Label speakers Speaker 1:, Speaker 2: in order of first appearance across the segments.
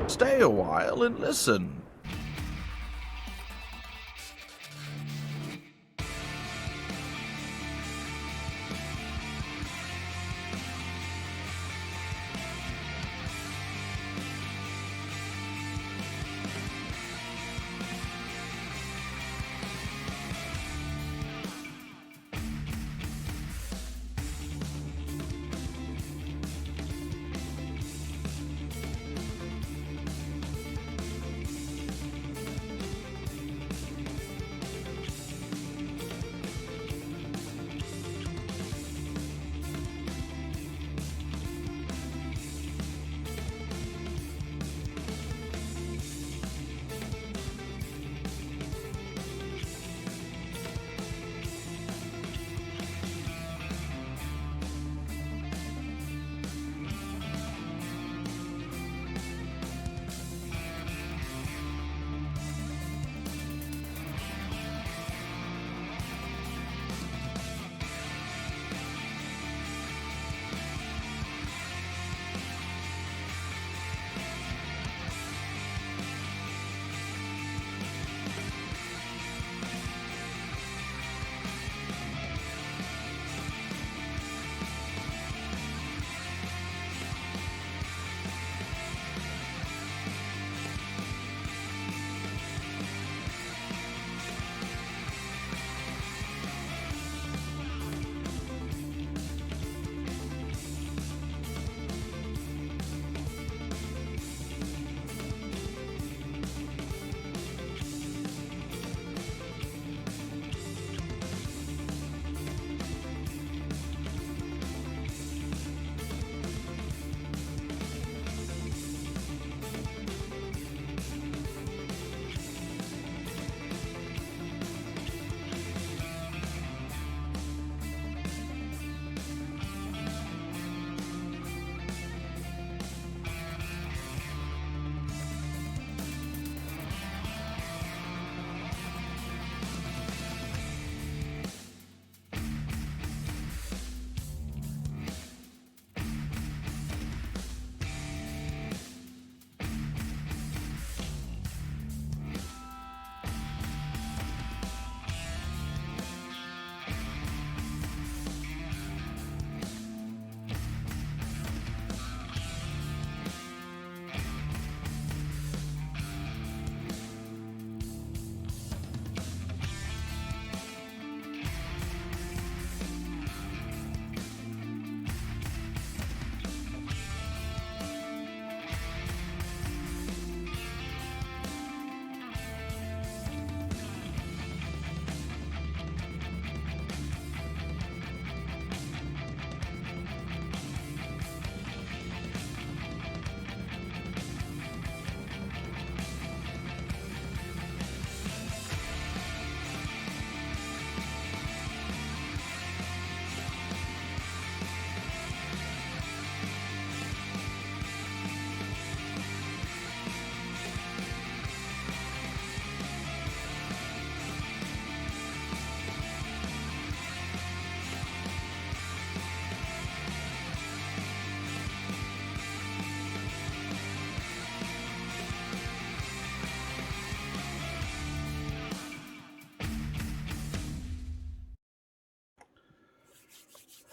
Speaker 1: Stay a while and listen.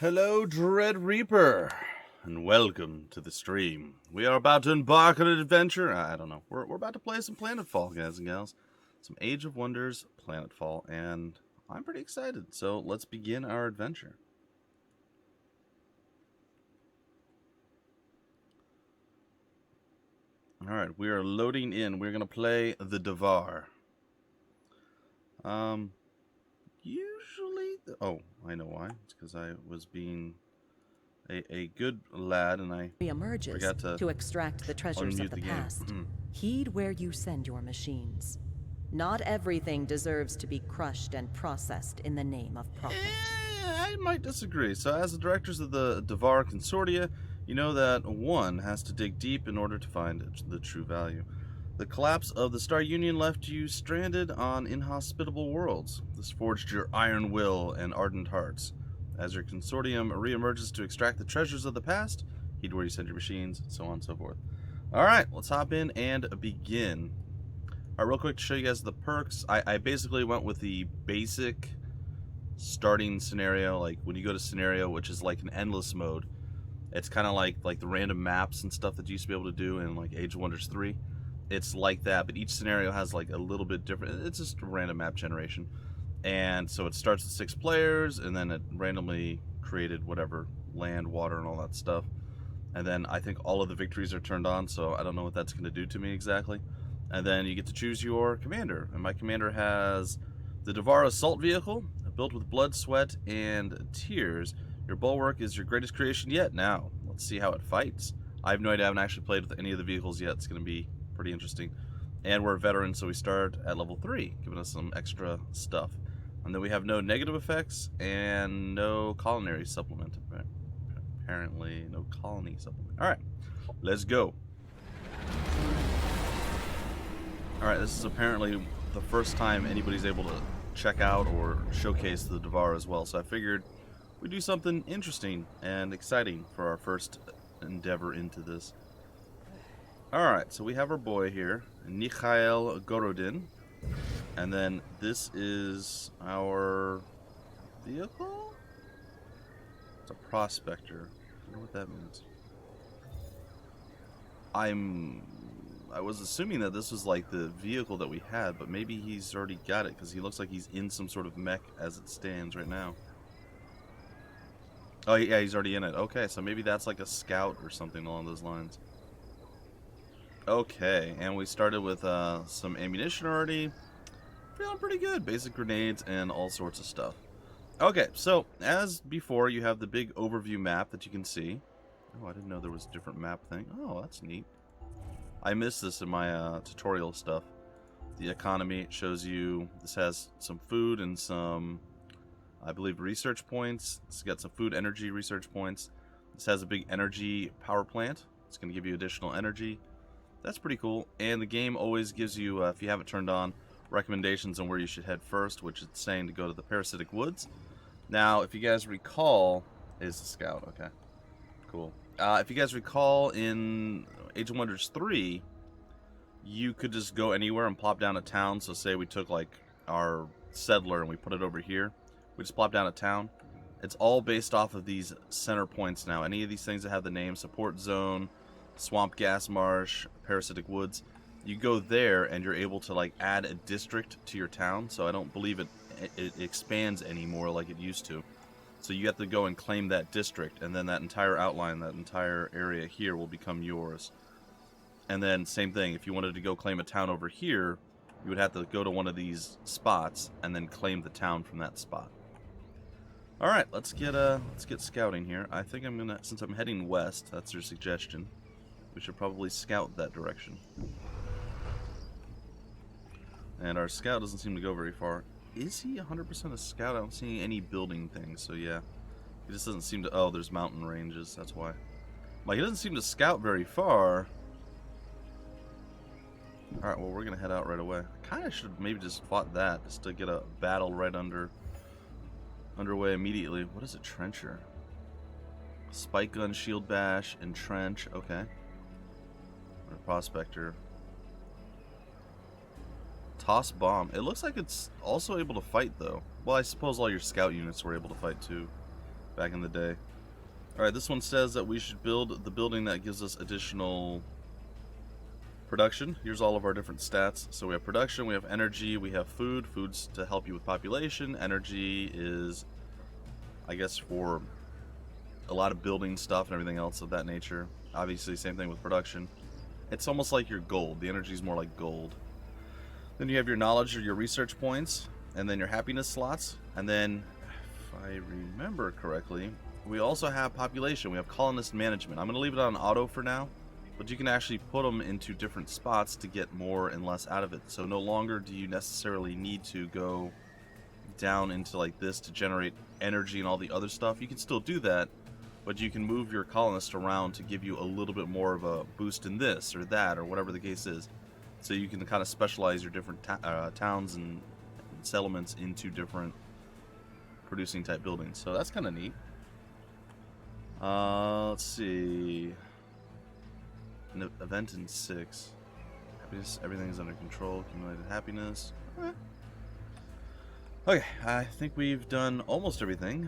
Speaker 1: Hello, Dread Reaper, and welcome to the stream. We are about to embark on an adventure. I don't know. We're about to play some Planetfall, guys and gals. Some Age of Wonders Planetfall, and I'm pretty excited. So let's begin our adventure. Alright, we are loading in. We're going to play the Dvar. Usually... Oh, I know why. It's because I was being a good lad, and I forgot
Speaker 2: to extract the treasures of the past. Heed where you send your machines. Not everything deserves to be crushed and processed in the name of profit.
Speaker 1: I might disagree. So as the directors of the Dvar Consortia, you know that one has to dig deep in order to find the true value. The collapse of the Star Union left you stranded on inhospitable worlds. This forged your iron will and ardent hearts. As your consortium reemerges to extract the treasures of the past, heed where you send your machines, so on and so forth. Alright, let's hop in and begin. Alright, real quick to show you guys the perks. I basically went with the basic starting scenario, like when you go to scenario, which is like an endless mode. It's kind of like the random maps and stuff that you used to be able to do in like Age of Wonders 3. It's like that, but each scenario has like a little bit different. It's just a random map generation. And so it starts with 6 players, and then it randomly created whatever, land, water, and all that stuff. And then I think all of the victories are turned on, so I don't know what that's going to do to me exactly. And then you get to choose your commander. And my commander has the Dvar assault vehicle, built with blood, sweat, and tears. Your bulwark is your greatest creation yet. Now, let's see how it fights. I have no idea. I haven't actually played with any of the vehicles yet. It's going to be pretty interesting. And we're veterans, so we start at level 3, giving us some extra stuff. And then we have no negative effects and no culinary supplement. Apparently, no colony supplement. Alright, let's go. Alright, this is apparently the first time anybody's able to check out or showcase the Dvar as well. So I figured we'd do something interesting and exciting for our first endeavor into this. Alright, so we have our boy here, Mikhail Gorodin. And then this is our vehicle? It's a prospector. I don't know what that means. I was assuming that this was like the vehicle that we had, but maybe he's already got it because he looks like he's in some sort of mech as it stands right now. Oh yeah, he's already in it. Okay, so maybe that's like a scout or something along those lines. Okay, and we started with some ammunition already. Feeling pretty good. Basic grenades and all sorts of stuff. Okay, so as before, you have the big overview map that you can see. Oh, I didn't know there was a different map thing. Oh, that's neat. I missed this in my tutorial stuff. The economy shows you, this has some food and some, I believe, research points. It's got some food, energy, research points. This has a big energy power plant. It's going to give you additional energy. That's pretty cool. And the game always gives you, if you have it turned on, recommendations on where you should head first, which it's saying to go to the parasitic woods. Now, if you guys recall, is the scout, okay, cool. If you guys recall, in Age of Wonders 3, you could just go anywhere and plop down a town. So say we took like our settler and we put it over here, we just plop down a town. It's all based off of these center points now. Any of these things that have the name support zone, swamp gas marsh, parasitic woods, you go there and you're able to like add a district to your town. So I don't believe it expands anymore like it used to. So you have to go and claim that district, and then that entire outline, that entire area here will become yours. And then same thing, if you wanted to go claim a town over here, you would have to go to one of these spots and then claim the town from that spot. All right, let's get scouting here. I think I'm gonna, since I'm heading west, that's your suggestion, we should probably scout that direction. And our scout doesn't seem to go very far. Is he 100% a scout? I don't see any building things, so yeah. He just doesn't seem to... Oh, there's mountain ranges, that's why. Like, he doesn't seem to scout very far. Alright, well, we're going to head out right away. I kind of should have maybe just fought that, just to get a battle right underway immediately. What is a trencher? Spike gun, shield bash, entrench. Okay. A prospector. Toss bomb. It looks like it's also able to fight, though. Well, I suppose all your scout units were able to fight, too, back in the day. Alright, this one says that we should build the building that gives us additional production. Here's all of our different stats. So we have production, we have energy, we have food. Food's to help you with population. Energy is, I guess, for a lot of building stuff and everything else of that nature. Obviously, same thing with production. It's almost like your gold. The energy is more like gold. Then you have your knowledge or your research points, and then your happiness slots. And then, if I remember correctly, we also have population. We have colonist management. I'm going to leave it on auto for now, but you can actually put them into different spots to get more and less out of it. So no longer do you necessarily need to go down into like this to generate energy and all the other stuff. You can still do that, but you can move your colonist around to give you a little bit more of a boost in this or that or whatever the case is. So you can kind of specialize your different towns and settlements into different producing type buildings. So that's kind of neat. Let's see. An event in 6. Happiness, everything is under control. Accumulated happiness. Okay, I think we've done almost everything.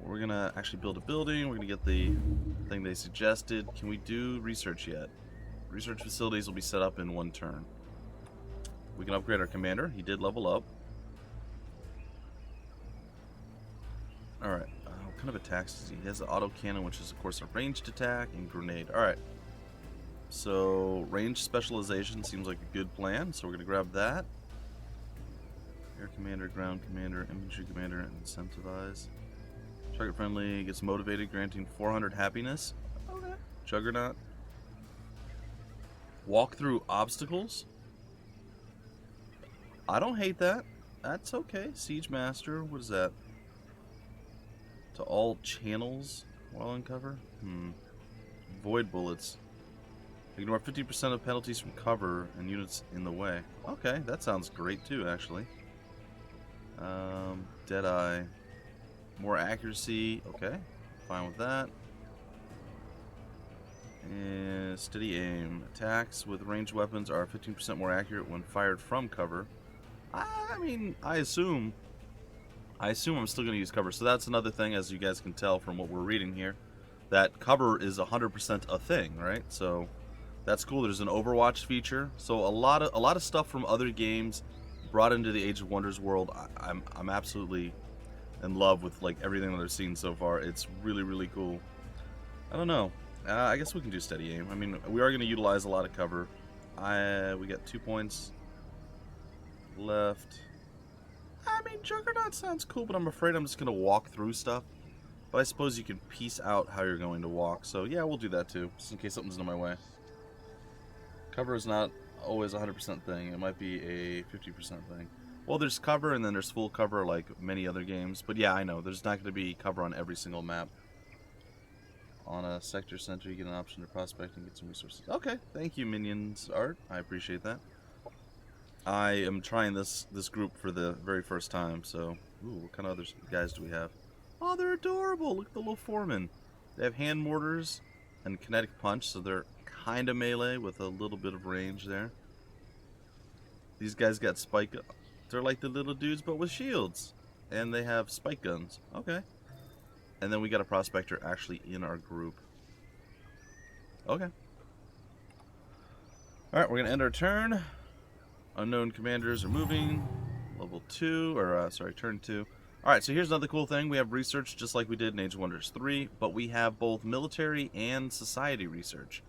Speaker 1: We're gonna actually build a building. We're gonna get the thing they suggested. Can we do research yet? Research facilities will be set up in 1 turn. We can upgrade our commander. He did level up. Alright, what kind of attacks does he? He has the auto cannon, which is of course a ranged attack, and grenade. Alright. So, range specialization seems like a good plan, so we're going to grab that. Air commander, ground commander, infantry commander, and incentivize. Target friendly, gets motivated, granting 400 happiness. Okay. Juggernaut. Walk through obstacles. I don't hate that. That's okay. Siege Master, what is that? To all channels while in cover? Void bullets. Ignore 50% of penalties from cover and units in the way. Okay, that sounds great too, actually. Deadeye. More accuracy. Okay, fine with that. And steady aim. Attacks with ranged weapons are 15% more accurate when fired from cover. I mean, I assume I'm still going to use cover. So that's another thing, as you guys can tell from what we're reading here, that cover is 100% a thing, right? So that's cool. There's an Overwatch feature. So a lot of stuff from other games brought into the Age of Wonders world. I'm absolutely in love with like everything that I've seen so far. It's really, really cool. I don't know. I guess we can do steady aim. I mean, we are going to utilize a lot of cover. We got 2 points left. I mean, Juggernaut sounds cool, but I'm afraid I'm just going to walk through stuff. But I suppose you can piece out how you're going to walk. So yeah, we'll do that too, just in case something's in my way. Cover is not always a 100% thing. It might be a 50% thing. Well, there's cover and then there's full cover like many other games. But yeah, I know. There's not going to be cover on every single map. On a sector center, you get an option to prospect and get some resources. Okay, thank you, Minions Art. I appreciate that. I am trying this group for the very first time, so... Ooh, what kind of other guys do we have? Oh, they're adorable! Look at the little foreman. They have hand mortars and kinetic punch, so they're kind of melee with a little bit of range there. These guys got spike... They're like the little dudes, but with shields. And they have spike guns. Okay. And then we got a prospector actually in our group. Okay. Alright, we're going to end our turn. Unknown commanders are moving. Level 2, or turn 2. Alright, so here's another cool thing. We have research just like we did in Age of Wonders 3, but we have both military and society research.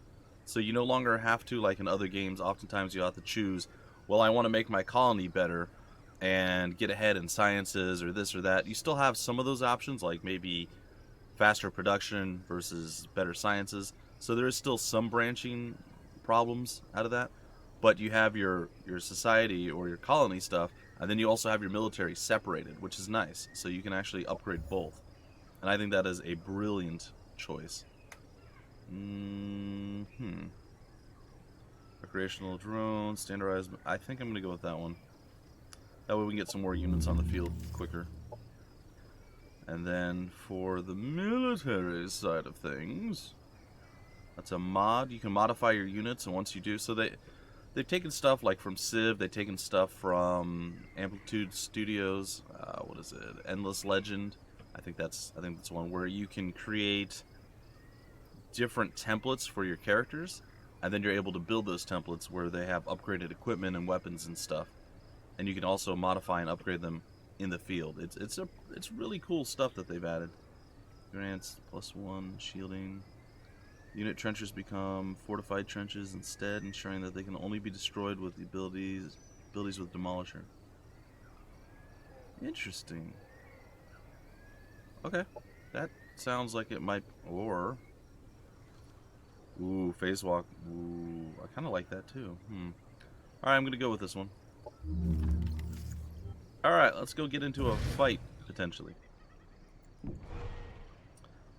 Speaker 1: So you no longer have to, like in other games, oftentimes you have to choose, well, I want to make my colony better and get ahead in sciences or this or that. You still have some of those options, like maybe faster production versus better sciences. So there is still some branching problems out of that. But you have your society or your colony stuff, and then you also have your military separated, which is nice. So you can actually upgrade both. And I think that is a brilliant choice. Recreational drones, standardized... I think I'm going to go with that one. That way we can get some more units on the field quicker. And then for the military side of things, that's a mod. You can modify your units, and once you do, so they've taken stuff like from Civ, they've taken stuff from Amplitude Studios, what is it, Endless Legend. I think that's one where you can create different templates for your characters, and then you're able to build those templates where they have upgraded equipment and weapons and stuff. And you can also modify and upgrade them in the field. It's really cool stuff that they've added. Grants +1 shielding. Unit trenches become fortified trenches instead, ensuring that they can only be destroyed with the abilities with Demolisher. Interesting. Okay, that sounds like it might. Or ooh, phase walk. Ooh, I kind of like that too. All right, I'm gonna go with this one. Alright, let's go get into a fight, potentially.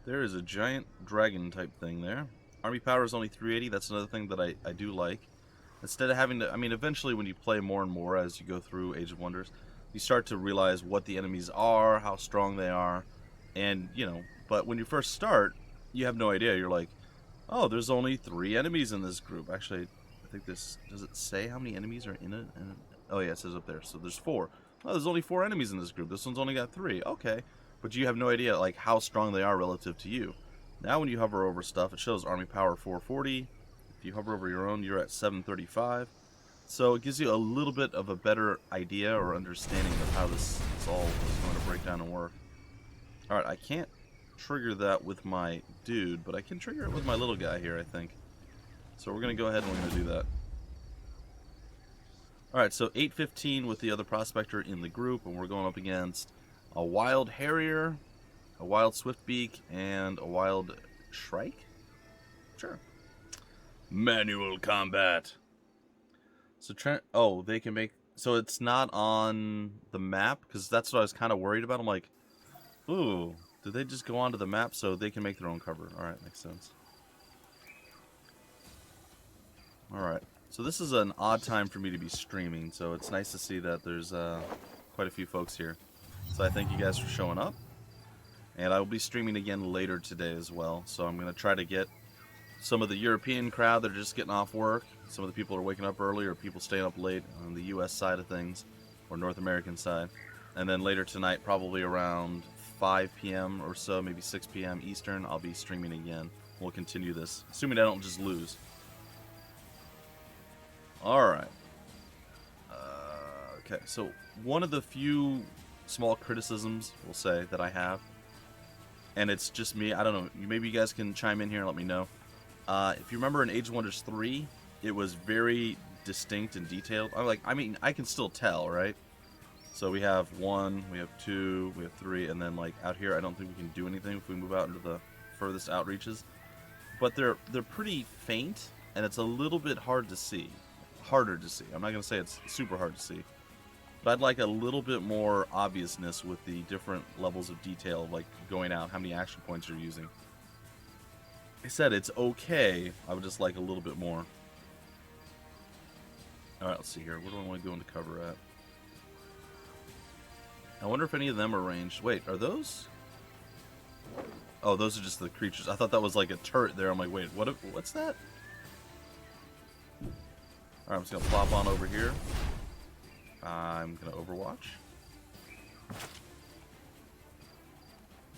Speaker 1: There is a giant dragon type thing there. Army power is only 380, that's another thing that I do like. Instead of having to, I mean, eventually when you play more and more as you go through Age of Wonders, you start to realize what the enemies are, how strong they are, and, you know, but when you first start, you have no idea. You're like, Oh, there's only 3 enemies in this group. Actually, I think this... Does it say how many enemies are in it? Oh, yeah, it says up there. So there's 4. Oh, there's only 4 enemies in this group. This one's only got 3. Okay. But you have no idea, like, how strong they are relative to you. Now when you hover over stuff, it shows army power 440. If you hover over your own, you're at 735. So it gives you a little bit of a better idea or understanding of how this all is going to break down and work. Alright, I can't trigger that with my dude, but I can trigger it with my little guy here, I think. So we're going to go ahead and we're going to do that. Alright, so 815 with the other prospector in the group, and we're going up against a wild harrier, a wild swiftbeak, and a wild shrike? Sure. Manual combat. So oh, they can make... So it's not on the map? Because that's what I was kind of worried about. I'm like, ooh, did they just go onto the map so they can make their own cover? Alright, makes sense. Alright, so this is an odd time for me to be streaming, so it's nice to see that there's quite a few folks here. So I thank you guys for showing up. And I will be streaming again later today as well. So I'm going to try to get some of the European crowd that are just getting off work. Some of the people are waking up early, or people staying up late on the US side of things, or North American side. And then later tonight, probably around 5 p.m. or so, maybe 6 p.m. Eastern, I'll be streaming again. We'll continue this, assuming I don't just lose. Alright. Okay, so one of the few small criticisms, we'll say, that I have, and it's just me, I don't know, maybe you guys can chime in here and let me know. If you remember in Age of Wonders 3, it was very distinct and detailed. I mean, I can still tell, right? So we have 1, we have 2, we have 3, and then like out here, I don't think we can do anything if we move out into the furthest outreaches. But they're pretty faint, and it's a little bit hard to see. Harder to see. I'm not going to say it's super hard to see. But I'd like a little bit more obviousness with the different levels of detail, like going out, how many action points you're using. I said it's okay. I would just like a little bit more. Alright, let's see here. Where do I want to go into cover at? I wonder if any of them are ranged. Wait, are those? Oh, those are just the creatures. I thought that was like a turret there. I'm like, wait, what's that? Alright, I'm just going to plop on over here. I'm going to overwatch.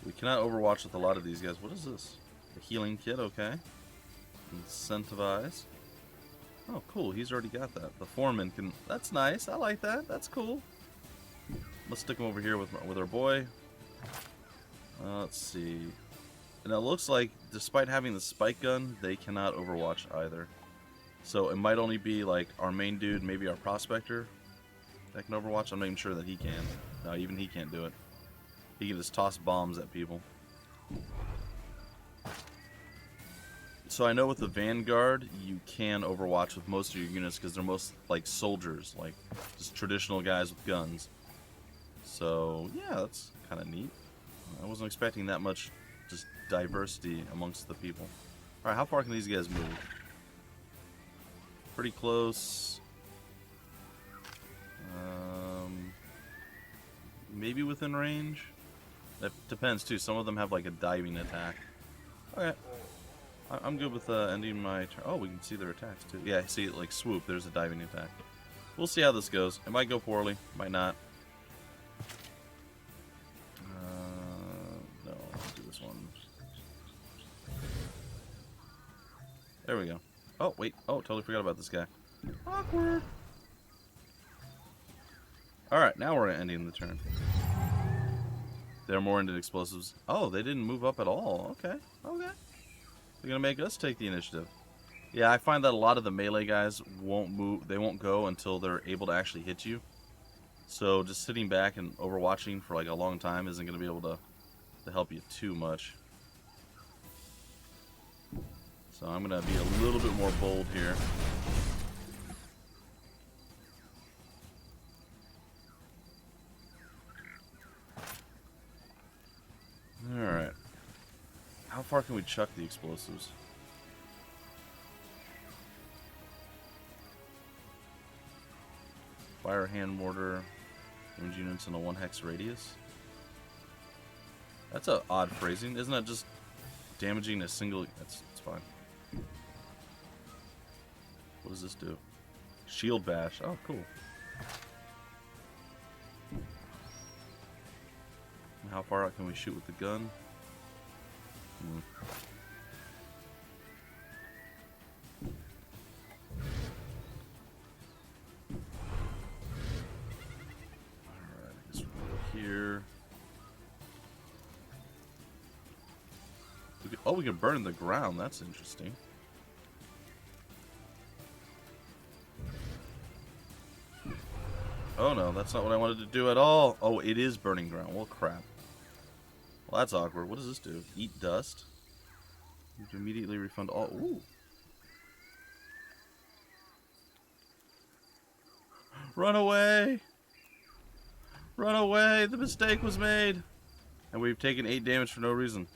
Speaker 1: We cannot overwatch with a lot of these guys. What is this? A healing kit, okay. Incentivize. Oh, cool. He's already got that. The foreman can... That's nice. I like that. That's cool. Let's stick him over here with our boy. Let's see. And it looks like, despite having the spike gun, they cannot overwatch either. So it might only be like our main dude, maybe our prospector, that can overwatch. I'm not even sure that he can. No, even he can't do it. He can just toss bombs at people. So I know with the Vanguard, you can overwatch with most of your units because they're most like soldiers, like just traditional guys with guns. So yeah, that's kind of neat. I wasn't expecting that much just diversity amongst the people. Alright, how far can these guys move? Pretty close. Maybe within range? That depends too. Some of them have like a diving attack. Okay. I'm good with ending my turn. Oh, we can see their attacks too. Yeah, see, like swoop, there's a diving attack. We'll see how this goes. It might go poorly, might not. No, let's do this one. There we go. Oh, wait. Oh, totally forgot about this guy. Awkward. Alright, now we're ending the turn. They're more into explosives. Oh, they didn't move up at all. Okay, okay. They're going to make us take the initiative. Yeah, I find that a lot of the melee guys won't move. They won't go until they're able to actually hit you. So just sitting back and overwatching for like a long time isn't going to be able to help you too much. So I'm going to be a little bit more bold here. Alright. How far can we chuck the explosives? Fire hand mortar. Damage units in a 1 hex radius. That's a odd phrasing. Isn't that just damaging a single... That's fine. What does this do? Shield bash. Oh, cool. How far out can we shoot with the gun? Alright, I guess we'll go here. We can burn the ground. That's interesting. Oh no, that's not what I wanted to do at all. Oh, it is burning ground. Well, crap. Well, that's awkward. What does this do? Eat dust? You have to immediately refund all. Ooh. Run away! Run away! The mistake was made! And we've taken 8 damage for no reason.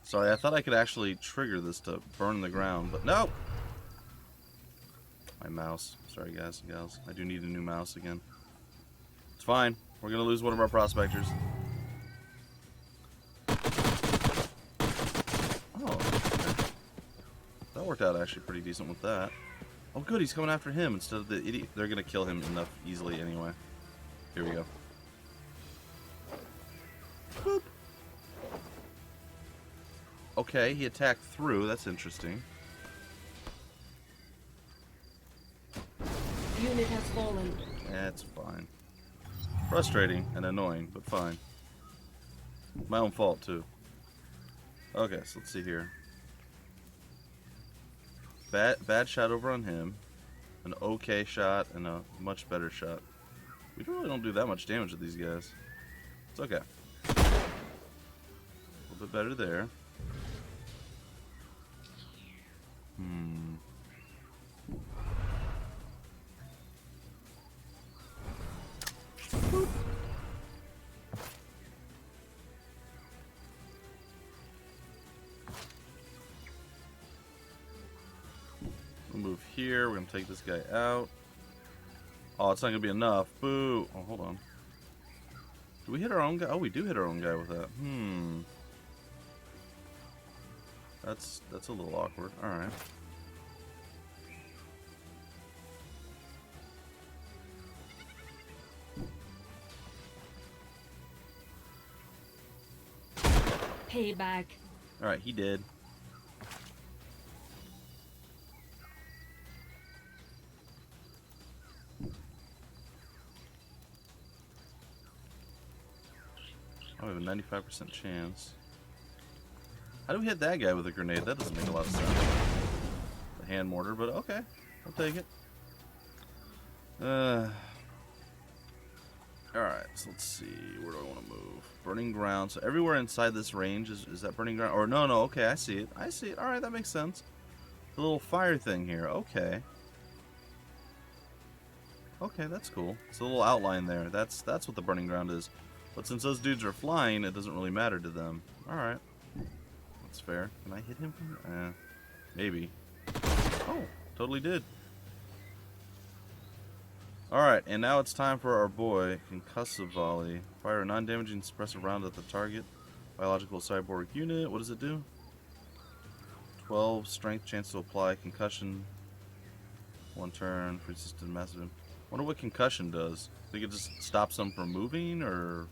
Speaker 1: Sorry, I thought I could actually trigger this to burn the ground, but no! My mouse. Sorry, guys and gals. I do need a new mouse again. It's fine. We're gonna lose one of our prospectors. Oh, okay. That worked out actually pretty decent with that. Oh good, he's coming after him instead of the idiot. They're gonna kill him enough easily anyway. Here we go. Boop. Okay, he attacked through. That's interesting.
Speaker 2: Unit has fallen.
Speaker 1: That's fine. Frustrating and annoying, but fine. My own fault, too. Okay, so let's see here. Bad shot over on him. An okay shot and a much better shot. We really don't do that much damage to these guys. It's okay. A little bit better there. We'll move here. We're gonna take this guy out. Oh, it's not gonna be enough. Boo! Oh, hold on. Do we hit our own guy? Oh, we do hit our own guy with that. That's a little awkward. All right.
Speaker 2: Payback.
Speaker 1: All right, he did. Oh, we have a 95% chance. How do we hit that guy with a grenade? That doesn't make a lot of sense. The hand mortar, but okay. I'll take it. Alright, so let's see. Where do I want to move? Burning ground. So everywhere inside this range is that burning ground? Or no, okay, I see it. I see it. Alright, that makes sense. The little fire thing here. Okay. Okay, that's cool. It's a little outline there. That's what the burning ground is. But since those dudes are flying, it doesn't really matter to them. Alright. That's fair. Can I hit him from here? Maybe. Oh, totally did. Alright, and now it's time for our boy, Concussive Volley. Fire a non-damaging suppressive round at the target. Biological cyborg unit. What does it do? 12 strength, chance to apply concussion. 1 turn, persistent massive. Wonder what concussion does. Think it just stops them from moving, or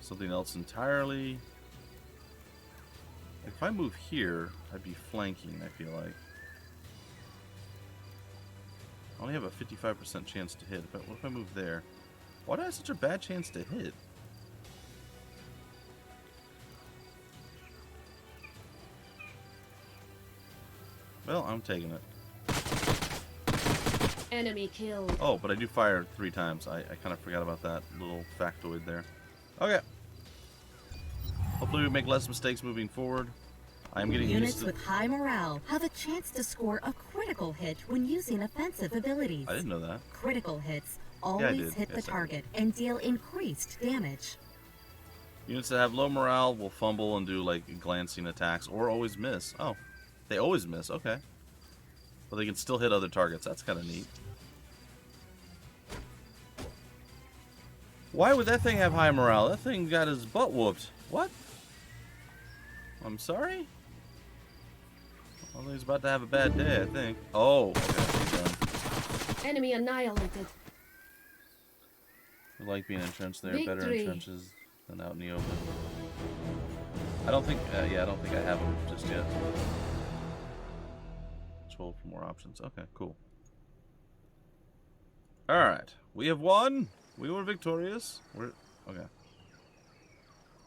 Speaker 1: something else entirely? If I move here, I'd be flanking, I feel like. I only have a 55% chance to hit. But what if I move there? Why do I have such a bad chance to hit? Well, I'm taking it.
Speaker 2: Enemy killed.
Speaker 1: Oh, but I do fire 3 times. I kind of forgot about that little factoid there. Okay. Hopefully we make less mistakes moving forward. I'm getting
Speaker 3: Units
Speaker 1: used to...
Speaker 3: with high morale have a chance to score a critical hit when using offensive abilities.
Speaker 1: I didn't know that.
Speaker 3: Critical hits always hit the target and deal increased damage.
Speaker 1: Units that have low morale will fumble and do like glancing attacks or always miss. Oh, they always miss. Okay. But they can still hit other targets. That's kind of neat. Why would that thing have high morale? That thing got his butt whooped. What? I'm sorry? Well, he's about to have a bad day, I think. Oh, okay, he's done.
Speaker 3: Enemy annihilated.
Speaker 1: I like being entrenched there.
Speaker 3: Victory.
Speaker 1: Better in trenches than out in the open. I don't think, yeah, I don't think I have them just yet. 12 for more options. Okay, cool. Alright, we have won. We were victorious. Okay.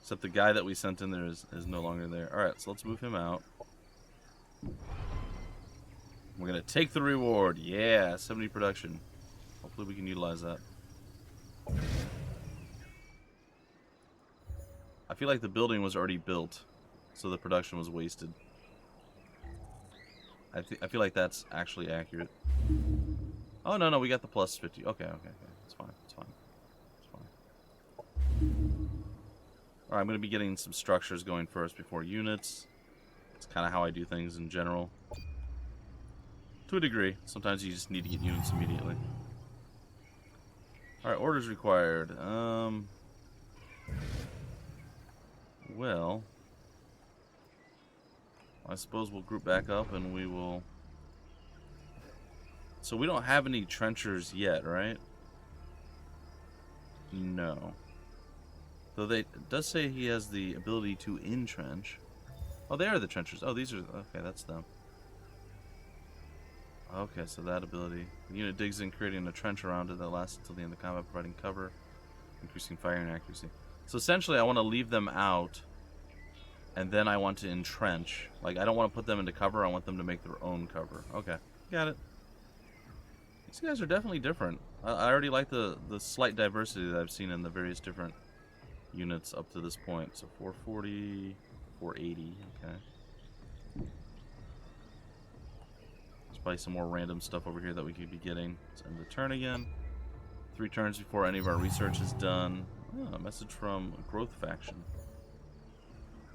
Speaker 1: Except the guy that we sent in there is no longer there. Alright, so let's move him out. We're going to take the reward. Yeah, 70 production. Hopefully we can utilize that. I feel like the building was already built, so the production was wasted. I feel like that's actually accurate. Oh, no, we got the plus 50. Okay. It's fine. Alright, I'm going to be getting some structures going first before units. It's kind of how I do things in general. To a degree. Sometimes you just need to get units immediately. Alright, orders required. Well, I suppose we'll group back up and we will... So we don't have any trenchers yet, right? No. Though it does say he has the ability to entrench. Oh, they are the trenchers. Oh, these are... Okay, that's them. Okay, so that ability. The unit digs in, creating a trench around it that lasts until the end of the combat, providing cover, increasing firing accuracy. So essentially, I want to leave them out, and then I want to entrench. Like, I don't want to put them into cover, I want them to make their own cover. Okay, got it. These guys are definitely different. I already like the slight diversity that I've seen in the various different units up to this point. So 440, 480, okay. There's probably some more random stuff over here that we could be getting. Let's end the turn again. 3 turns before any of our research is done. Oh, a message from Growth Faction.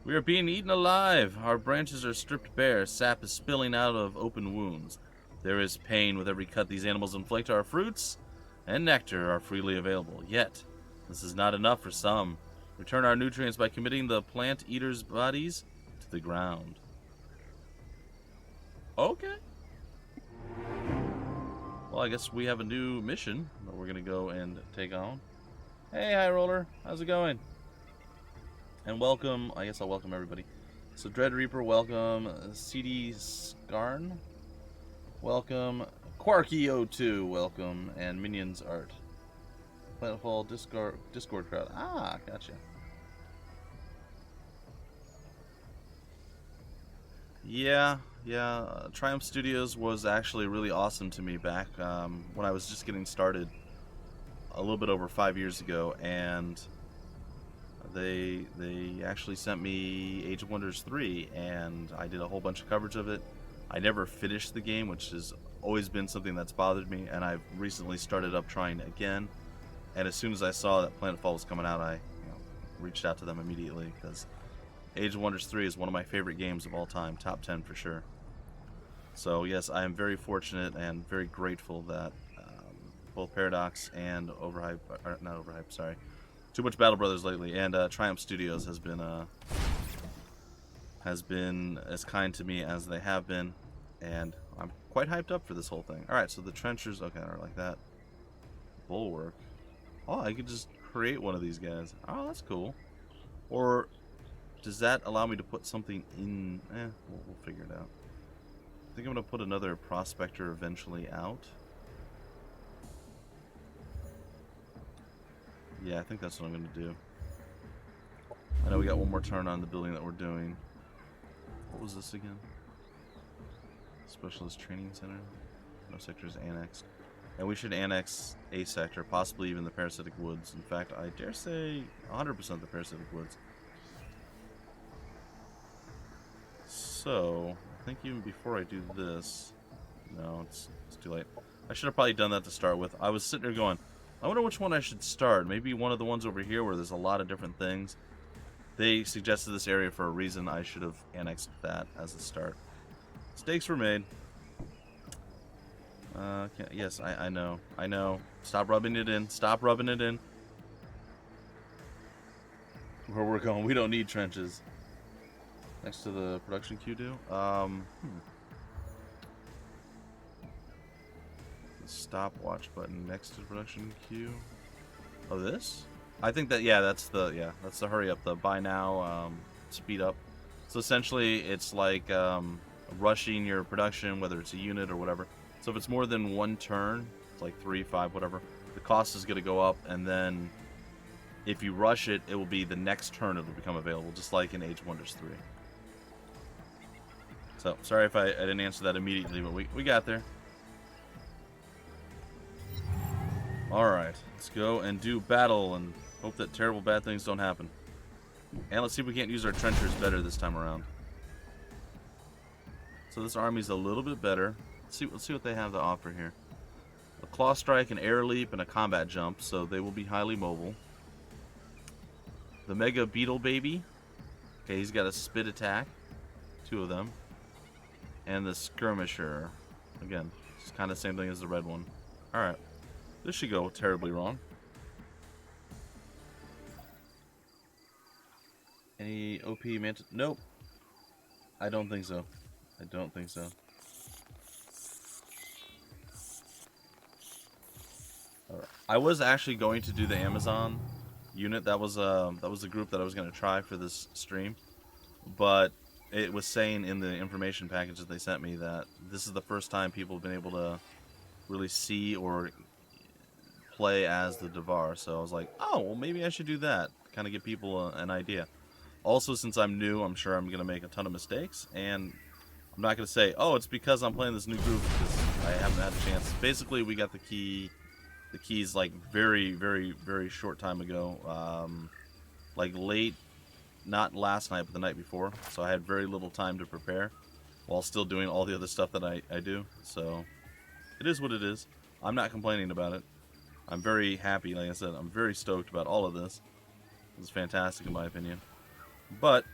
Speaker 1: We are being eaten alive. Our branches are stripped bare. Sap is spilling out of open wounds. There is pain with every cut these animals inflict. Our fruits and nectar are freely available. Yet, this is not enough for some. Return our nutrients by committing the plant eaters' bodies to the ground. Okay. Well, I guess we have a new mission that we're going to go and take on. Hey, High Roller. How's it going? And welcome. I guess I'll welcome everybody. So, Dread Reaper, welcome. CD Skarn, welcome. Quarky02, welcome. And Minions Art. Planetfall Discord crowd. Ah, gotcha. Yeah. Triumph Studios was actually really awesome to me back when I was just getting started a little bit over 5 years ago, and they actually sent me Age of Wonders 3, and I did a whole bunch of coverage of it. I never finished the game, which has always been something that's bothered me, and I've recently started up trying again. And as soon as I saw that Planetfall was coming out, I reached out to them immediately, because Age of Wonders 3 is one of my favorite games of all time, top 10 for sure. So yes, I am very fortunate and very grateful that both Paradox and Too Much Battle Brothers lately, and Triumph Studios has been as kind to me as they have been, and I'm quite hyped up for this whole thing. Alright, so the trenchers, okay, are like that. Bulwark. Oh, I could just create one of these guys. Oh, that's cool. Or does that allow me to put something in? We'll figure it out. I think I'm going to put another prospector eventually out. Yeah, I think that's what I'm going to do. I know we got one more turn on the building that we're doing. What was this again? Specialist Training Center. No sectors annexed. And we should annex a sector, possibly even the Parasitic Woods. In fact, I dare say 100% the Parasitic Woods. So, I think even before I do this... No, it's too late. I should have probably done that to start with. I was sitting there going, I wonder which one I should start. Maybe one of the ones over here where there's a lot of different things. They suggested this area for a reason. I should have annexed that as a start. Mistakes were made. Yes, I know. Stop rubbing it in. Stop rubbing it in. Where we're going, we don't need trenches. Next to the production queue do? stopwatch button next to the production queue. Oh, this? I think that, yeah, that's the hurry up, the buy now, speed up. So essentially, it's like rushing your production, whether it's a unit or whatever. So if it's more than one turn, it's like 3, 5, whatever, the cost is going to go up, and then if you rush it, it will be the next turn it'll become available, just like in Age of Wonders 3. So, sorry if I didn't answer that immediately, but we got there. Alright, let's go and do battle and hope that terrible bad things don't happen. And let's see if we can't use our trenchers better this time around. So this army's a little bit better. Let's see what they have to offer here. A claw strike, an air leap, and a combat jump, so they will be highly mobile. The Mega Beetle Baby. Okay, he's got a spit attack. 2 of them. And the Skirmisher. Again, it's kind of the same thing as the red one. Alright. This should go terribly wrong. Any OP Mantis? Nope. I don't think so. I don't think so. Alright. I was actually going to do the Amazon unit. That was the group that I was going to try for this stream. But it was saying in the information package that they sent me that this is the first time people have been able to really see or play as the Dvar. So I was like, oh, well, maybe I should do that. Kind of give people an idea. Also, since I'm new, I'm sure I'm going to make a ton of mistakes. And I'm not going to say, oh, it's because I'm playing this new group, because I haven't had a chance. Basically, we got the keys like very, very, very short time ago. Like late, not last night, but the night before. So I had very little time to prepare while still doing all the other stuff that I do. So it is what it is. I'm not complaining about it. I'm very happy, like I said, I'm very stoked about all of this. It's fantastic in my opinion. But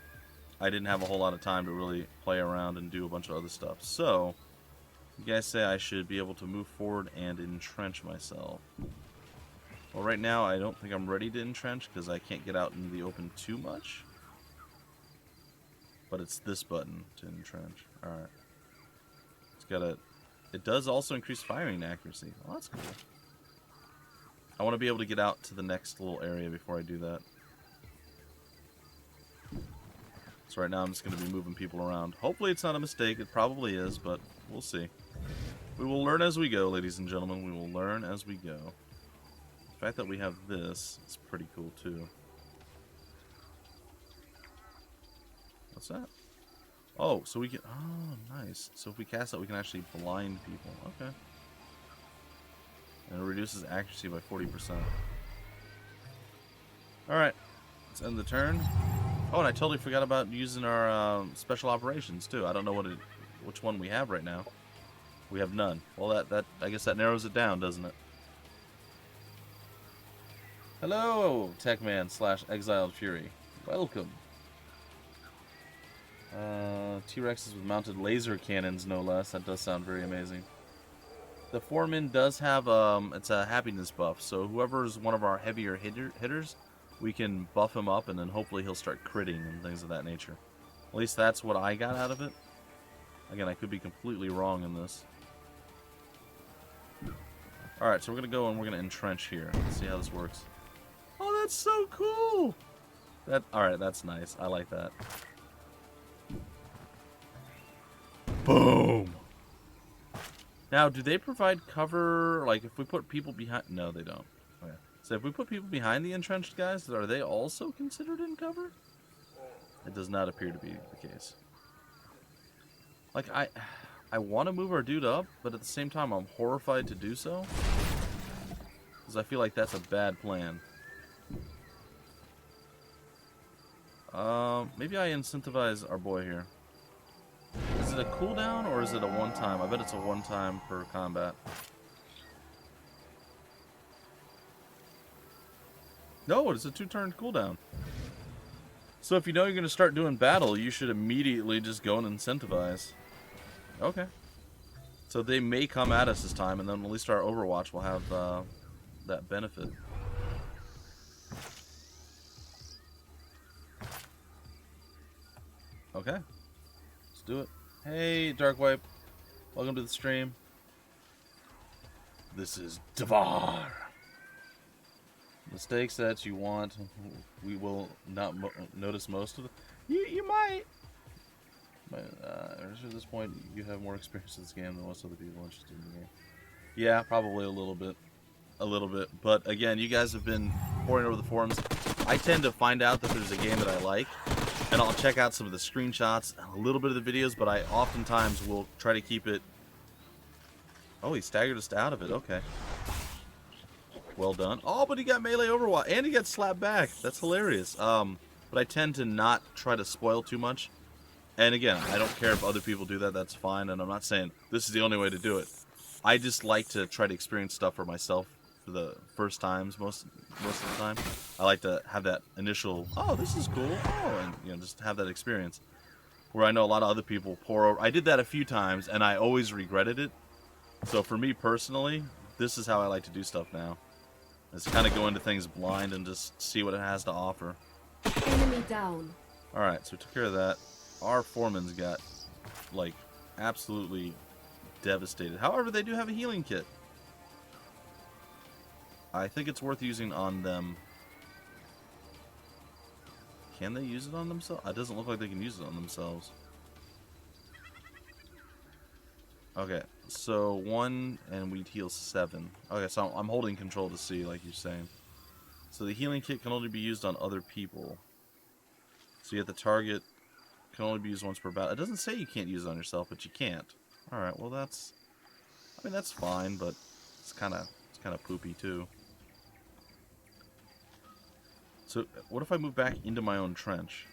Speaker 1: I didn't have a whole lot of time to really play around and do a bunch of other stuff. So, you guys say I should be able to move forward and entrench myself. Well, right now I don't think I'm ready to entrench because I can't get out in the open too much. But it's this button to entrench. Alright. It's got a... It does also increase firing accuracy. Well, that's cool. I want to be able to get out to the next little area before I do that. So right now I'm just going to be moving people around. Hopefully it's not a mistake. It probably is, but we'll see. We will learn as we go, ladies and gentlemen. We will learn as we go. The fact that we have this is pretty cool, too. What's that? Oh, so we can... Oh, nice. So if we cast that, we can actually blind people. Okay. And it reduces accuracy by 40%. Alright. Let's end the turn. Oh, and I totally forgot about using our special operations, too. I don't know which one we have right now. We have none. Well, I guess that narrows it down, doesn't it? Hello, Techman/Exiled Fury. Welcome. T-Rexes with mounted laser cannons, no less. That does sound very amazing. The Foreman does have, it's a happiness buff, so whoever's one of our heavier hitters, we can buff him up, and then hopefully he'll start critting and things of that nature. At least that's what I got out of it. Again, I could be completely wrong in this. Alright, so we're going to go and we're going to entrench here. Let's see how this works. Oh, that's so cool! Alright, that's nice. I like that. Boom! Now, do they provide cover, like, if we put people behind... No, they don't. Okay. So if we put people behind the entrenched guys, are they also considered in cover? It does not appear to be the case. Like, I want to move our dude up, but at the same time, I'm horrified to do so. Because I feel like that's a bad plan. Maybe I incentivize our boy here. Is it a cooldown or is it a one-time? I bet it's a one-time per combat. No, it's a 2-turn cooldown. So if you know you're going to start doing battle, you should immediately just go and incentivize. Okay. So they may come at us this time, and then at least our Overwatch will have that benefit. Okay. Let's do it. Hey, Darkwipe. Welcome to the stream. This is Dvar. Mistakes that you want, we will not notice most of them. You might. But at this point, you have more experience in this game than most other people interested in the game. Yeah, probably a little bit. A little bit. But again, you guys have been pouring over the forums. I tend to find out that there's a game that I like, and I'll check out some of the screenshots, a little bit of the videos, but I oftentimes will try to keep it... Oh, he staggered us out of it. Okay. Well done. Oh, but he got melee overwatch, and he got slapped back. That's hilarious. But I tend to not try to spoil too much. And again, I don't care if other people do that. That's fine. And I'm not saying this is the only way to do it. I just like to try to experience stuff for myself for the first times most of the time. I like to have that initial, oh, this is cool. Oh, and just have that experience. Where I know a lot of other people pour over. I did that a few times, and I always regretted it. So for me personally, this is how I like to do stuff now. Is kind of go into things blind and just see what it has to offer.
Speaker 4: Enemy down.
Speaker 1: Alright, so we took care of that. Our foreman's got, like, absolutely devastated. However, they do have a healing kit. I think it's worth using on them. Can they use it on themselves? It doesn't look like they can use it on themselves. Okay, so 1 and we'd heal 7. Okay, so I'm holding control to see, like you're saying. So the healing kit can only be used on other people. So you have the target can only be used once per battle. It doesn't say you can't use it on yourself, but you can't. Alright, well that's... I mean, that's fine, but it's kind of poopy too. So, what if I move back into my own trench?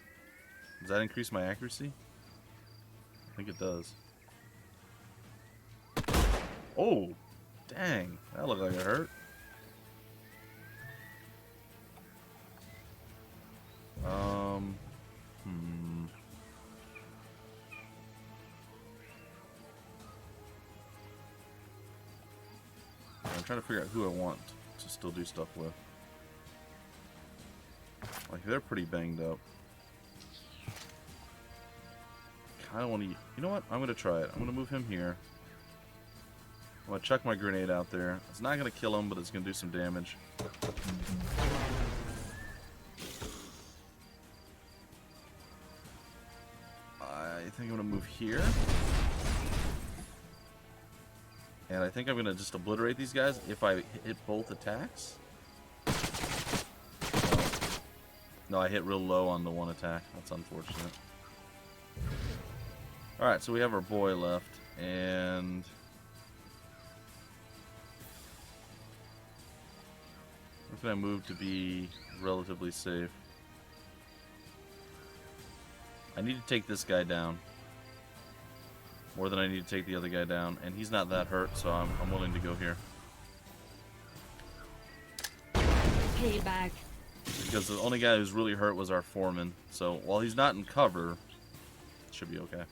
Speaker 1: Does that increase my accuracy? I think it does. Oh! Dang! That looked like it hurt. I'm trying to figure out who I want to still do stuff with. Like, they're pretty banged up. Kind of want to... You know what? I'm going to try it. I'm going to move him here. I'm going to chuck my grenade out there. It's not going to kill him, but it's going to do some damage. I think I'm going to move here. And I think I'm going to just obliterate these guys if I hit both attacks. No, I hit real low on the one attack. That's unfortunate. Alright, so we have our boy left. And... where can I move to be relatively safe? I need to take this guy down. More than I need to take the other guy down. And he's not that hurt, so I'm willing to go here.
Speaker 4: Payback.
Speaker 1: Because the only guy who's really hurt was our foreman. So while he's not in cover, it should be okay.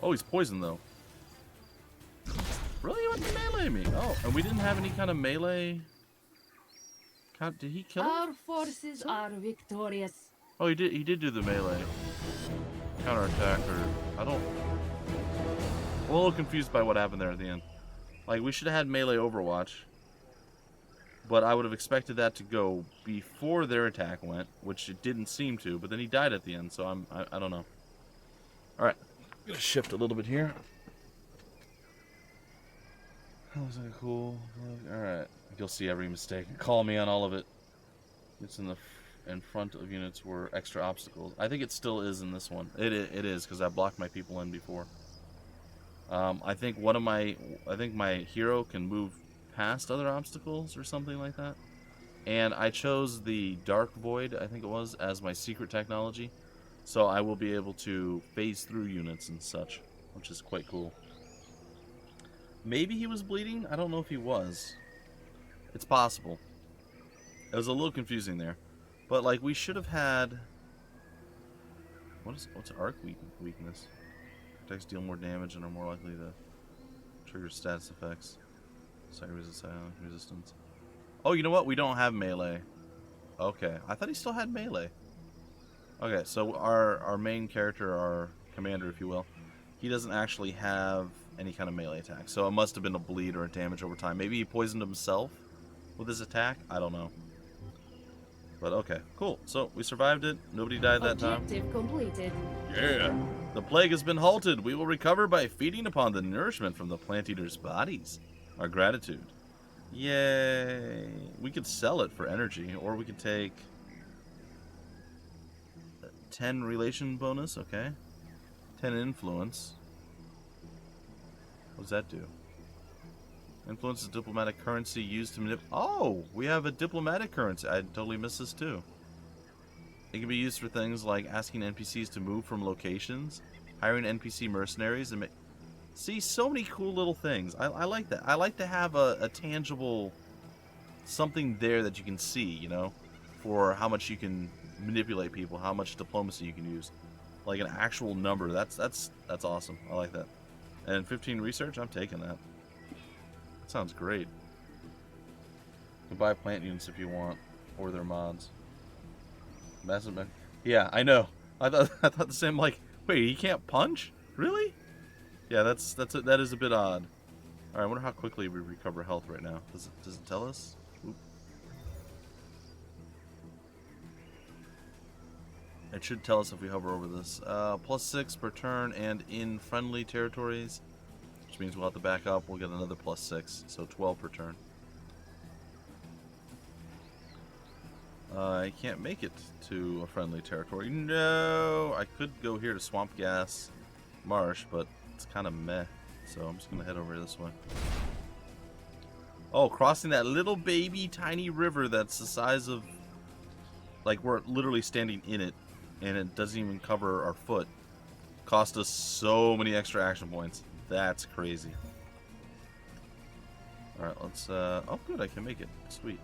Speaker 1: Oh, he's poisoned though. Really? He went to melee me. Oh, and we didn't have any kind of melee. Did he kill him?
Speaker 4: Our forces are victorious.
Speaker 1: Oh, he did do the melee counterattack, or I don't. I'm a little confused by what happened there at the end. Like, we should have had melee Overwatch, but I would have expected that to go before their attack went, which it didn't seem to. But then he died at the end, so I don't know. All right, I'm gonna shift a little bit here. That was like a cool look. All right, you'll see every mistake. Call me on all of it. It's in front of units were extra obstacles. I think it still is in this one. It is, because I blocked my people in before. I think my hero can move past other obstacles or something like that. And I chose the Dark Void, I think it was, as my secret technology. So I will be able to phase through units and such, which is quite cool. Maybe he was bleeding? I don't know if he was. It's possible. It was a little confusing there. But, like, we should have had... What's arc weakness? Attacks deal more damage and are more likely to trigger status effects. Sorry, resistance. Oh, you know what? We don't have melee. Okay. I thought he still had melee. Okay, so our main character, our commander, if you will, he doesn't actually have any kind of melee attack. So it must have been a bleed or a damage over time. Maybe he poisoned himself with his attack. I don't know. But okay, cool. So we survived it. Nobody died that time.
Speaker 4: Objective completed.
Speaker 1: Yeah. The plague has been halted. We will recover by feeding upon the nourishment from the plant eaters' bodies. Our gratitude. Yay. We could sell it for energy, or we could take 10 relation bonus, okay. 10 influence. What does that do? Influence is diplomatic currency used to manipulate. Oh, we have a diplomatic currency. I totally missed this too. It can be used for things like asking NPCs to move from locations, hiring NPC mercenaries, and see, so many cool little things. I like that. I like to have a tangible something there that you can see, you know, for how much you can manipulate people, how much diplomacy you can use, like an actual number. That's awesome. I like that. And 15 research, I'm taking that. That sounds great. You can buy plant units if you want, or their mods. Massive. Yeah, I know. I thought the same. Like, wait, he can't punch? Really? Yeah, that is a bit odd. All right, I wonder how quickly we recover health right now. Does it tell us? Oop. It should tell us if we hover over this. +6 per turn and in friendly territories, which means we'll have to back up. We'll get another +6, so 12 per turn. I can't make it to a friendly territory. No, I could go here to Swamp Gas Marsh, but it's kind of meh. So I'm just gonna head over this way. Oh, crossing that little baby tiny river that's the size of, like, we're literally standing in it, and it doesn't even cover our foot. Cost us so many extra action points. That's crazy. Alright, let's, oh good, I can make it. Sweet.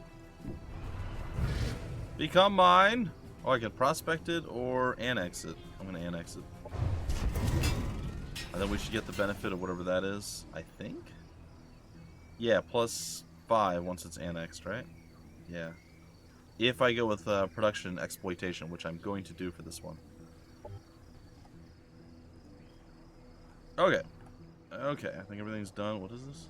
Speaker 1: Become mine! Oh, I can prospect it or annex it. I'm gonna annex it. And then we should get the benefit of whatever that is, I think? Yeah, +5 once it's annexed, right? Yeah. If I go with production exploitation, which I'm going to do for this one. Okay. Okay, I think everything's done. What is this?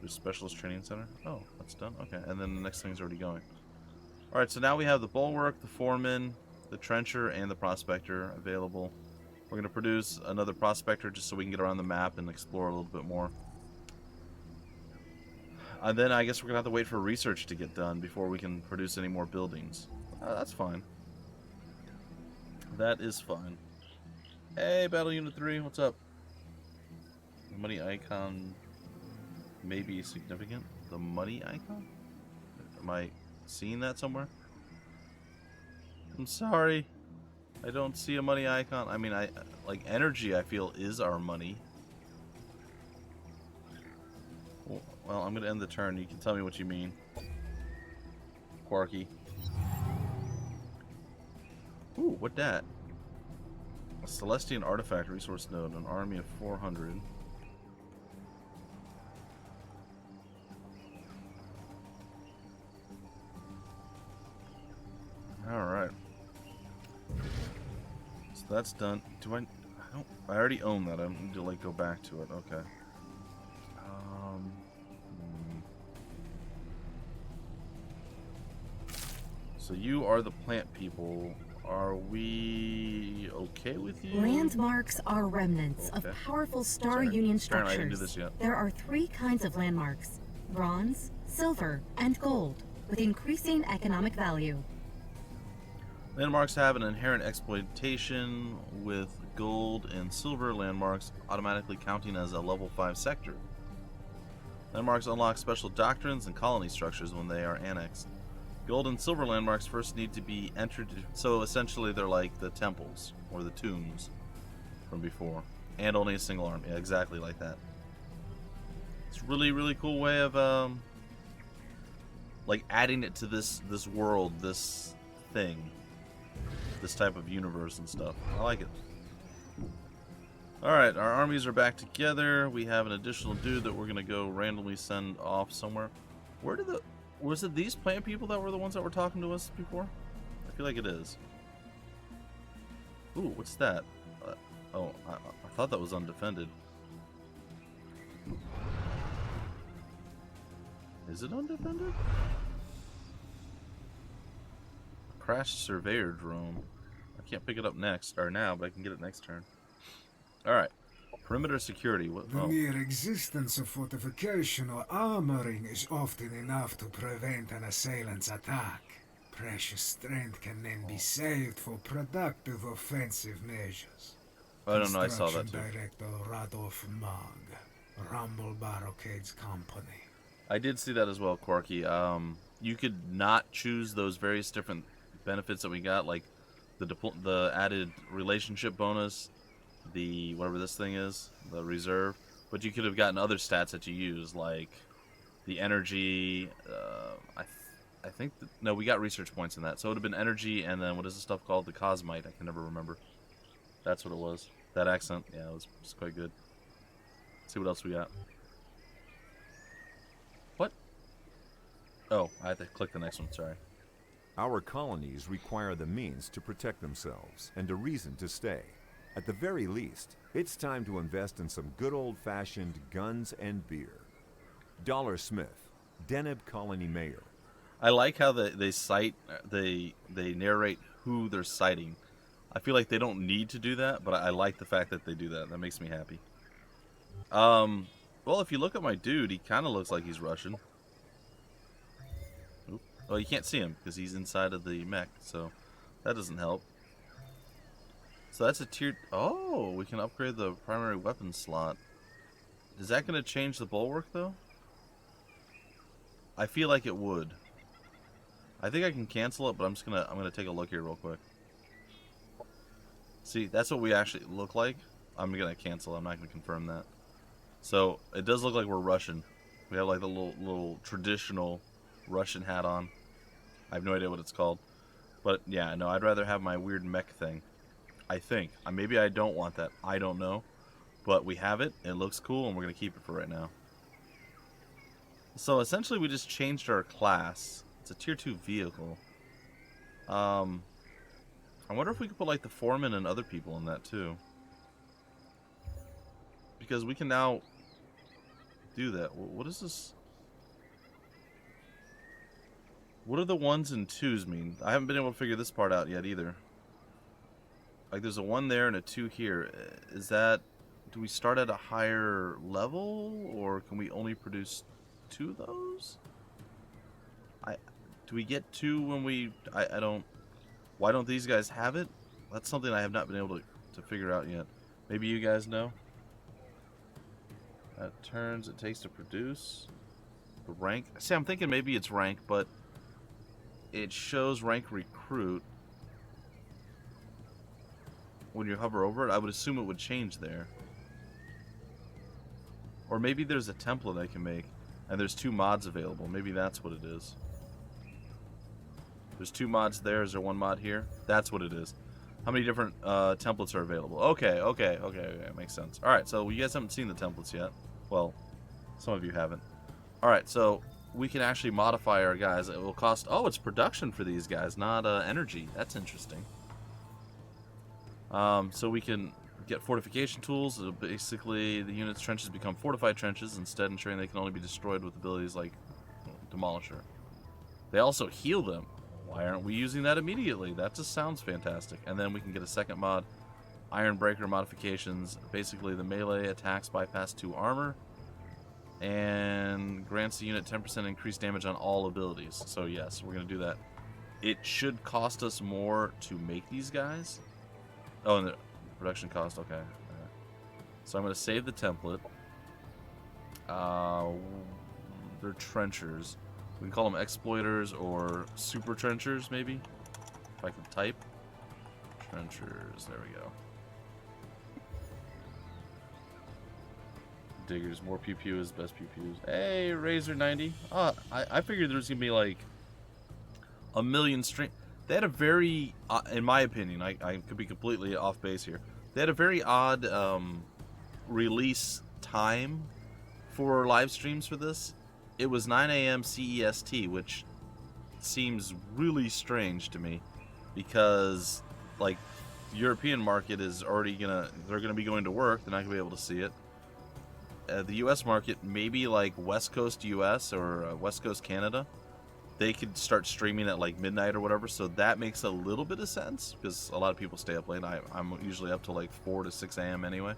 Speaker 1: There's Specialist Training Center. Oh, that's done. Okay, and then the next thing's already going. Alright, so now we have the Bulwark, the Foreman, the Trencher, and the Prospector available. We're going to produce another Prospector just so we can get around the map and explore a little bit more. And then I guess we're going to have to wait for research to get done before we can produce any more buildings. That's fine. That is fine. Hey, Battle Unit 3, what's up? The money icon may be significant. The money icon? Am I seeing that somewhere? I'm sorry. I don't see a money icon. I mean, like energy, I feel, is our money. Well, I'm going to end the turn. You can tell me what you mean. Quarky. Ooh, what that? A Celestian Artifact Resource Node, an army of 400. Alright. So that's done. I already own that. I don't need to, like, go back to it. Okay. So you are the plant people. Are we okay with you?
Speaker 3: Landmarks are remnants of powerful Star Union structures.
Speaker 1: I didn't do this yet.
Speaker 3: There are 3 kinds of landmarks: bronze, silver, and gold, with increasing economic value.
Speaker 1: Landmarks have an inherent exploitation, with gold and silver landmarks automatically counting as a level 5 sector. Landmarks unlock special doctrines and colony structures when they are annexed. Gold and silver landmarks first need to be entered, so essentially they're like the temples or the tombs from before, and only a single army. Yeah, exactly like that. It's a really, really cool way of like adding it to this world, this thing, this type of universe and stuff. I like it. Alright, our armies are back together. We have an additional dude that we're gonna go randomly send off somewhere. Where did was it these plant people that were the ones that were talking to us before? I feel like it is. Ooh, what's that? Oh, I thought that was undefended. Is it undefended? Crashed surveyor drone. I can't pick it up next, or now, but I can get it next turn. Alright. Perimeter security. What?
Speaker 5: The mere existence of fortification or armoring is often enough to prevent an assailant's attack. Precious strength can then be saved for productive offensive measures.
Speaker 1: I don't know, I saw that too.
Speaker 5: Construction Director Radolf Mag, Rumble Barricade's company.
Speaker 1: I did see that as well, Corky. You could not choose those various different benefits that we got, like the added relationship bonus, the whatever this thing is, the reserve, but you could have gotten other stats that you use, like the energy. I think no, we got research points in that, so it would have been energy, and then what is the stuff called? The cosmite. I can never remember. That's what it was. That accent, yeah, it was quite good. Let's see what else we got. What? Oh, I had to click the next one. Sorry.
Speaker 6: Our colonies require the means to protect themselves and a reason to stay. At the very least, it's time to invest in some good old-fashioned guns and beer. Dollar Smith, Deneb Colony Mayor.
Speaker 1: I like how they cite, they narrate who they're citing. I feel like they don't need to do that, but I like the fact that they do that. That makes me happy. Well, if you look at my dude, he kind of looks like he's Russian. Oop. Oh, you can't see him because he's inside of the mech, so that doesn't help. So that's a tier... Oh, we can upgrade the primary weapon slot. Is that going to change the bulwark, though? I feel like it would. I think I can cancel it, but I'm gonna take a look here real quick. See, that's what we actually look like. I'm gonna cancel. I'm not gonna confirm that. So it does look like we're Russian. We have like the little traditional Russian hat on. I have no idea what it's called, but yeah, no, I'd rather have my weird mech thing. I think. Maybe I don't want that. I don't know, but we have it. It looks cool, and we're gonna keep it for right now. So essentially, we just changed our class. It's a tier 2 vehicle. I wonder if we could put like the foreman and other people in that too. Because we can now do that. What is this? What do the 1s and 2s mean? I haven't been able to figure this part out yet either. Like there's a 1 there and a 2 here. Is that... Do we start at a higher level? Or can we only produce 2 of those? Do we get 2 when we... I don't... Why don't these guys have it? That's something I have not been able to figure out yet. Maybe you guys know? That turns it takes to produce. The rank... See, I'm thinking maybe it's rank, but... It shows rank recruit. When you hover over it, I would assume it would change there. Or maybe there's a template I can make, and there's 2 mods available. Maybe that's what it is. There's 2 mods there. Is there 1 mod here? That's what it is. How many different templates are available? Okay. Makes sense. Alright, so you guys haven't seen the templates yet. Well, some of you haven't. Alright, so we can actually modify our guys. It will cost... Oh, it's production for these guys, not energy. That's interesting. So we can get fortification tools. It'll basically, the unit's trenches become fortified trenches, instead ensuring they can only be destroyed with abilities like Demolisher. They also heal them. Why aren't we using that immediately? That just sounds fantastic. And then we can get a second mod, Iron Breaker modifications. Basically, the melee attacks bypass 2 armor, and grants the unit 10% increased damage on all abilities. So yes, we're going to do that. It should cost us more to make these guys. Oh, and the production cost, okay. So I'm going to save the template. They're trenchers. We can call them exploiters or super trenchers, maybe. If I can type. Trenchers, there we go. Diggers, more pew pew is best pew pews. Hey, Razor 90. I figured there was going to be like a million stream. They had a very, in my opinion, I could be completely off base here. They had a very odd release time for live streams for this. It was 9 a.m. CEST, which seems really strange to me because, like, The European market is already they're gonna be going to work. They're not gonna be able to see it. The U.S. market, maybe like West Coast U.S. or West Coast Canada, they could start streaming at like midnight or whatever. So that makes a little bit of sense because a lot of people stay up late. I'm usually up to like 4 to 6 a.m. anyway.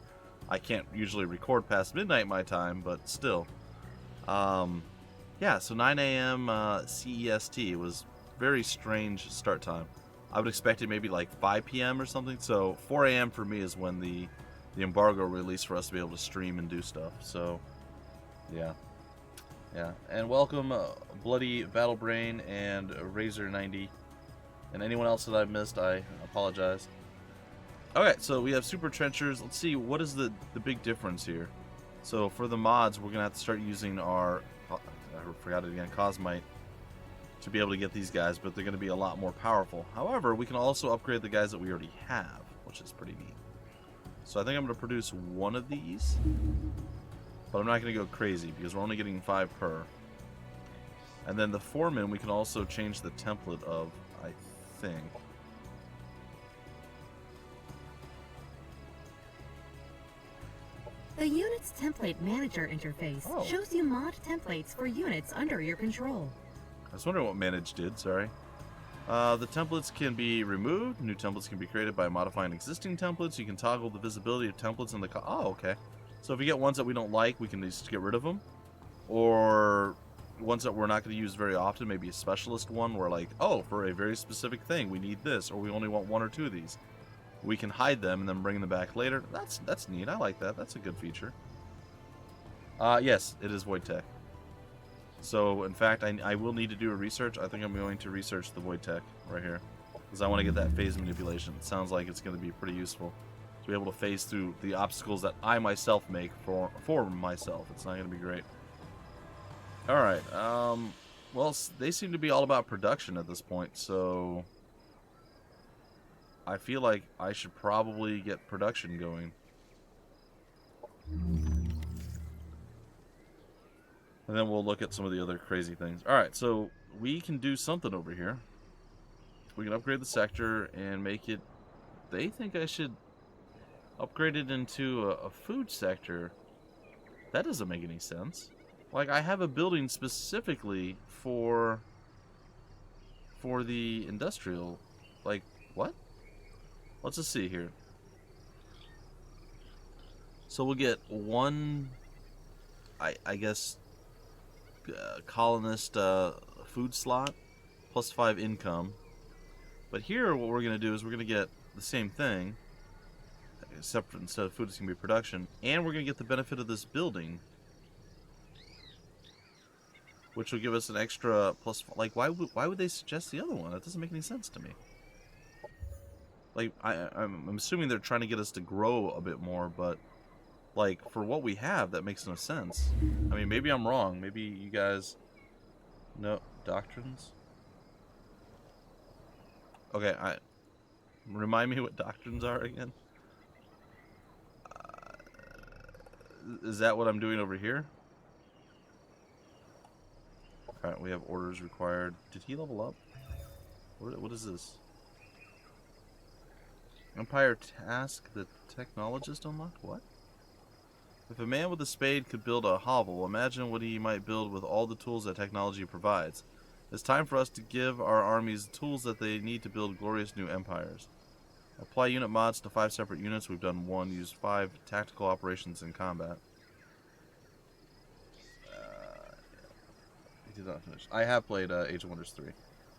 Speaker 1: I can't usually record past midnight my time, but still. Yeah, so 9 a.m. CEST was very strange start time. I would expect it maybe like 5 p.m. or something. So 4 a.m. for me is when the embargo released for us to be able to stream and do stuff. So, yeah. Yeah. And welcome Bloody Battlebrain and Razor90. And anyone else that I missed, I apologize. Okay, so we have super trenchers. Let's see, what is the big difference here? So for the mods, we're going to have to start using our, I forgot it again, Cosmite, to be able to get these guys, but they're going to be a lot more powerful. However, we can also upgrade the guys that we already have, which is pretty neat. So I think I'm going to produce one of these, but I'm not going to go crazy because we're only getting 5 per. And then the foreman, we can also change the template of, I think.
Speaker 3: The Unit's Template Manager interface shows you mod templates for units under your control.
Speaker 1: I was wondering what manage did, sorry. The templates can be removed. New templates can be created by modifying existing templates. You can toggle the visibility of templates in the... Oh, okay. So if we get ones that we don't like, we can just get rid of them. Or ones that we're not going to use very often, maybe a specialist one where like, oh, for a very specific thing, we need this, or we only want 1 or 2 of these. We can hide them and then bring them back later. That's neat. I like that. That's a good feature. Yes, it is Void Tech. So, in fact, I will need to do a research. I think I'm going to research the Void Tech right here. Because I want to get that phase manipulation. It sounds like it's going to be pretty useful. To be able to phase through the obstacles that I myself make for myself. It's not going to be great. Alright, well, they seem to be all about production at this point, so... I feel like I should probably get production going. And then we'll look at some of the other crazy things. Alright, so we can do something over here. We can upgrade the sector and make it... They think I should upgrade it into a food sector. That doesn't make any sense. Like, I have a building specifically for the industrial. Like, what? Let's just see here. So we'll get 1, I guess, colonist food slot, plus 5 income. But here, what we're going to do is we're going to get the same thing, except for instead of food, it's going to be production. And we're going to get the benefit of this building, which will give us an extra plus. Like, why would they suggest the other one? That doesn't make any sense to me. Like, I'm assuming they're trying to get us to grow a bit more, but, like, for what we have, that makes no sense. I mean, maybe I'm wrong. Maybe you guys... No, doctrines? Okay, remind me what doctrines are again? Is that what I'm doing over here? Alright, we have orders required. Did he level up? What is this? Empire task, the technologist unlocked? What? If a man with a spade could build a hovel, imagine what he might build with all the tools that technology provides. It's time for us to give our armies the tools that they need to build glorious new empires. Apply unit mods to 5 separate units. We've done 1. Use 5 tactical operations in combat. We did not finish. I have played Age of Wonders 3.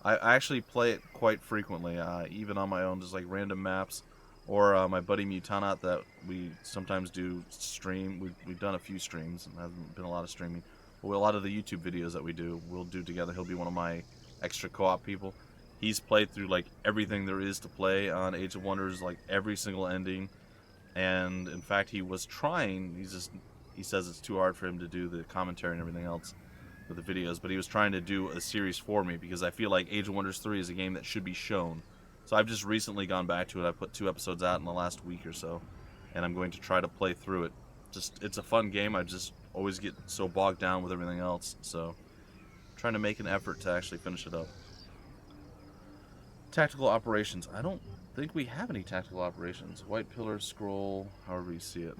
Speaker 1: I actually play it quite frequently, even on my own, just like random maps, or my buddy Mutanat that we sometimes do stream. We've done a few streams, and hasn't been a lot of streaming. But a lot of the YouTube videos that we do, we'll do together. He'll be one of my extra co-op people. He's played through like everything there is to play on Age of Wonders, like every single ending. And in fact, he was trying. He says it's too hard for him to do the commentary and everything else with the videos, but he was trying to do a series for me because I feel like Age of Wonders 3 is a game that should be shown. So I've just recently gone back to it. I put 2 episodes out in the last week or so, and I'm going to try to play through it. It's a fun game. I just always get so bogged down with everything else, so I'm trying to make an effort to actually finish it up. Tactical operations. I don't think we have any tactical operations. White pillar, scroll, however you see it.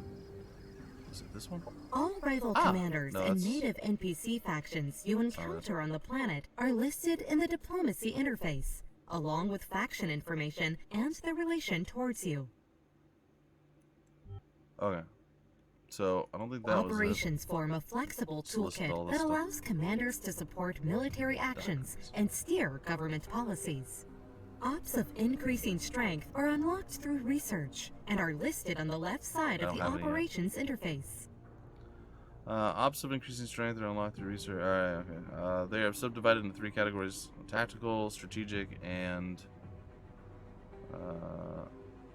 Speaker 1: Is it this one?
Speaker 3: All rival commanders and native NPC factions you encounter on the planet are listed in the diplomacy interface, along with faction information and their relation towards you.
Speaker 1: Okay. So, I don't think that
Speaker 3: Operations form a flexible toolkit that allows commanders to support military actions and steer government policies. Ops of increasing strength are unlocked through research and are listed on the left side of the operations interface.
Speaker 1: Ops of increasing strength are unlocked through research. Alright, okay. They are subdivided into 3 categories: tactical, strategic, and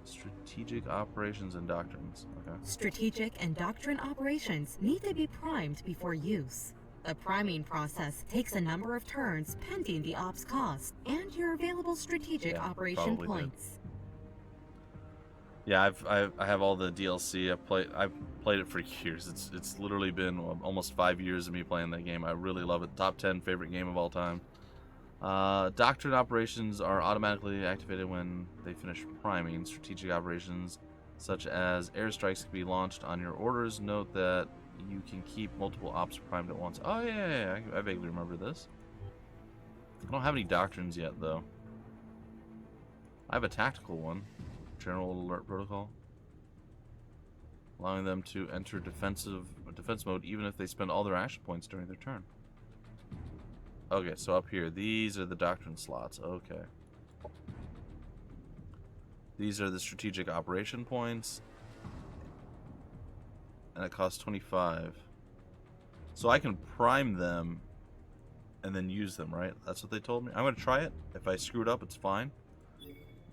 Speaker 1: strategic operations and doctrines. Okay.
Speaker 3: Strategic and doctrine operations need to be primed before use. The priming process takes a number of turns pending the ops cost and your available strategic operation points.
Speaker 1: Yeah, I have all the DLC. I've played it for years. It's literally been almost 5 years of me playing that game. I really love it. Top 10 favorite game of all time. Doctrine operations are automatically activated when they finish priming. Strategic operations, such as airstrikes, can be launched on your orders. Note that you can keep multiple ops primed at once. Oh yeah, I vaguely remember this. I don't have any doctrines yet, though. I have a tactical one. General alert protocol, allowing them to enter defense mode even if they spend all their action points during their turn. Okay, so up here, these are the doctrine slots. Okay. These are the strategic operation points. And it costs 25. So I can prime them and then use them, right? That's what they told me. I'm going to try it. If I screw it up, it's fine.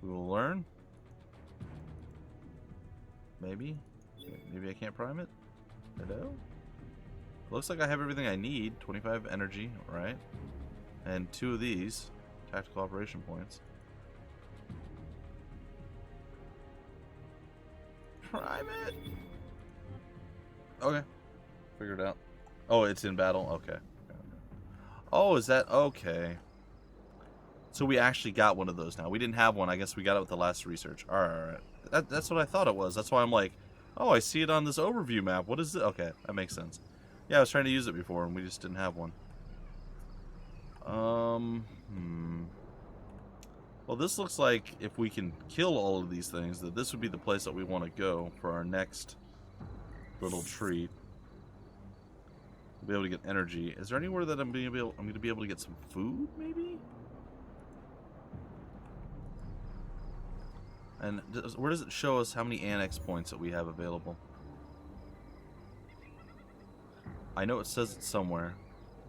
Speaker 1: We will learn. Maybe. Maybe I can't prime it. Hello? Looks like I have everything I need. 25 energy, right? And 2 of these tactical operation points. Prime it! Okay. Figured it out. Oh, it's in battle? Okay. Oh, is that... Okay. So we actually got one of those now. We didn't have one. I guess we got it with the last research. Alright. That's what I thought it was. That's why I'm like, oh, I see it on this overview map. What is it? Okay, that makes sense. Yeah, I was trying to use it before, and we just didn't have one. Well, this looks like if we can kill all of these things, that this would be the place that we want to go for our next little treat. We'll be able to get energy. Is there anywhere that I'm going to be able to get some food, maybe? And where does it show us how many annex points that we have available? I know it says it somewhere.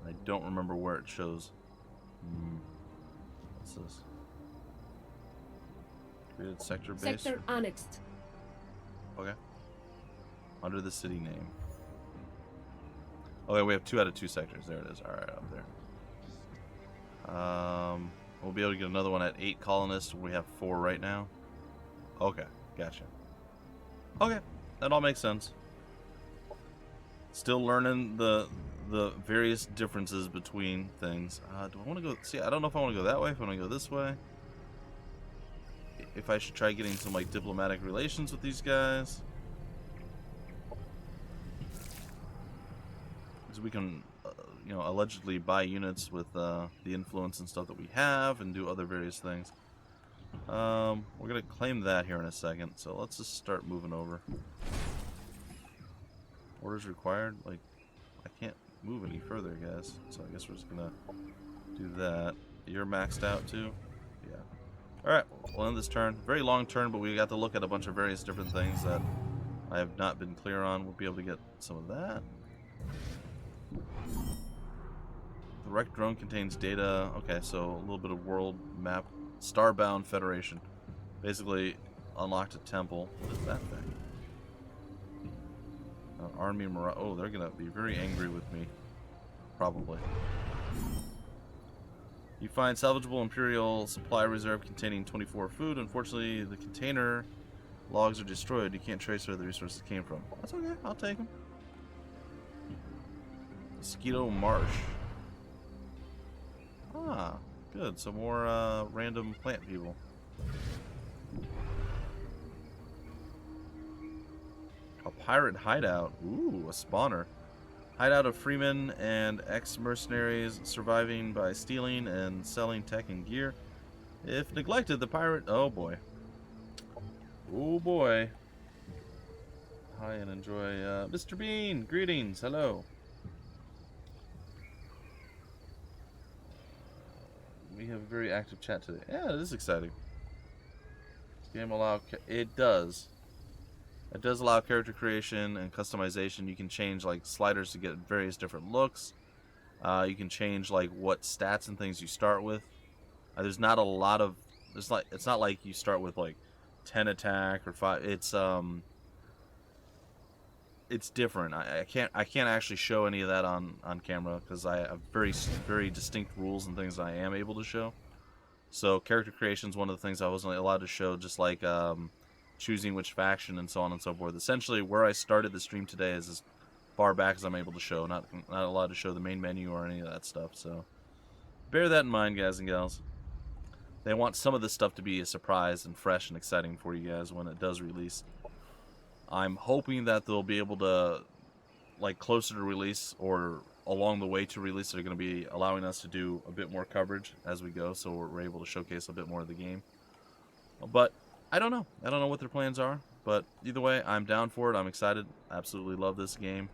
Speaker 1: I don't remember where it shows. What's this? Created sector base?
Speaker 4: Sector annexed.
Speaker 1: Okay. Under the city name. Okay, we have 2 out of 2 sectors. There it is. Alright, up there. We'll be able to get another one at 8 colonists. We have 4 right now. Okay, gotcha. Okay, that all makes sense. Still learning the various differences between things. Do I want to go... See, I don't know if I want to go that way, if I want to go this way. If I should try getting some, like, diplomatic relations with these guys. Because we can, you know, allegedly buy units with the influence and stuff that we have and do other various things. We're going to claim that here in a second, so let's just start moving over. Orders required? Like, I can't move any further, guys. So I guess we're just going to do that. You're maxed out too? Yeah. Alright, we'll end this turn. Very long turn, but we got to look at a bunch of various different things that I have not been clear on. We'll be able to get some of that. The wrecked drone contains data. Okay, so a little bit of world map. Starbound Federation. Basically, unlocked a temple. What is that thing? Army morale. Oh, they're gonna be very angry with me. Probably. You find salvageable Imperial supply reserve containing 24 food. Unfortunately, the container logs are destroyed. You can't trace where the resources came from. That's okay. I'll take them. Mosquito Marsh. Ah, good. Some more random plant people. Pirate hideout. Ooh, a spawner. Hideout of freemen and ex-mercenaries surviving by stealing and selling tech and gear. If neglected, the pirate... Oh, boy. Oh, boy. Hi and enjoy. Mr. Bean, greetings. Hello. We have a very active chat today. Yeah, it is exciting. Game allow... It does. It does allow character creation and customization. You can change like sliders to get various different looks. You can change like what stats and things you start with. There's not a lot of... It's not like you start with like 10 attack or 5. It's different. I can't actually show any of that on camera because I have very distinct rules and things that I am able to show. So character creation is one of the things I wasn't allowed to show, just like choosing which faction and so on and so forth. Essentially, where I started the stream today is as far back as I'm able to show. Not allowed to show the main menu or any of that stuff. So bear that in mind, guys and gals. They want some of this stuff to be a surprise and fresh and exciting for you guys when it does release. I'm hoping that they'll be able to, like closer to release or along the way to release, they're going to be allowing us to do a bit more coverage as we go, so we're able to showcase a bit more of the game. But I don't know. I don't know what their plans are, but either way, I'm down for it. I'm excited. Absolutely love this game.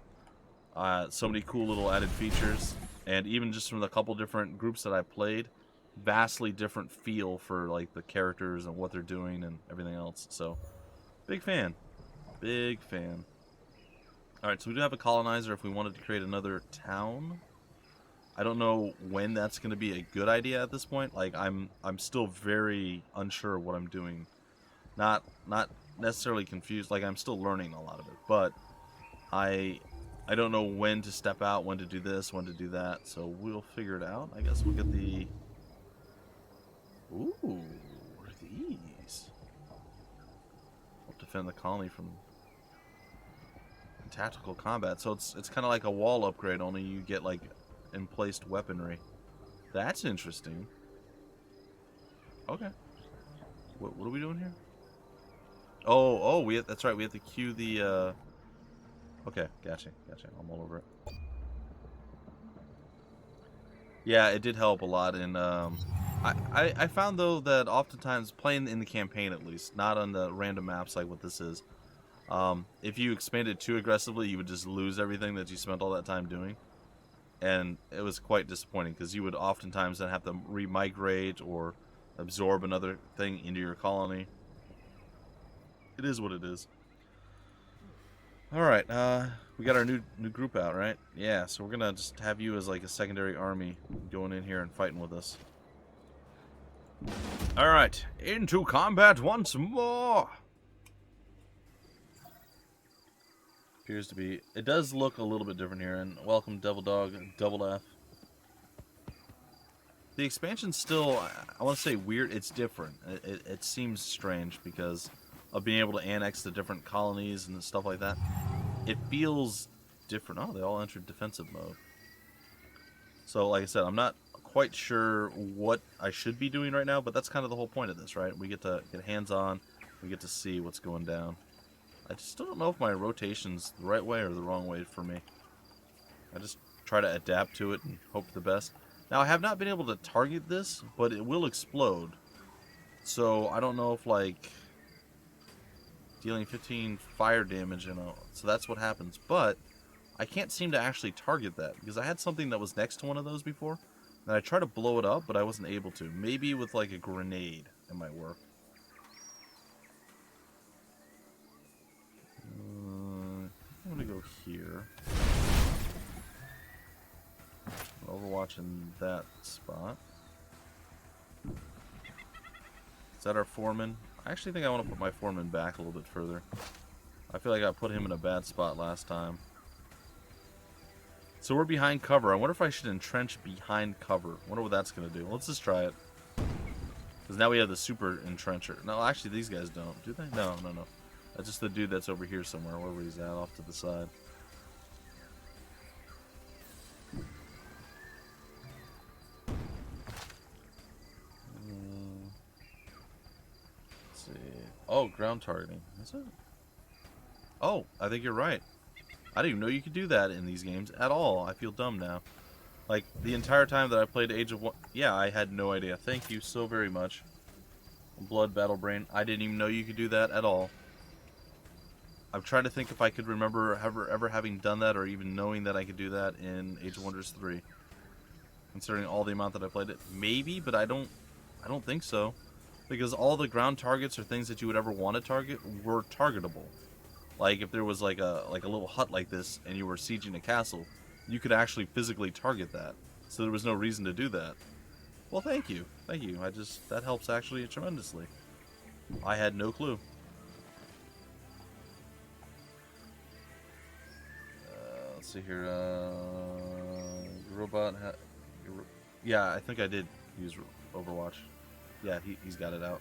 Speaker 1: So many cool little added features, and even just from the couple different groups that I played, vastly different feel for like the characters and what they're doing and everything else. So, big fan. Big fan. Alright, so we do have a colonizer if we wanted to create another town. I don't know when that's going to be a good idea at this point. Like, I'm still very unsure of what I'm doing. Not necessarily confused. Like, I'm still learning a lot of it. But I don't know when to step out, when to do this, when to do that. So we'll figure it out. I guess we'll get the... Ooh, what are these? We'll defend the colony from... tactical combat, so it's kind of like a wall upgrade, only you get like emplaced weaponry. That's interesting. Okay, what are we doing here? That's right, we have to queue the okay, gotcha, I'm all over it. Yeah, it did help a lot, and I found though that oftentimes playing in the campaign, at least not on the random maps like what this is, if you expanded too aggressively, you would just lose everything that you spent all that time doing. And it was quite disappointing, because you would oftentimes then have to re-migrate or absorb another thing into your colony. It is what it is. Alright, we got our new group out, right? Yeah, so we're gonna just have you as like a secondary army going in here and fighting with us. Alright, into combat once more! Appears to be. It does look a little bit different here, and welcome Devil Dog, Double F. The expansion's still, I want to say weird. It's different. It seems strange because of being able to annex the different colonies and stuff like that. It feels different. Oh, they all entered defensive mode. So, like I said, I'm not quite sure what I should be doing right now, but that's kind of the whole point of this, right? We get to get hands-on. We get to see what's going down. I just don't know if my rotation's the right way or the wrong way for me. I just try to adapt to it and hope for the best. Now, I have not been able to target this, but it will explode. So, I don't know if, like, dealing 15 fire damage, you know, so that's what happens. But I can't seem to actually target that, because I had something that was next to one of those before, and I tried to blow it up, but I wasn't able to. Maybe with, like, a grenade, it might work. I'm gonna go here. Overwatch in that spot. Is that our foreman? I actually think I want to put my foreman back a little bit further. I feel like I put him in a bad spot last time. So we're behind cover. I wonder if I should entrench behind cover. I wonder what that's gonna do. Let's just try it. Because now we have the super entrencher. No, actually these guys don't. Do they? No. That's just the dude that's over here somewhere, wherever he's at, off to the side. Let's see. Oh, ground targeting. Is it? Oh, I think you're right. I didn't even know you could do that in these games at all. I feel dumb now. Like, the entire time that I played Age of Wonders... Yeah, I had no idea. Thank you so very much. Blood Battle Brain. I didn't even know you could do that at all. I'm trying to think if I could remember ever having done that or even knowing that I could do that in Age of Wonders 3. Considering all the amount that I played it. Maybe, but I don't think so. Because all the ground targets or things that you would ever want to target were targetable. Like if there was like a little hut like this and you were sieging a castle, you could actually physically target that. So there was no reason to do that. Well, thank you. Thank you. That helps actually tremendously. I had no clue. Let's see here. Robot. Yeah, I think I did use Overwatch. Yeah, he's got it out.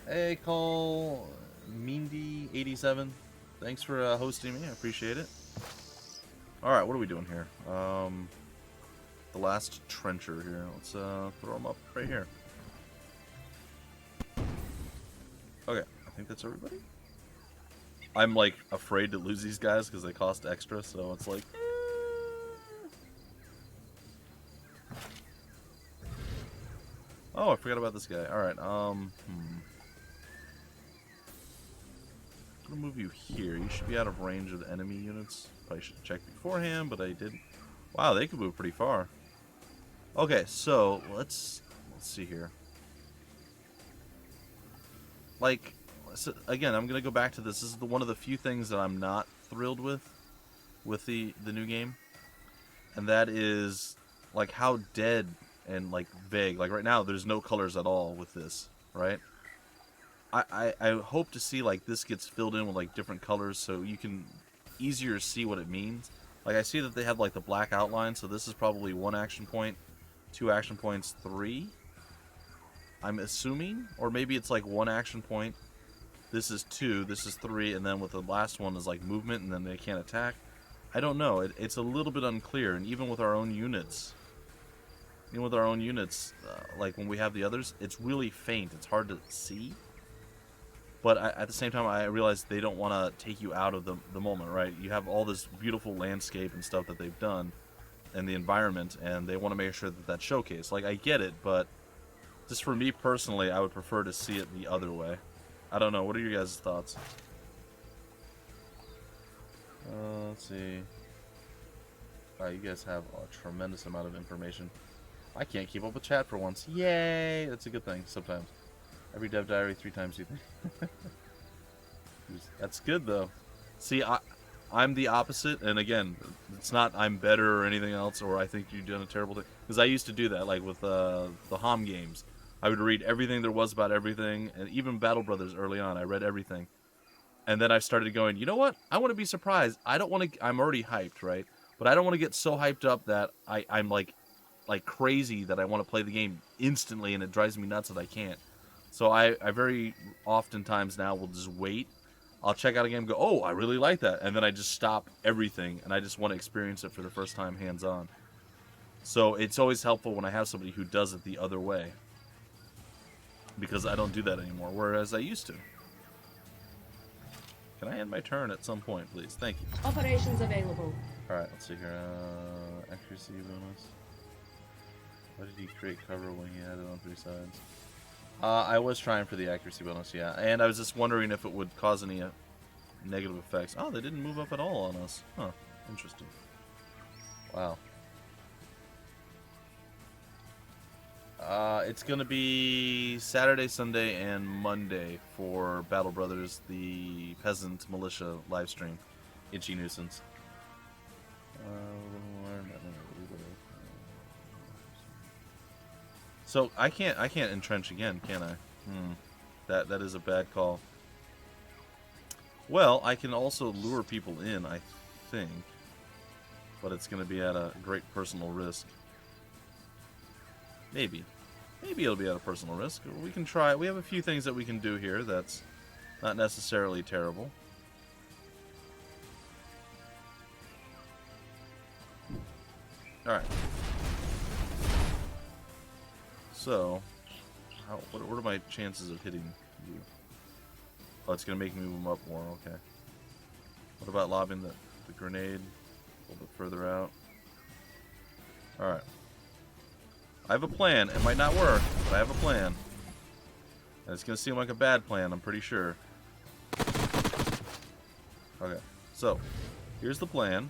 Speaker 1: Hey, Cole Mindy87. Thanks for hosting me. I appreciate it. Alright, what are we doing here? The last trencher here. Let's throw him up right here. Okay, I think that's everybody. I'm like afraid to lose these guys because they cost extra, so it's like... Oh, I forgot about this guy. Alright, I'm gonna move you here. You should be out of range of the enemy units. Probably should have checked beforehand, but I didn't. Wow, they could move pretty far. Okay, so let's see here. Like, so again, I'm gonna go back to this. This is one of the few things that I'm not thrilled with the new game, and that is like how dead and like vague. Like right now, there's no colors at all with this, right? I hope to see like this gets filled in with like different colors so you can easier see what it means. Like I see that they have like the black outline, so this is probably 1 action point, 2 action points, 3. I'm assuming, or maybe it's like 1 action point. This is 2, this is 3, and then with the last one is like movement, and then they can't attack. I don't know. It's a little bit unclear, and even with our own units, like when we have the others, it's really faint. It's hard to see. But at the same time, I realize they don't want to take you out of the moment, right? You have all this beautiful landscape and stuff that they've done, and the environment, and they want to make sure that that's showcased. Like, I get it, but just for me personally, I would prefer to see it the other way. I don't know. What are your guys' thoughts? Let's see. Wow, you guys have a tremendous amount of information. I can't keep up with chat for once. Yay! That's a good thing sometimes. Every dev diary 3 times you think. That's good though. See, I'm the opposite, and again, it's not I'm better or anything else, or I think you've done a terrible thing. Because I used to do that, like with the HOM games. I would read everything there was about everything, and even Battle Brothers early on, I read everything. And then I started going, you know what? I want to be surprised. I don't want to. I'm already hyped, right? But I don't want to get so hyped up that I'm like crazy that I want to play the game instantly, and it drives me nuts that I can't. So I very oftentimes now will just wait. I'll check out a game and go, oh, I really like that. And then I just stop everything, and I just want to experience it for the first time hands-on. So it's always helpful when I have somebody who does it the other way. Because I don't do that anymore, whereas I used to. Can I end my turn at some point, please? Thank you.
Speaker 4: Operations available.
Speaker 1: Alright, let's see here. Accuracy bonus. Why did he create cover when he had it on 3 sides? I was trying for the accuracy bonus, yeah. And I was just wondering if it would cause any negative effects. Oh, they didn't move up at all on us. Huh. Interesting. Wow. It's going to be Saturday, Sunday, and Monday for Battle Brothers, the Peasant Militia livestream. Itchy Nuisance. So I can't entrench again, can I? That is a bad call. Well, I can also lure people in, I think, but it's going to be at a great personal risk. Maybe it'll be at a personal risk. We can try. We have a few things that we can do here that's not necessarily terrible. All right. So, what are my chances of hitting you? Oh, it's gonna make me move them up more. Okay. What about lobbing the grenade a little bit further out? All right. I have a plan. It might not work, but I have a plan. And it's gonna seem like a bad plan, I'm pretty sure. Okay. So, here's the plan.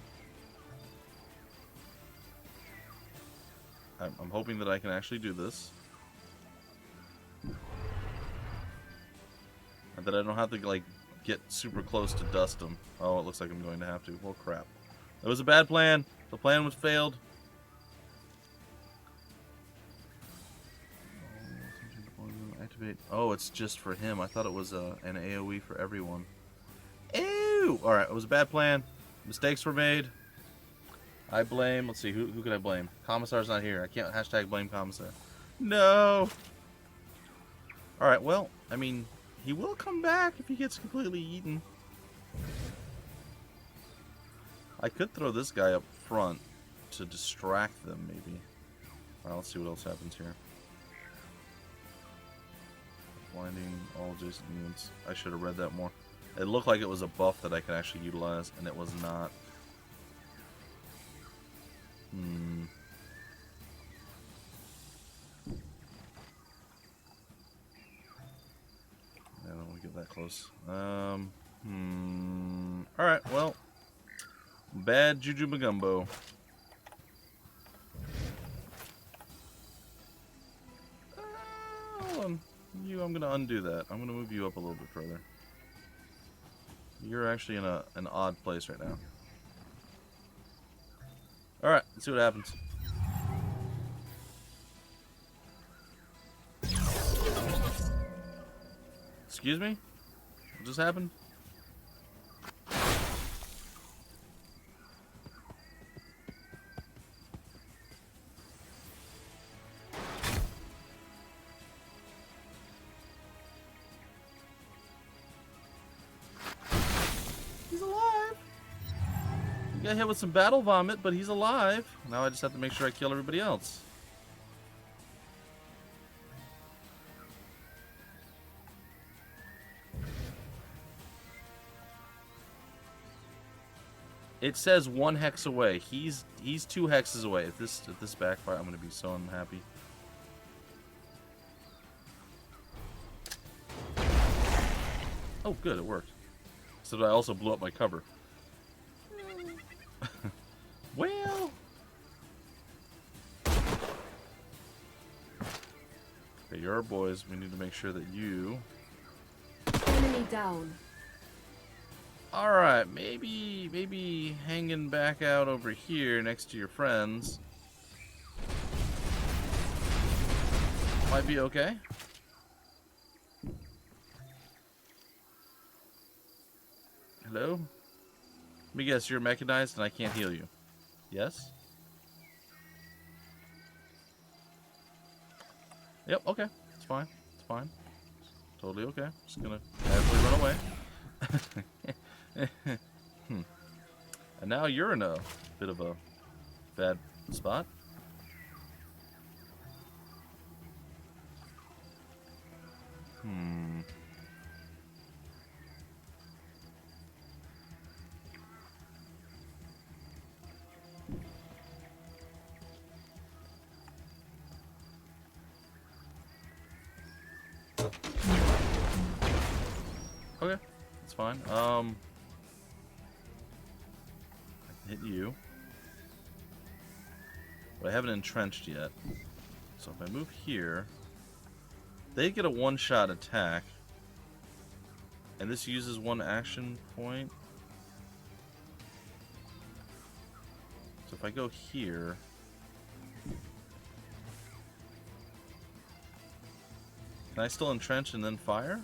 Speaker 1: I'm hoping that I can actually do this. And that I don't have to, like, get super close to dust them. Oh, it looks like I'm going to have to. Well, crap. It was a bad plan. The plan was failed. Activate. Oh, it's just for him. I thought it was an AoE for everyone. Ew! Alright, it was a bad plan. Mistakes were made. I blame... Let's see, who can I blame? Commissar's not here. I can't hashtag blame Commissar. No! Alright, well, I mean, he will come back if he gets completely eaten. I could throw this guy up front to distract them, maybe. Alright, let's see what else happens here. Blinding all adjacent units. I should have read that more. It looked like it was a buff that I could actually utilize, and it was not. I don't want to get that close. Alright, well. Bad Juju Magumbo. Hold on. I'm going to undo that. I'm going to move you up a little bit further. You're actually in an odd place right now. Alright, let's see what happens. Excuse me? What just happened? He's alive! He got hit with some battle vomit, but he's alive. Now I just have to make sure I kill everybody else. It says 1 hex away. He's 2 hexes away. If this backfire, I'm gonna be so unhappy. Oh, good, it worked. So I also blew up my cover. Well. Okay, you're our boys. We need to make sure that you.
Speaker 4: Enemy down.
Speaker 1: Alright, maybe hanging back out over here next to your friends might be okay. Hello? Let me guess, you're mechanized and I can't heal you. Yes? Yep, okay. It's fine. It's fine. It's totally okay. Just gonna casually run away. And now you're in a bit of a bad spot. Okay, that's fine. I can hit you. But I haven't entrenched yet. So if I move here, they get a one-shot attack. And this uses 1 action point. So if I go here, can I still entrench and then fire?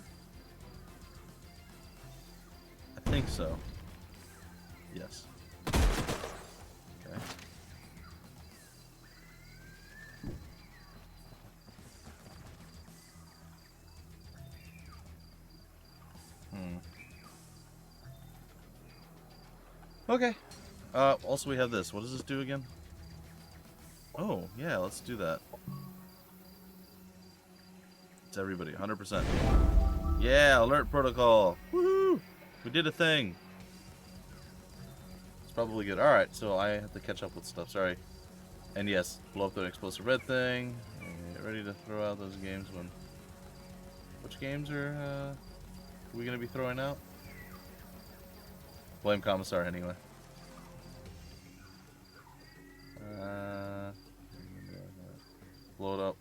Speaker 1: I think so. Yes. Okay. Okay. Also we have this. What does this do again? Oh, yeah, let's do that. It's everybody, 100%. Yeah, alert protocol. Woohoo! We did a thing. It's probably good. Alright, so I have to catch up with stuff. Sorry. And yes, blow up the explosive red thing. And get ready to throw out those games when... Which games are we going to be throwing out? Blame Commissar anyway. Blow it up.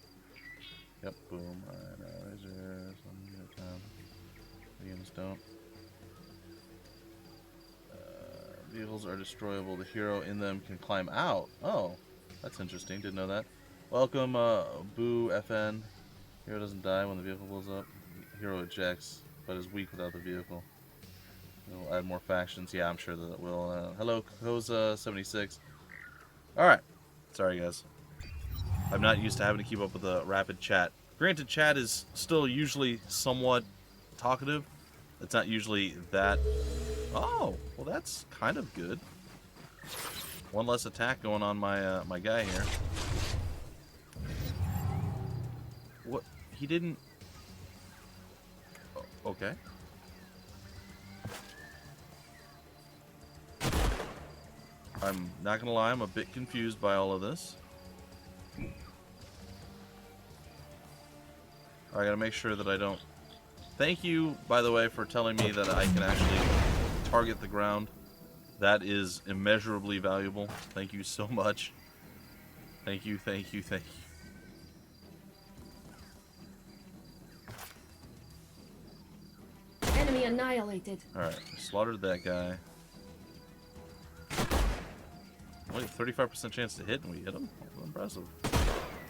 Speaker 1: Yep, boom. Lasers. Units don't. Vehicles are destroyable. The hero in them can climb out. Oh, that's interesting. Didn't know that. Welcome, Boo FN. Hero doesn't die when the vehicle blows up. Hero ejects, but is weak without the vehicle. We'll add more factions. Yeah, I'm sure that it will. Hello, Koza76. Alright. Sorry, guys. I'm not used to having to keep up with the rapid chat. Granted, chat is still usually somewhat talkative. It's not usually that... Oh, well that's kind of good. One less attack going on my my guy here. What? He didn't... Oh, okay. I'm not gonna lie, I'm a bit confused by all of this. I gotta make sure that I don't... Thank you, by the way, for telling me that I can actually target the ground. That is immeasurably valuable. Thank you so much. Thank you, thank you, thank
Speaker 4: you. Enemy annihilated.
Speaker 1: Alright, slaughtered that guy. Only 35% chance to hit and we hit him? That's impressive.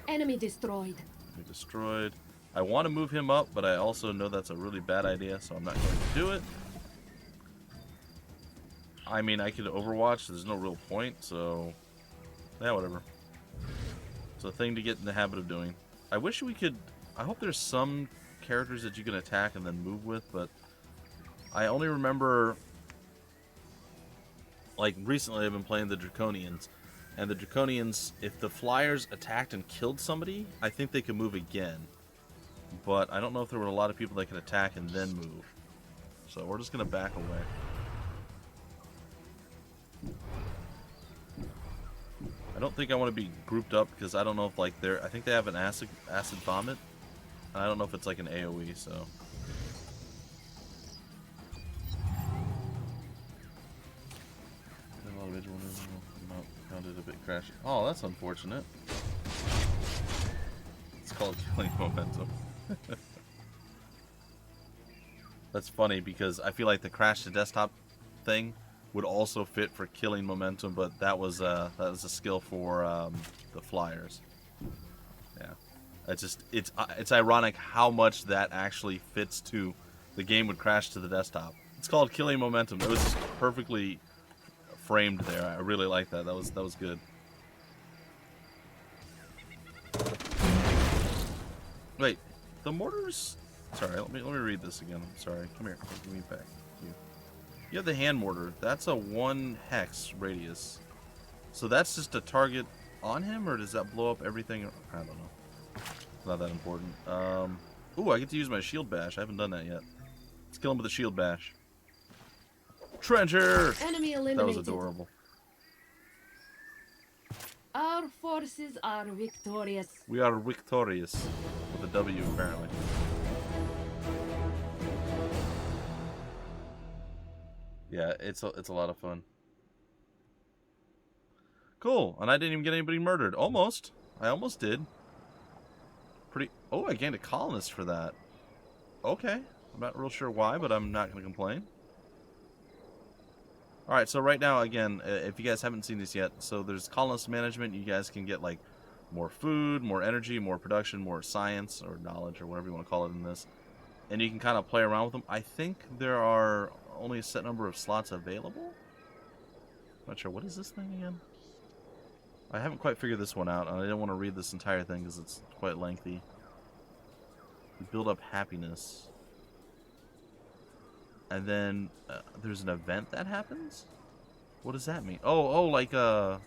Speaker 4: Enemy destroyed.
Speaker 1: We destroyed. I want to move him up, but I also know that's a really bad idea, so I'm not going to do it. I mean, I could Overwatch, there's no real point, so... Yeah, whatever. It's a thing to get in the habit of doing. I wish we could... I hope there's some characters that you can attack and then move with, but... I only remember... Like, recently I've been playing the Draconians. And the Draconians, if the Flyers attacked and killed somebody, I think they could move again. But I don't know if there were a lot of people that could attack and then move. So we're just going to back away. I don't think I want to be grouped up because I don't know if like they're... I think they have an acid vomit. And I don't know if it's like an AoE, so... Found it a bit crashy. Oh, that's unfortunate. It's called killing momentum. That's funny because I feel like the crash to desktop thing would also fit for killing momentum, but that was a skill for the Flyers. Yeah, it's ironic how much that actually fits to the game would crash to the desktop. It's called killing momentum. It was just perfectly framed there. I really like that. That was good. Wait, the mortars. Sorry, let me read this again. Sorry, come here. Give me back. You have the hand mortar. That's a 1 hex radius. So that's just a target on him, or does that blow up everything? I don't know. It's not that important. Ooh, I get to use my shield bash. I haven't done that yet. Let's kill him with a shield bash. Trencher!
Speaker 4: Enemy eliminated.
Speaker 1: That was adorable.
Speaker 4: Our forces are victorious.
Speaker 1: We are victorious. With a W, apparently. Yeah, it's a lot of fun. Cool, and I didn't even get anybody murdered. Almost. I almost did. Pretty... Oh, I gained a colonist for that. Okay. I'm not real sure why, but I'm not going to complain. Alright, so right now, again, if you guys haven't seen this yet, so there's colonist management. You guys can get, like, more food, more energy, more production, more science, or knowledge, or whatever you want to call it in this. And you can kind of play around with them. I think there are only a set number of slots available. Not sure. What is this thing again? I haven't quite figured this one out, and I didn't want to read this entire thing because it's quite lengthy. Build up happiness. And then there's an event that happens? What does that mean? Oh, like a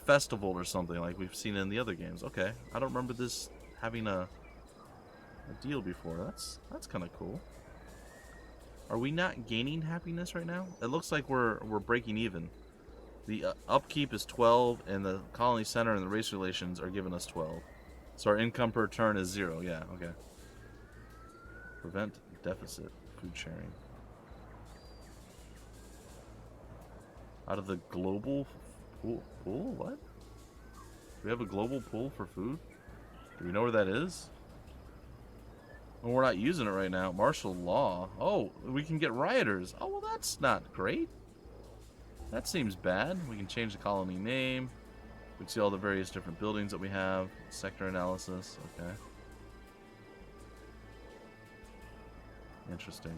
Speaker 1: festival or something like we've seen in the other games. Okay. I don't remember this having a a deal before. That's kind of cool. Are we not gaining happiness right now? It looks like we're breaking even. The upkeep is 12, and the colony center and the race relations are giving us 12. So our income per turn is 0. Yeah, okay. Prevent deficit. Food sharing. Out of the global pool? What? We have a global pool for food? Do we know where that is? Well, we're not using it right now. Martial law. Oh, we can get rioters. Oh, well, that's not great. That seems bad. We can change the colony name. We can see all the various different buildings that we have. Sector analysis. Okay. Interesting.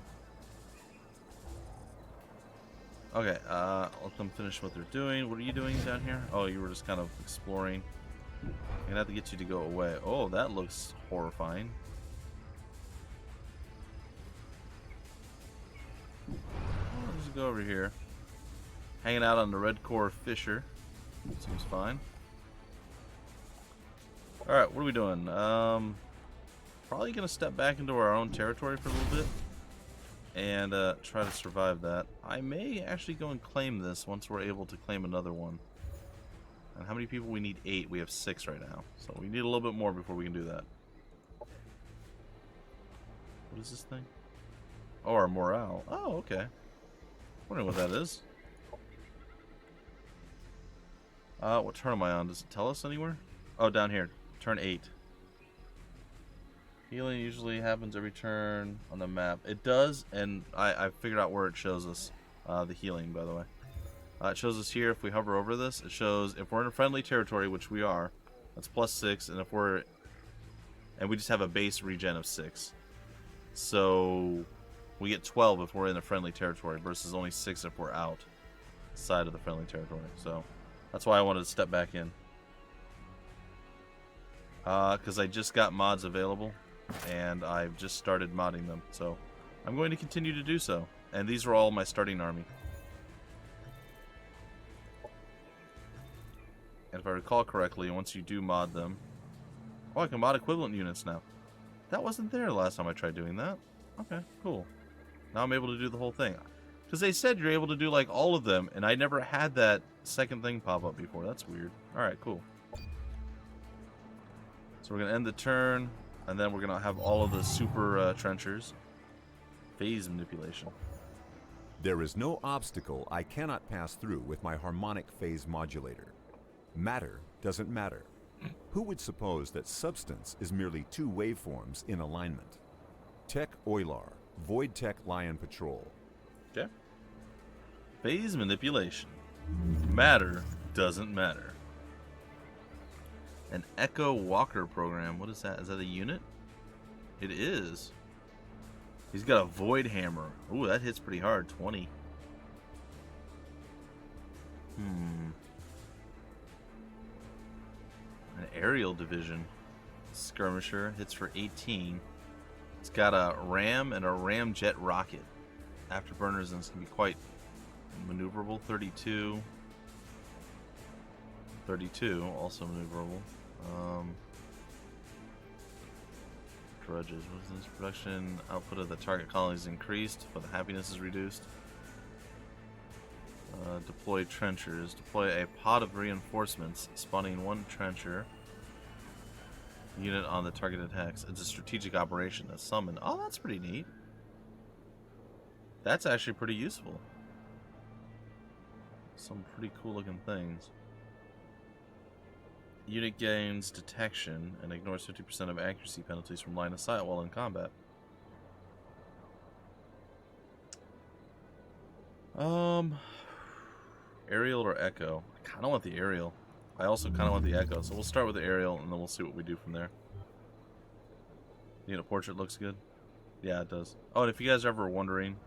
Speaker 1: Okay, let them finish what they're doing. What are you doing down here? Oh, you were just kind of exploring. I'm gonna have to get you to go away. Oh, that looks horrifying. Let's just go over here. Hanging out on the Red Core Fisher. Seems fine. Alright, what are we doing? Probably gonna step back into our own territory for a little bit. And try to survive that. I may actually go and claim this once we're able to claim another one. And how many people? We need 8. We have 6 right now. So we need a little bit more before we can do that. What is this thing? Oh, our morale. Oh, okay. Wondering what that is. What turn am I on? Does it tell us anywhere? Oh, down here. Turn 8. Healing usually happens every turn on the map. It does, and I figured out where it shows us the healing, by the way. It shows us here if we hover over this. It shows if we're in a friendly territory, which we are, that's +6, and if we're... And we just have a base regen of 6. So we get 12 if we're in a friendly territory versus only 6 if we're outside of the friendly territory. So that's why I wanted to step back in. Because I just got mods available, and I've just started modding them. So I'm going to continue to do so. And these are all my starting army. And if I recall correctly, once you do mod them... Oh, I can mod equivalent units now. That wasn't there last time I tried doing that. Okay, cool. Now I'm able to do the whole thing. Because they said you're able to do, like, all of them, and I never had that second thing pop up before. That's weird. Alright, cool. So we're going to end the turn, and then we're going to have all of the super trenchers. Phase manipulation.
Speaker 6: There is no obstacle I cannot pass through with my harmonic phase modulator. Matter doesn't matter. Who would suppose that substance is merely 2 waveforms in alignment? Tech Oilar, Void Tech Lion Patrol.
Speaker 1: Okay. Phase manipulation. Matter doesn't matter. An Echo Walker program. What is that? Is that a unit? It is. He's got a Void Hammer. Ooh, that hits pretty hard. 20. An aerial division. Skirmisher hits for 18. It's got a ram and a ramjet rocket. Afterburners, and it's going to be quite maneuverable. 32. 32, also maneuverable. Drudges. What is this? Production output of the target colony is increased, but the happiness is reduced. Deploy trenchers. Deploy a pod of reinforcements, spawning 1 trencher unit on the targeted hex. It's a strategic operation. A summon. Oh, that's pretty neat. That's actually pretty useful. Some pretty cool looking things. Unit gains detection and ignores 50% of accuracy penalties from line of sight while in combat. Aerial or Echo? I kind of want the aerial. I also kind of want the Echo, so we'll start with the aerial and then we'll see what we do from there. Unit portrait looks good. Yeah, it does. Oh, and if you guys are ever wondering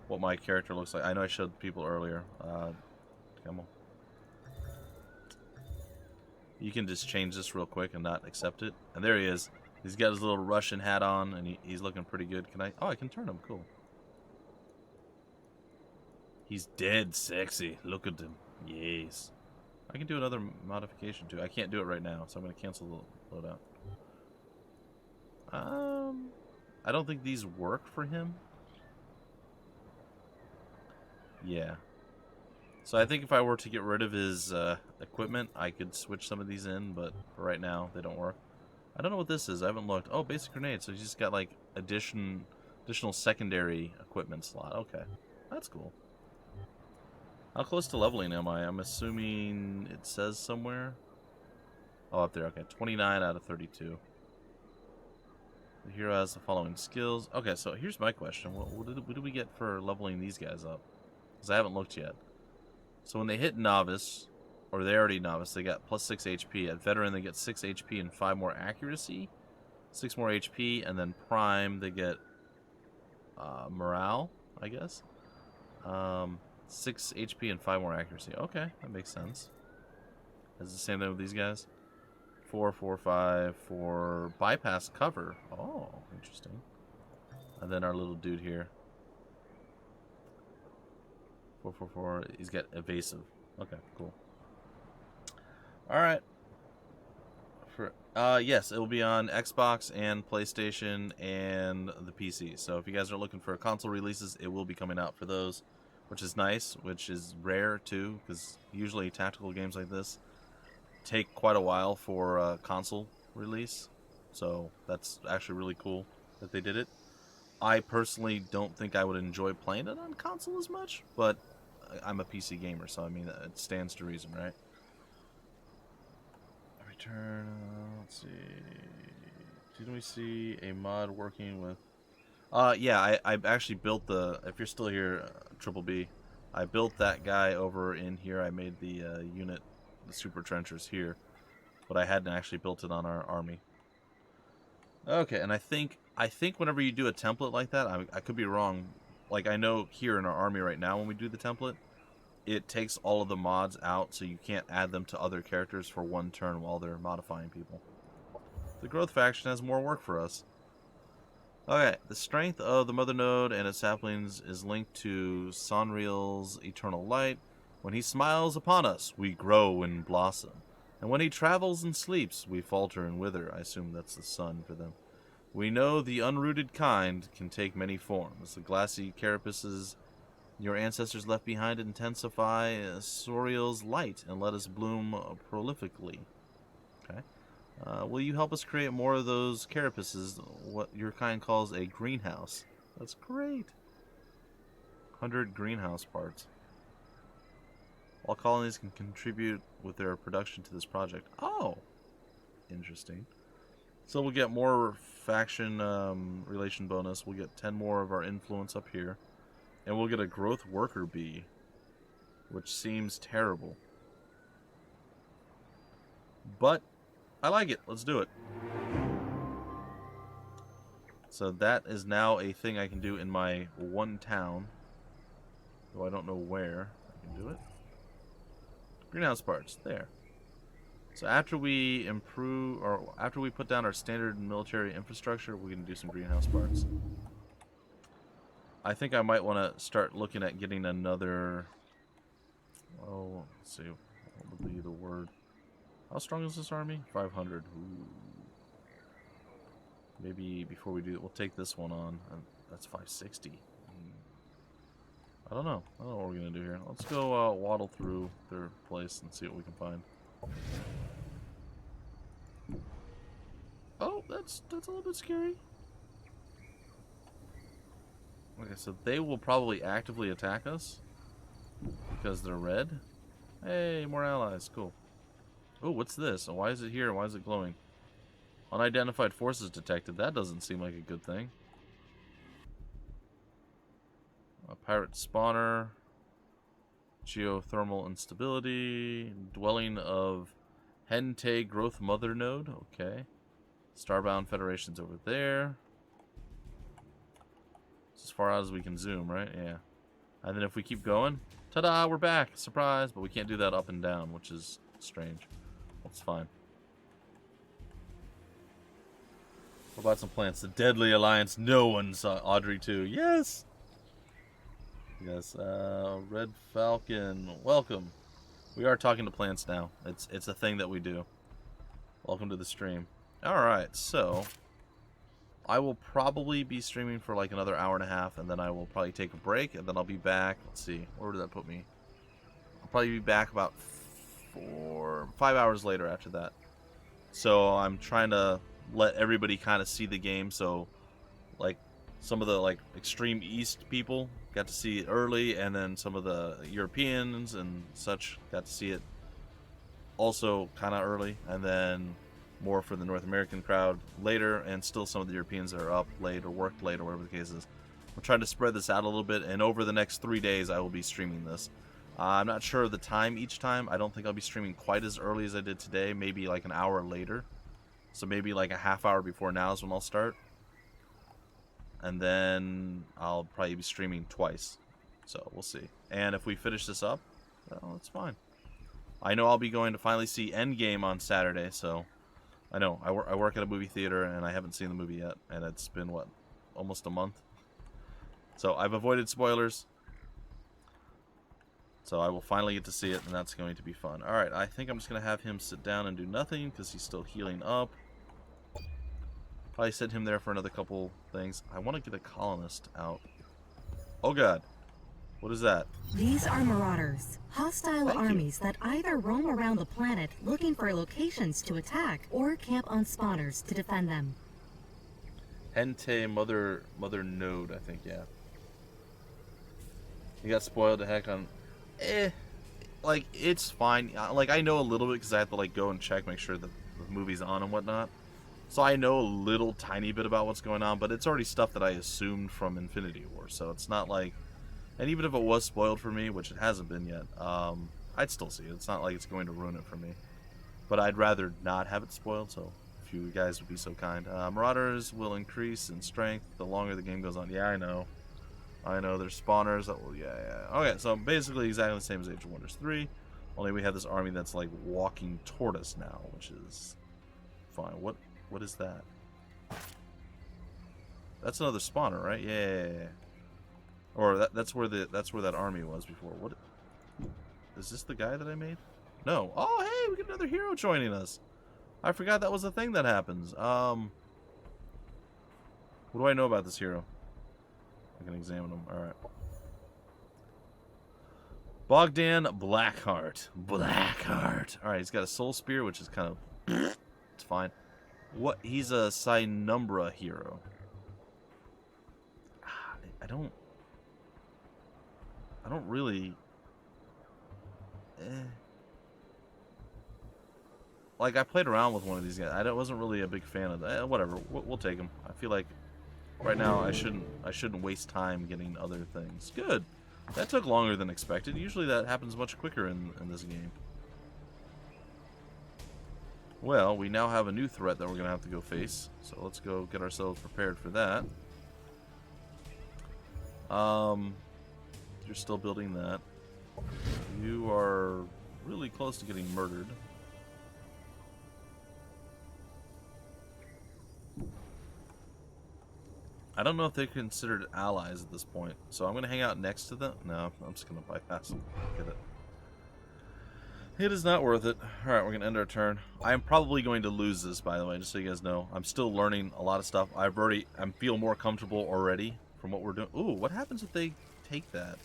Speaker 1: what my character looks like, I know I showed people earlier. Come on. You can just change this real quick and not accept it. And there he is. He's got his little Russian hat on, and he's looking pretty good. Can I? Oh, I can turn him. Cool. He's dead sexy. Look at him. Yes. I can do another modification, too. I can't do it right now, so I'm going to cancel the loadout. I don't think these work for him. Yeah. So I think if I were to get rid of his equipment, I could switch some of these in, but for right now, they don't work. I don't know what this is. I haven't looked. Oh, basic grenade. So he's just got, like, additional secondary equipment slot. Okay. That's cool. How close to leveling am I? I'm assuming it says somewhere. Oh, up there. Okay. 29 out of 32. The hero has the following skills. Okay, so here's my question. What do we get for leveling these guys up? Because I haven't looked yet. So when they hit novice, or they already novice, they got plus 6 HP. At veteran, they get 6 HP and 5 more accuracy, 6 more HP, and then prime, they get morale, I guess. 6 HP and 5 more accuracy. Okay, that makes sense. Is it the same thing with these guys? 4, 4, 5 for bypass cover. Oh, interesting. And then our little dude here. 4, 4, 4. He's got evasive. Okay, cool. All right. Yes, it will be on Xbox and PlayStation and the PC. So if you guys are looking for console releases, it will be coming out for those, which is nice, which is rare too, because usually tactical games like this take quite a while for console release. So that's actually really cool that they did it. I personally don't think I would enjoy playing it on console as much, but I'm a PC gamer, so I mean, it stands to reason, right? Return, let's see. Didn't we see a mod working with... yeah, I actually built the... If you're still here, Triple B, I built that guy over in here. I made the unit, the super trenchers here, but I hadn't actually built it on our army. Okay, and I think whenever you do a template like that, I could be wrong. Like, I know here in our army right now, when we do the template, it takes all of the mods out, so you can't add them to other characters for one turn while they're modifying people. The growth faction has more work for us. Okay, the strength of the mother node and its saplings is linked to Sonreal's eternal light. When he smiles upon us, we grow and blossom. And when he travels and sleeps, we falter and wither. I assume that's the sun for them. We know the unrooted kind can take many forms. The glassy carapaces your ancestors left behind intensify Soriel's light and let us bloom prolifically. Okay. Will you help us create more of those carapaces, what your kind calls a greenhouse? That's great. 100 greenhouse parts. All colonies can contribute with their production to this project. Oh! Interesting. So we'll get more faction relation bonus. We'll get 10 more of our influence up here. And we'll get a growth worker bee, which seems terrible. But I like it. Let's do it. So that is now a thing I can do in my one town. Though I don't know where I can do it. Greenhouse parts. There. So after we improve, or after we put down our standard military infrastructure, we can do some greenhouse parts. I think I might want to start looking at getting another... Oh, let's see. What would be the word? How strong is this army? 500. Ooh. Maybe before we do it, we'll take this one on. That's 560. I don't know. I don't know what we're going to do here. Let's go waddle through their place and see what we can find. Oh, that's a little bit scary. Okay, so they will probably actively attack us because they're red. Hey, more allies. Cool. Oh, what's this? Why is it here? Why is it glowing? Unidentified forces detected. That doesn't seem like a good thing. A pirate spawner. Geothermal instability. Dwelling of Hente growth mother node. Okay. Starbound Federation's over there. It's as far out as we can zoom, right? Yeah. And then if we keep going, ta-da, we're back. Surprise. But we can't do that up and down, which is strange. That's fine. What about some plants? The Deadly Alliance. No one saw Audrey 2. Yes! Yes. Red Falcon. Welcome. We are talking to plants now. It's a thing that we do. Welcome to the stream. Alright, so... I will probably be streaming for like another hour and a half, and then I will probably take a break, and then I'll be back. Let's see, where did that put me? I'll probably be back about 5 hours later after that. So I'm trying to let everybody kind of see the game. So like some of the like extreme East people got to see it early, and then some of the Europeans and such got to see it also kind of early, and then more for the North American crowd later, and still some of the Europeans that are up late or worked late or whatever the case is. I'm trying to spread this out a little bit, and over the next 3 days I will be streaming this. I'm not sure of the time each time. I don't think I'll be streaming quite as early as I did today, maybe like an hour later. So maybe like a half hour before now is when I'll start. And then I'll probably be streaming twice. So we'll see. And if we finish this up, well, it's fine. I know I'll be going to finally see Endgame on Saturday, so I know. I work at a movie theater, and I haven't seen the movie yet. And it's been, what, almost a month? So I've avoided spoilers. So I will finally get to see it, and that's going to be fun. Alright, I think I'm just going to have him sit down and do nothing, because he's still healing up. Probably send him there for another couple things. I want to get a colonist out. Oh god. What is that?
Speaker 3: These are marauders, hostile armies that either roam around the planet looking for locations to attack, or camp on spawners to defend them.
Speaker 1: Hente Mother Node, I think, yeah. You got spoiled the heck on... like, it's fine. Like, I know a little bit because I have to, like, go and check, make sure that the movie's on and whatnot. So I know a little tiny bit about what's going on, but it's already stuff that I assumed from Infinity War, so it's not like... And even if it was spoiled for me, which it hasn't been yet, I'd still see it. It's not like it's going to ruin it for me. But I'd rather not have it spoiled, so if you guys would be so kind. Marauders will increase in strength the longer the game goes on. Yeah, I know. I know, there's spawners that will, yeah. Okay, so basically exactly the same as Age of Wonders 3, only we have this army that's like walking toward us now, which is fine. What is that? That's another spawner, right? Yeah. Or that's where that army was before. What is this, the guy that I made? No. Oh, hey, we got another hero joining us. I forgot that was a thing that happens. What do I know about this hero? I can examine him. Alright. Bogdan Blackheart. Alright, he's got a soul spear, which is kind of... it's fine. What? He's a Synumbra hero. I don't really... Like, I played around with one of these guys. I wasn't really a big fan of that. Whatever. We'll take him. I feel like... Right now, I shouldn't waste time getting other things. Good. That took longer than expected. Usually that happens much quicker in this game. Well, we now have a new threat that we're going to have to go face. So let's go get ourselves prepared for that. You're still building that. You are really close to getting murdered. I don't know if they're considered allies at this point, so I'm going to hang out next to them. No, I'm just going to bypass them. Get it. It is not worth it. Alright, we're going to end our turn. I am probably going to lose this, by the way, just so you guys know. I'm still learning a lot of stuff. I feel more comfortable already from what we're doing. Ooh, what happens if they take that?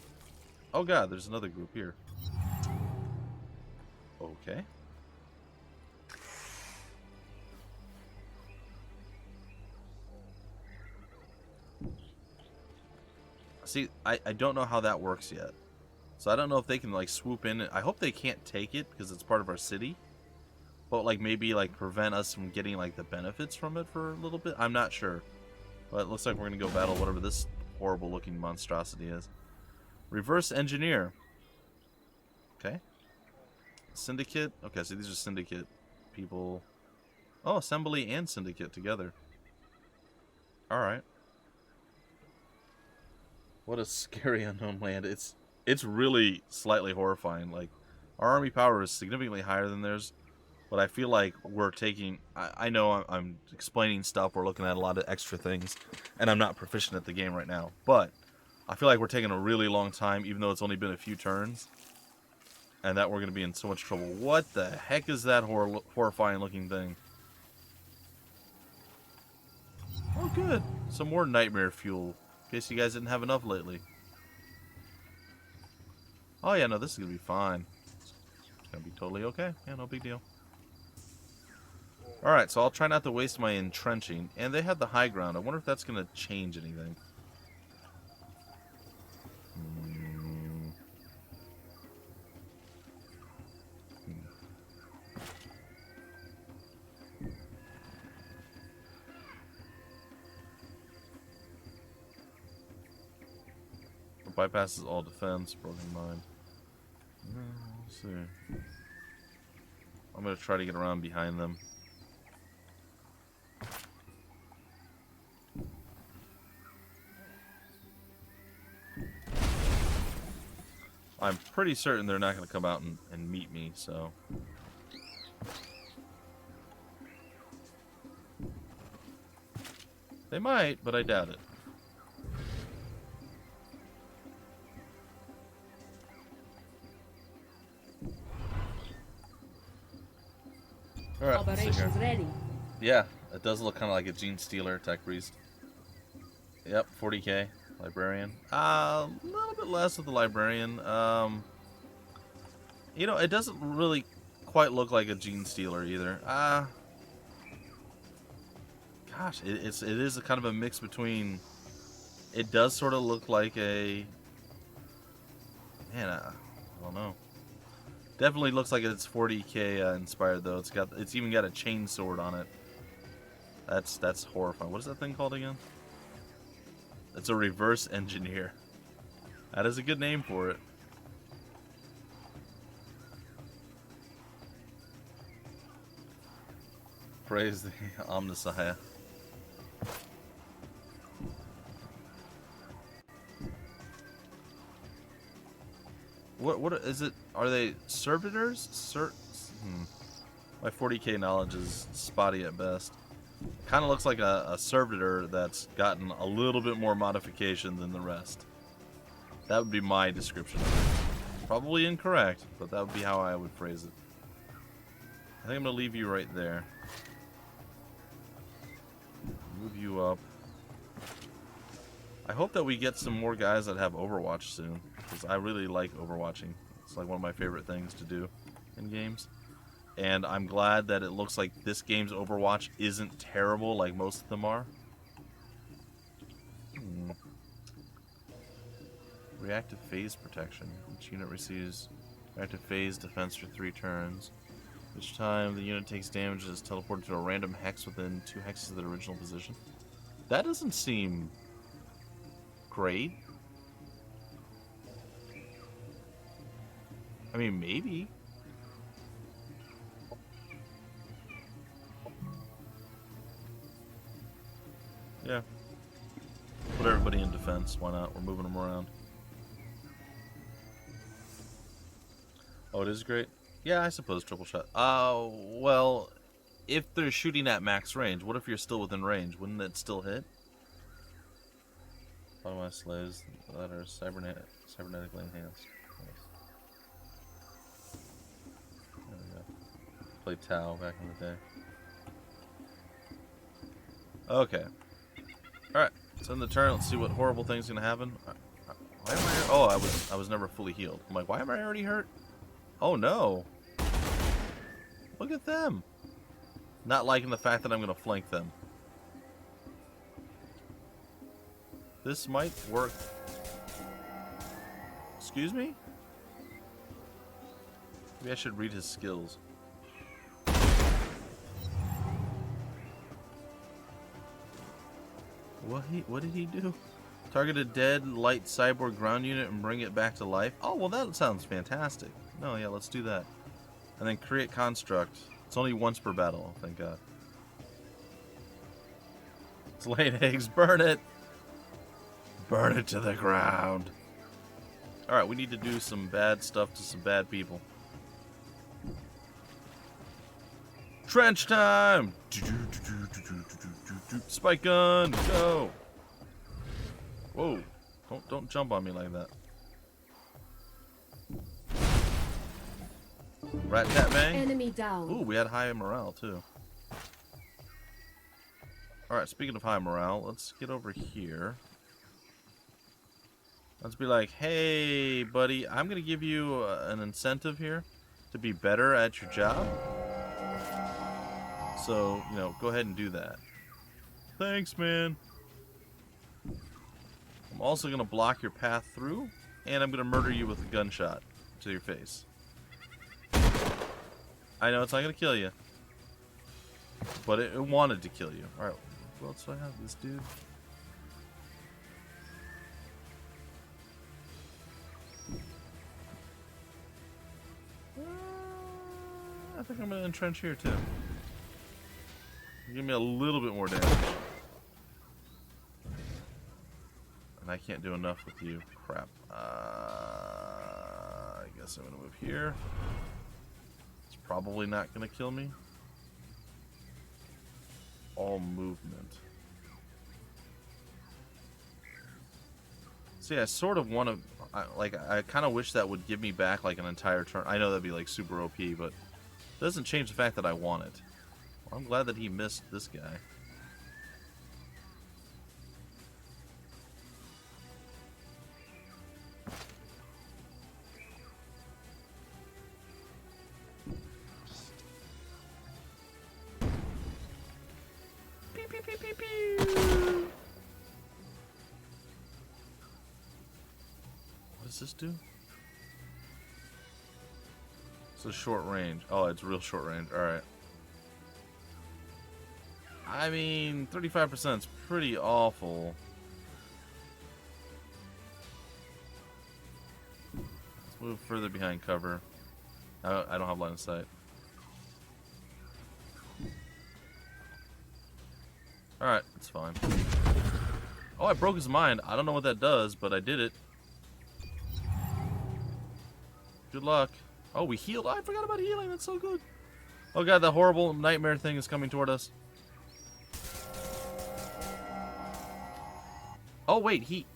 Speaker 1: Oh god, there's another group here. Okay. See, I don't know how that works yet. So I don't know if they can, like, swoop in. I hope they can't take it because it's part of our city. But, like, maybe, like, prevent us from getting, like, the benefits from it for a little bit. I'm not sure. But it looks like we're going to go battle whatever this horrible-looking monstrosity is. Reverse engineer. Okay. Syndicate. Okay, so these are syndicate people. Oh, assembly and syndicate together. Alright. What a scary unknown land. It's really slightly horrifying. Like, our army power is significantly higher than theirs, but I feel like we're taking... I know I'm explaining stuff, we're looking at a lot of extra things, and I'm not proficient at the game right now, but I feel like we're taking a really long time, even though it's only been a few turns, and that we're going to be in so much trouble. What the heck is that horrifying looking thing? good. Some more nightmare fuel. In case you guys didn't have enough lately. Oh yeah, no, this is gonna be fine. It's gonna be totally okay. Yeah, no big deal. Alright, so I'll try not to waste my entrenching. And they have the high ground. I wonder if that's gonna change anything. Bypasses all defense, broken mind. Let's see. I'm gonna try to get around behind them. I'm pretty certain they're not gonna come out and meet me, so. They might, but I doubt it. Alright,
Speaker 4: Operations ready.
Speaker 1: yeah, it does look kind of like a Gene Stealer Tech Priest. Yep, 40k. Librarian. A little bit less with the Librarian. You know, it doesn't really quite look like a Gene Stealer either. Gosh, it is a kind of a mix between... It does sort of look like a... Man, I don't know. Definitely looks like it's 40k inspired though. It's even got a chain sword on it. That's horrifying. What is that thing called again? It's a reverse engineer. That is a good name for it. Praise the Omnissiah. What is it? Are they servitors? My 40k knowledge is spotty at best. Kind of looks like a servitor that's gotten a little bit more modification than the rest. That would be my description of it. Probably incorrect, but that would be how I would phrase it. I think I'm going to leave you right there. Move you up. I hope that we get some more guys that have Overwatch soon, because I really like Overwatching. It's like one of my favorite things to do in games. And I'm glad that it looks like this game's Overwatch isn't terrible like most of them are. Reactive phase protection. Each unit receives reactive phase defense for 3 turns. Each time the unit takes damage, it is teleported to a random hex within 2 hexes of the original position. That doesn't seem great. I mean, maybe. Yeah. Put everybody in defense. Why not? We're moving them around. Oh, it is great? Yeah, I suppose triple shot. Well, if they're shooting at max range, what if you're still within range? Wouldn't it still hit? Bottomized slaves that are cybernetically enhanced. Nice. There we go. Played Tau back in the day. Okay. Alright, let's end the turn. Let's see what horrible thing's gonna happen. Why am I... Oh, I was never fully healed. I'm like, why am I already hurt? Oh no. Look at them. Not liking the fact that I'm gonna flank them. This might work. Excuse me? Maybe I should read his skills. What did he do? Target a dead light cyborg ground unit and bring it back to life. Oh, well that sounds fantastic. No, yeah, let's do that. And then create construct. It's only once per battle, thank God. It's laying eggs. Burn it. Burn it to the ground. Alright, we need to do some bad stuff to some bad people. Trench time! Spike gun, go! Whoa, don't jump on me like that. Rat tat bang.
Speaker 4: Enemy down.
Speaker 1: Ooh, we had high morale too. Alright, speaking of high morale, let's get over here. Let's be like, hey, buddy, I'm going to give you an incentive here to be better at your job. So, you know, go ahead and do that. Thanks, man. I'm also going to block your path through, and I'm going to murder you with a gunshot to your face. I know it's not going to kill you, but it wanted to kill you. Alright, what else do I have? This dude. I think I'm going to entrench here, too. Give me a little bit more damage. And I can't do enough with you. Crap. I guess I'm going to move here. It's probably not going to kill me. All movement. See, I sort of want to... I kind of wish that would give me back like an entire turn. I know that'd be like super OP, but it doesn't change the fact that I want it. Well, I'm glad that he missed this guy. Pew, pew, pew, pew, pew. What does this do? It's a short range. Oh, it's real short range. Alright. I mean, 35% is pretty awful. Let's move further behind cover. I don't have line of sight. Alright, it's fine. Oh, I broke his mind. I don't know what that does, but I did it. Good luck. Oh, we healed. I forgot about healing. That's so good. Oh god, that horrible nightmare thing is coming toward us. Oh wait, he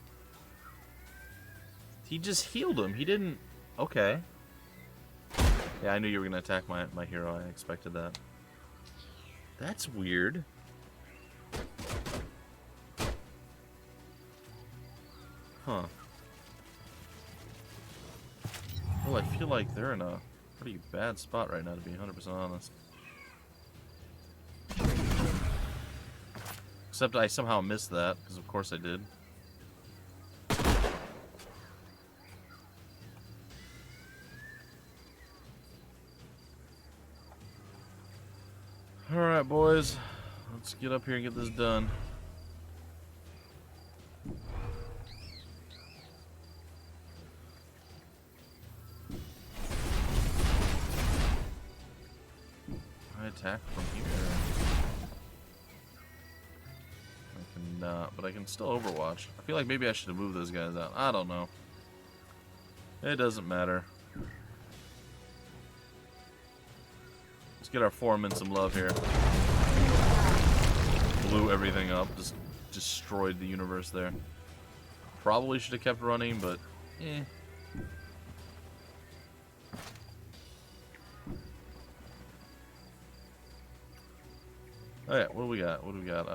Speaker 1: just healed him. He didn't... Okay. Yeah, I knew you were going to attack my hero. I expected that. That's weird. Huh. Well, I feel like they're in a pretty bad spot right now, to be 100% honest. Except I somehow missed that, because of course I did. Alright, boys. Let's get up here and get this done. I attack from here. I cannot, but I can still overwatch. I feel like maybe I should have moved those guys out. I don't know. It doesn't matter. Let's get our foreman some love here. Blew everything up. Just destroyed the universe there. Probably should have kept running, but eh. Oh yeah, what do we got? What do we got?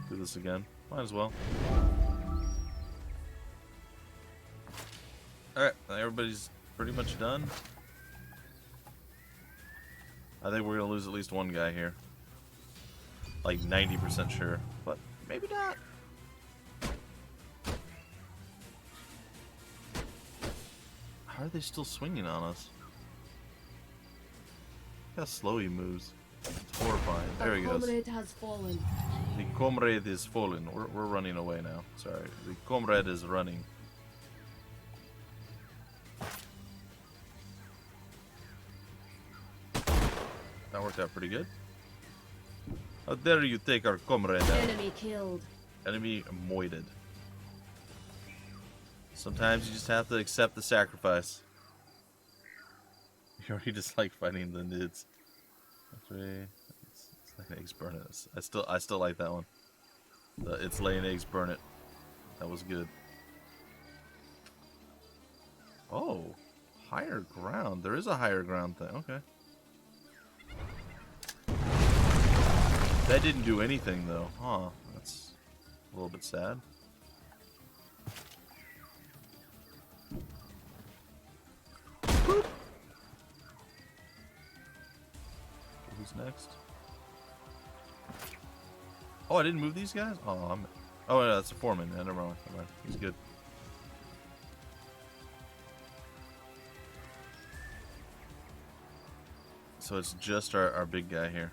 Speaker 1: Do this again. Might as well. Alright, everybody's pretty much done. I think we're gonna lose at least one guy here. Like 90% sure. But maybe not. How are they still swinging on us? Look how slow he moves. It's horrifying. There he goes.
Speaker 4: The comrade has fallen.
Speaker 1: The comrade is fallen. We're running away now. Sorry. The comrade is running. That worked out pretty good. How dare you take our comrade out?
Speaker 4: Enemy killed.
Speaker 1: Enemy moided. Sometimes you just have to accept the sacrifice. You already just like fighting the nids. It's like eggs burn it. I still like that one. It's laying eggs burn it. That was good. Oh, higher ground. There is a higher ground thing. Okay. That didn't do anything, though. Huh. That's a little bit sad. Boop. Who's next? Oh, I didn't move these guys? Oh, oh, yeah, that's a foreman. Yeah, never mind. Never mind. He's good. So it's just our big guy here.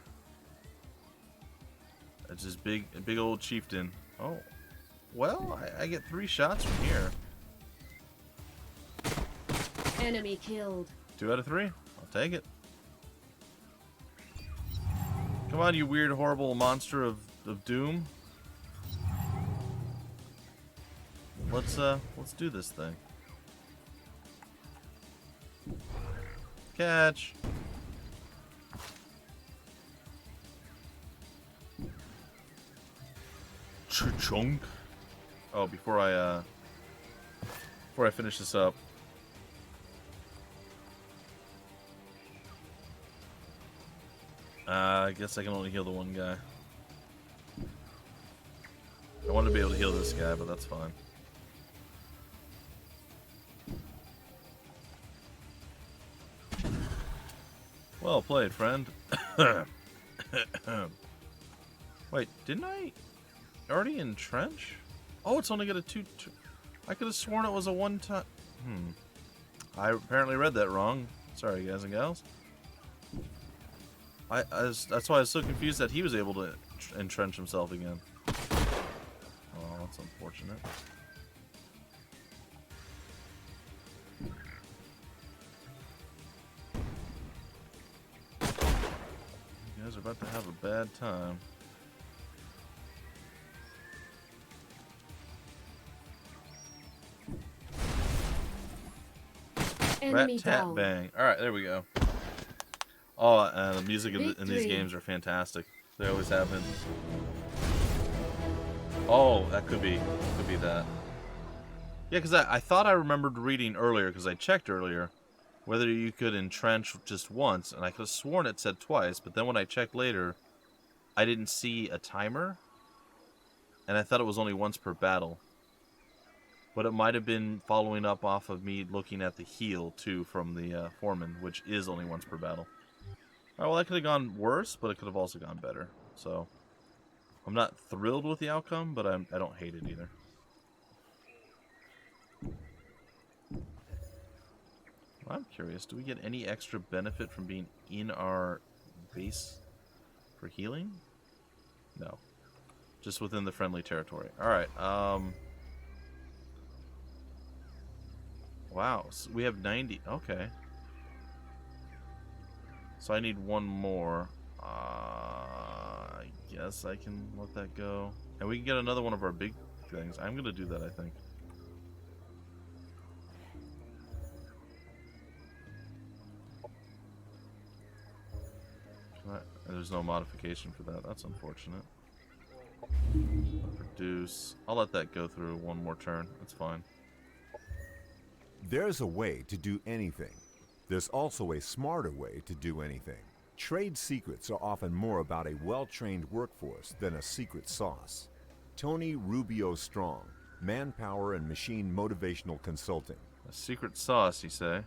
Speaker 1: It's just big old chieftain. Oh, well, I get 3 shots from here.
Speaker 4: Enemy killed.
Speaker 1: 2 out of 3. I'll take it. Come on, you weird, horrible monster of doom. Let's do this thing. Catch. Chunk. Oh, before I finish this up. I guess I can only heal the one guy. I wanted to be able to heal this guy, but that's fine. Well played, friend. Wait, didn't I already entrench? Oh, it's only got a 2. I could have sworn it was a 1-time. I apparently read that wrong. Sorry, guys and gals. That's why I was so confused that he was able to entrench himself again. Oh, that's unfortunate. You guys are about to have a bad time.
Speaker 4: Enemy
Speaker 1: Rat tat
Speaker 4: down.
Speaker 1: bang. Alright, there we go. Oh, the music in these games are fantastic. They always have been. Oh, that could be that. Yeah, because I thought I remembered reading earlier, because I checked earlier, whether you could entrench just once, and I could have sworn it said twice, but then when I checked later, I didn't see a timer, and I thought it was only once per battle. But it might have been following up off of me looking at the heal, too, from the foreman, which is only once per battle. Alright, well, that could have gone worse, but it could have also gone better. So, I'm not thrilled with the outcome, but I don't hate it either. I'm curious, do we get any extra benefit from being in our base for healing? No. Just within the friendly territory. Alright, wow, so we have 90. Okay. So I need one more. I guess I can let that go. And we can get another one of our big things. I'm going to do that, I think. There's no modification for that. That's unfortunate. Produce. I'll let that go through one more turn. That's fine.
Speaker 6: There's a way to do anything. There's also a smarter way to do anything. Trade secrets are often more about a well-trained workforce than a secret sauce. Tony Rubio Strong, Manpower and Machine Motivational Consulting.
Speaker 1: A secret sauce, you say?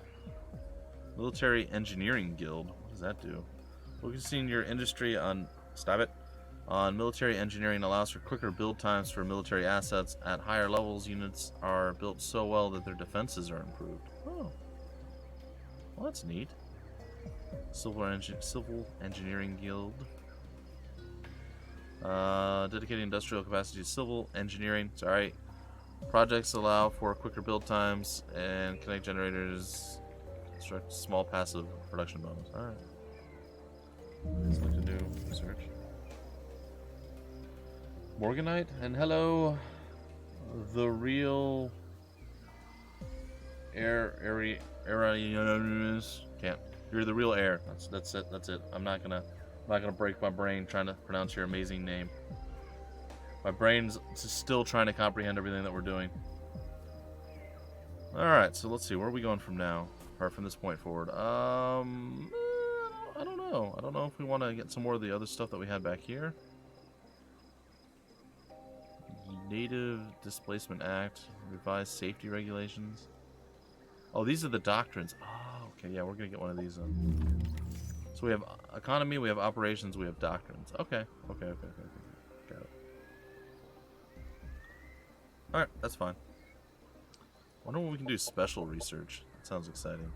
Speaker 1: Military Engineering Guild. What does that do? Focusing your industry on... Stop it. On military engineering allows for quicker build times for military assets. At higher levels, units are built so well that their defenses are improved. Oh. Well, that's neat. Civil Engineering Guild. Dedicated industrial capacity to civil engineering. Sorry. Projects allow for quicker build times and connect generators. Construct small passive production bonus. Alright. Select a new research. Morganite, and hello, the real air can't. You're the real air. That's it. That's it. I'm not gonna break my brain trying to pronounce your amazing name. My brain's still trying to comprehend everything that we're doing. All right, so let's see. Where are we going from now, or from this point forward? I don't know. I don't know if we want to get some more of the other stuff that we had back here. Native Displacement Act, revised safety regulations. Oh, these are the doctrines. Oh, okay, yeah, we're gonna get one of these. So we have economy, we have operations, we have doctrines. Okay. Got it. All right, that's fine. Wonder when we can do special research. That sounds exciting.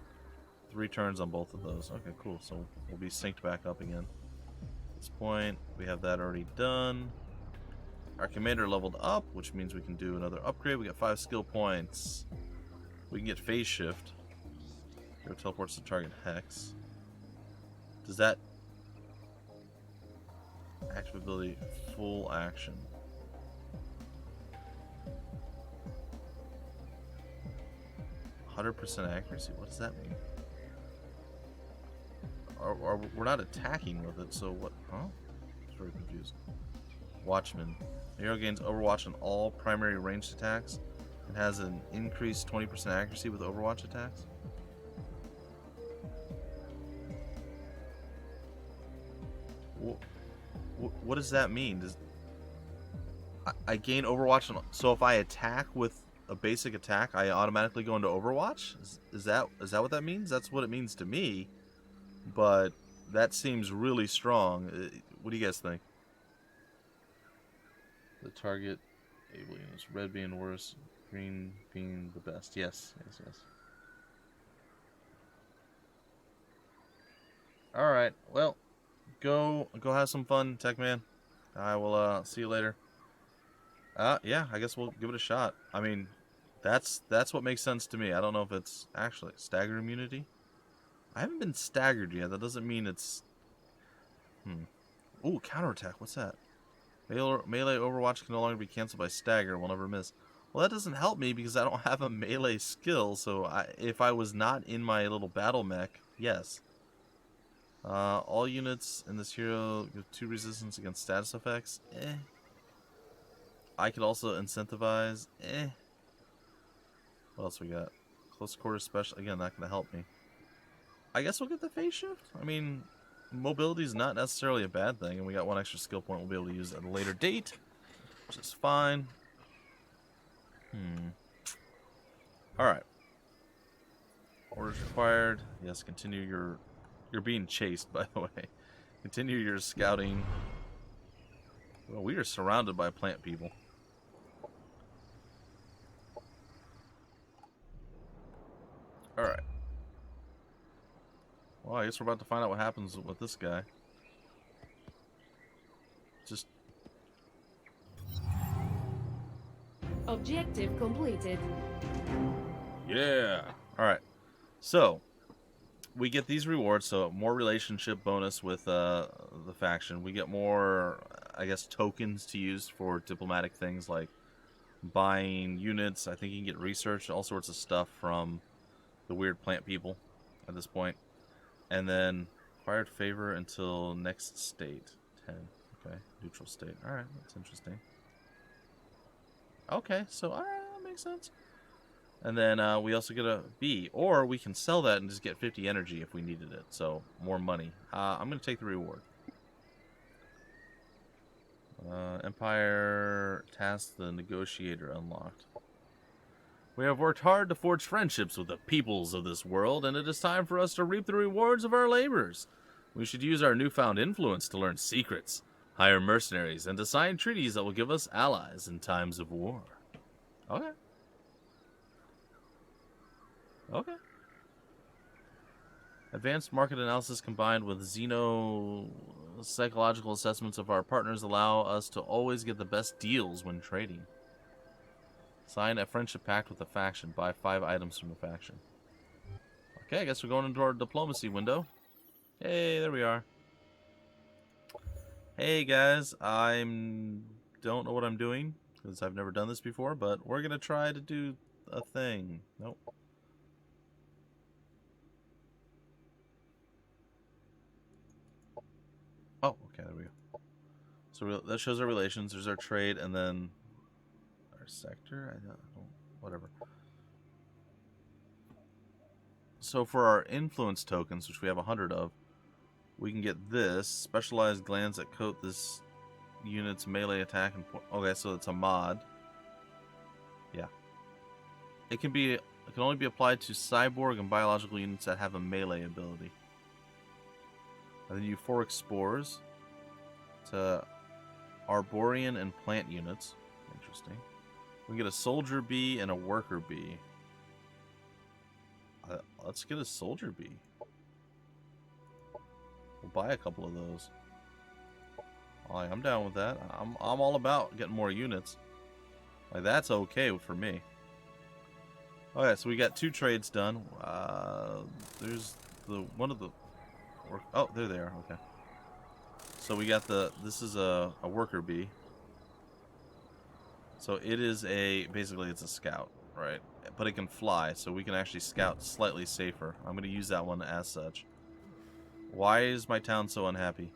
Speaker 1: 3 turns on both of those. Okay, cool. So we'll be synced back up again. At this point, we have that already done. Our commander leveled up, which means we can do another upgrade. We got 5 skill points. We can get phase shift. Go teleports to target hex. Does that active ability full action? %100% accuracy. What does that mean? We're not attacking with it, so what? Huh? I'm very confused. Watchman. The hero gains Overwatch on all primary ranged attacks and has an increased 20% accuracy with Overwatch attacks. What does that mean? I gain Overwatch on, so if I attack with a basic attack, I automatically go into Overwatch? Is that what that means? That's what it means to me, but that seems really strong. What do you guys think? The target able units, red being worse, green being the best. Yes. All right, well, go have some fun, Tech Man. I will see you later. Yeah, I guess we'll give it a shot. I mean, that's what makes sense to me. I don't know if it's actually stagger immunity. I haven't been staggered yet. That doesn't mean it's... Ooh, counterattack. What's that? Melee Overwatch can no longer be cancelled by stagger. Will never miss. Well, that doesn't help me because I don't have a melee skill. So if I was not in my little battle mech, yes. All units in this hero give 2 resistance against status effects. I could also incentivize. What else we got? Close quarters special. Again, not going to help me. I guess we'll get the phase shift. I mean, mobility is not necessarily a bad thing, and we got 1 extra skill point we'll be able to use at a later date, which is fine. Alright. Orders required. Yes, continue your... You're being chased, by the way. Continue your scouting. Well, we are surrounded by plant people. Alright. Well, I guess we're about to find out what happens with this guy. Just...
Speaker 4: Objective completed.
Speaker 1: Yeah! Alright. So, we get these rewards, so more relationship bonus with the faction. We get more, I guess, tokens to use for diplomatic things like buying units. I think you can get research, all sorts of stuff from the weird plant people at this point. And then acquired favor until next state. 10. Okay, neutral state. Alright, that's interesting. Okay, so alright, that makes sense. And then we also get a B. Or we can sell that and just get 50 energy if we needed it. So, more money. I'm going to take the reward. Empire task the negotiator unlocked. We have worked hard to forge friendships with the peoples of this world, and it is time for us to reap the rewards of our labors. We should use our newfound influence to learn secrets, hire mercenaries, and to sign treaties that will give us allies in times of war. Okay. Okay. Advanced market analysis combined with psychological assessments of our partners allow us to always get the best deals when trading. Sign a friendship pact with the faction. Buy 5 items from the faction. Okay, I guess we're going into our diplomacy window. Hey, there we are. Hey guys, I don't know what I'm doing because I've never done this before, but we're gonna try to do a thing. Nope. Oh, okay, there we go. So that shows our relations. There's our trade, and then our sector. I don't, whatever. So for our influence tokens, which we have 100 of, we can get this specialized glands that coat this unit's melee attack. And okay, so it's a mod. It can only be applied to cyborg and biological units that have a melee ability. And then euphoric spores to arborean and plant units. Interesting. We can get a soldier bee and a worker bee. Let's get a soldier bee. We'll buy a couple of those. Alright, I'm down with that. I'm all about getting more units. Like, that's okay for me. Okay, so we got 2 trades done. There's one of the... Oh, there they are. Okay. So we got this is a worker bee. So it is basically it's a scout, right? But it can fly, so we can actually scout slightly safer. I'm going to use that one as such. Why is my town so unhappy?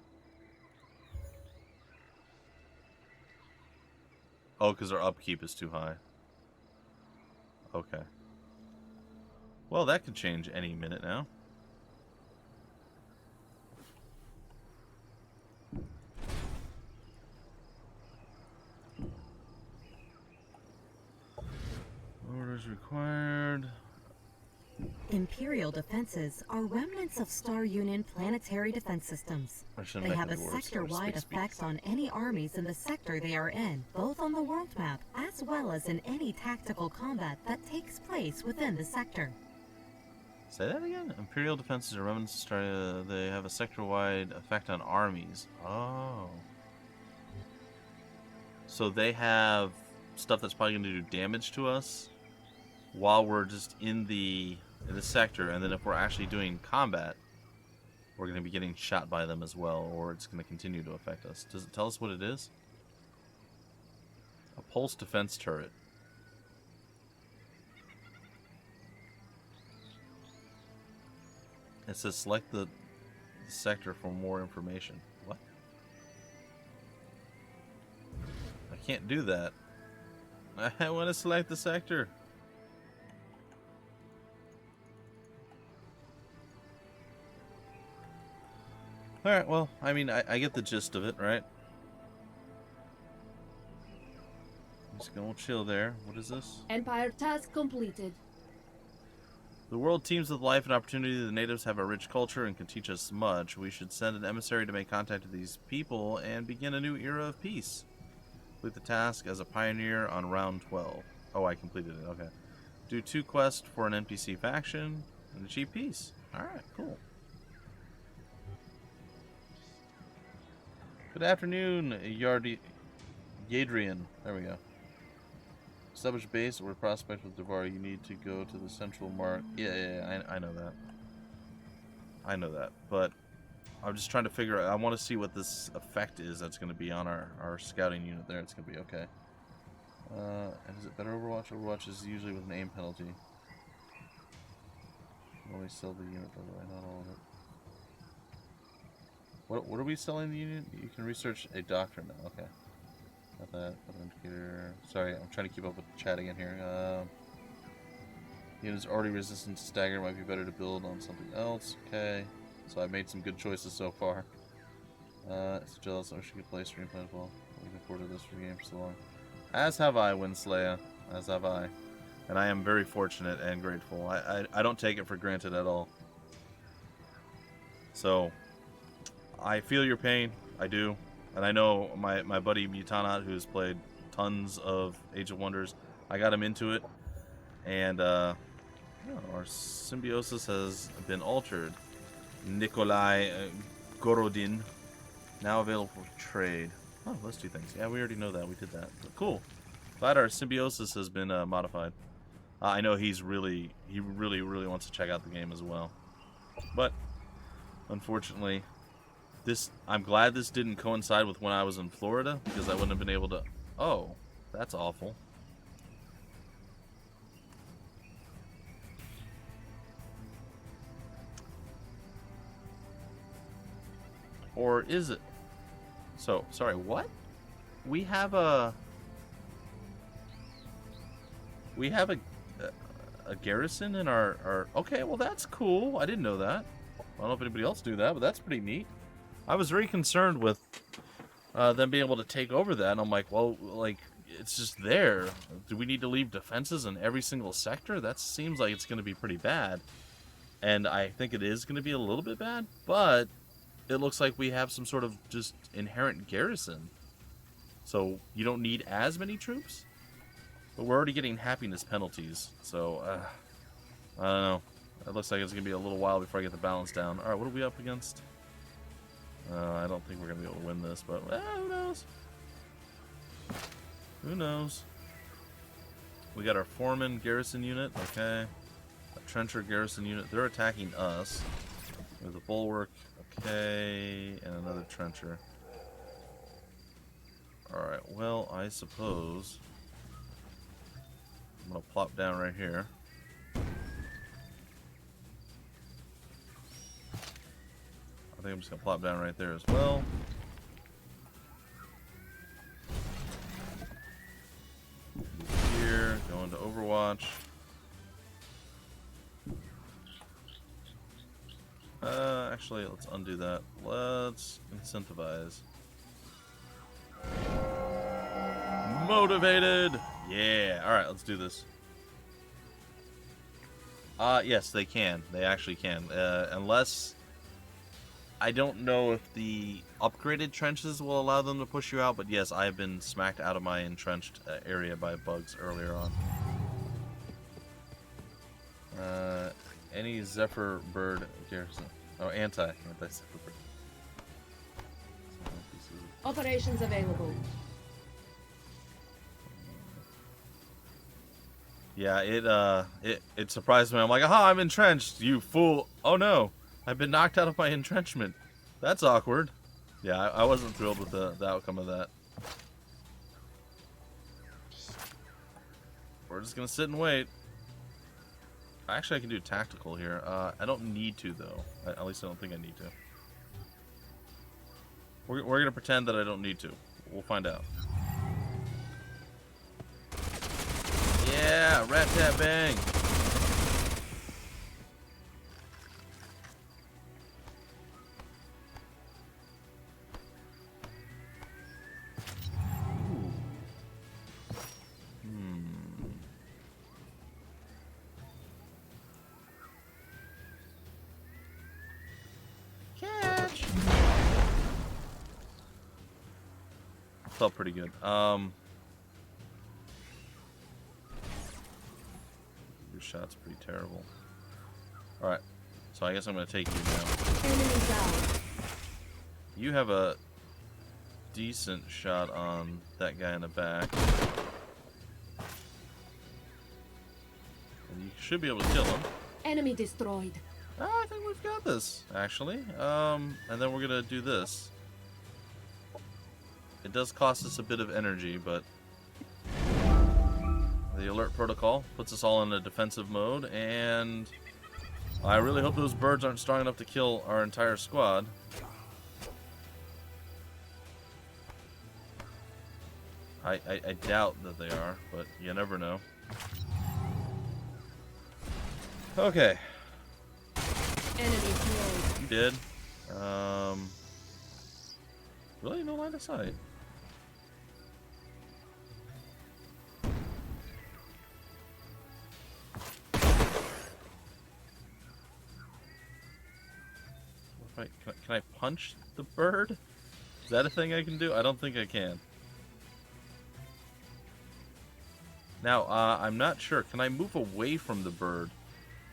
Speaker 1: Oh, because our upkeep is too high. Okay. Well, that could change any minute now. Orders required.
Speaker 3: Imperial defenses are remnants of Star Union planetary defense systems. They have a sector-wide effect on any armies in the sector they are in, both on the world map as well as in any tactical combat that takes place within the sector.
Speaker 1: Say that again? Imperial defenses are remnants of Star. They have a sector-wide effect on armies. Oh. So they have stuff that's probably going to do damage to us while we're just in the sector, and then if we're actually doing combat, we're going to be getting shot by them as well, or it's going to continue to affect us. Does it tell us what it is? A pulse defense turret. It says select the sector for more information. What? I can't do that. I want to select the sector. Alright, well, I mean, I get the gist of it, right? I'm just gonna chill there. What is this?
Speaker 4: Empire task completed.
Speaker 1: The world teems with life and opportunity. The natives have a rich culture and can teach us much. We should send an emissary to make contact with these people and begin a new era of peace. Complete the task as a pioneer on round 12. Oh, I completed it. Okay. Do 2 quests for an NPC faction and achieve peace. Alright, cool. Good afternoon, Yadrian. There we go. Establish base or prospect with Dvar. You need to go to the central mark. Yeah, I know that. I know that. But I'm just trying to figure out. I want to see what this effect is that's going to be on our scouting unit there. It's going to be okay. And is it better Overwatch? Overwatch is usually with an aim penalty. Only sell the unit, by the way, not all of it. What are we selling the unit? You can research a doctrine now. Okay. Not that. Indicator. Sorry, I'm trying to keep up with the chat again here. Unit is already resistant to stagger. Might be better to build on something else. Okay. So I've made some good choices so far. It's jealous. I wish you could play Stream Planetfall. Looking forward to this for the game for so long. As have I, Winslaya. As have I. And I am very fortunate and grateful. I don't take it for granted at all. So I feel your pain, I do, and I know my buddy Mutanat, who's played tons of Age of Wonders, I got him into it, and our symbiosis has been altered. Nikolai Gorodin, now available for trade. Oh, let's do things. Yeah, we already know that. We did that. But cool. Glad our symbiosis has been modified. I know he really wants to check out the game as well, but unfortunately, I'm glad this didn't coincide with when I was in Florida, because I wouldn't have been able to... Oh, that's awful. Or is it? So, sorry, what? We have a garrison in our... Okay, well that's cool. I didn't know that. I don't know if anybody else knew that, but that's pretty neat. I was very concerned with them being able to take over that, and I'm like, well, like, it's just there. Do we need to leave defenses in every single sector? That seems like it's going to be pretty bad. And I think it is going to be a little bit bad, but it looks like we have some sort of just inherent garrison. So you don't need as many troops? But we're already getting happiness penalties, so I don't know. It looks like it's going to be a little while before I get the balance down. Alright, what are we up against? I don't think we're going to be able to win this, but who knows? Who knows? We got our foreman garrison unit, okay. A trencher garrison unit. They're attacking us. There's a bulwark, okay, and another trencher. Alright, well, I suppose I'm going to plop down right here. I think I'm just going to plop down right there as well. Move here, go into Overwatch. Actually, let's undo that. Let's incentivize. Motivated! Yeah, alright, let's do this. Yes, they can. They actually can. Unless... I don't know if the upgraded trenches will allow them to push you out, but yes, I have been smacked out of my entrenched area by bugs earlier on. Any Zephyr bird garrison. Oh, anti-Zephyr bird.
Speaker 4: Operations available.
Speaker 1: Yeah, it surprised me. I'm like, aha, I'm entrenched, you fool. Oh no, I've been knocked out of my entrenchment. That's awkward. Yeah, I wasn't thrilled with the outcome of that. We're just gonna sit and wait. Actually, I can do tactical here. I don't need to, though. At least I don't think I need to. We're gonna pretend that I don't need to. We'll find out. Yeah, rat tat bang. Catch. Felt pretty good. Your shot's pretty terrible. Alright, so I guess I'm gonna take you now.
Speaker 4: Enemy down.
Speaker 1: You have a decent shot on that guy in the back. And you should be able to kill him.
Speaker 4: Enemy destroyed.
Speaker 1: I think we've got this, actually. And then we're gonna do this. It does cost us a bit of energy, but the alert protocol puts us all in a defensive mode, and I really hope those birds aren't strong enough to kill our entire squad. I doubt that they are, but you never know. Okay.
Speaker 4: Enemy killed.
Speaker 1: You did. Really? No line of sight. Can I punch the bird? Is that a thing I can do? I don't think I can. Now, I'm not sure. Can I move away from the bird?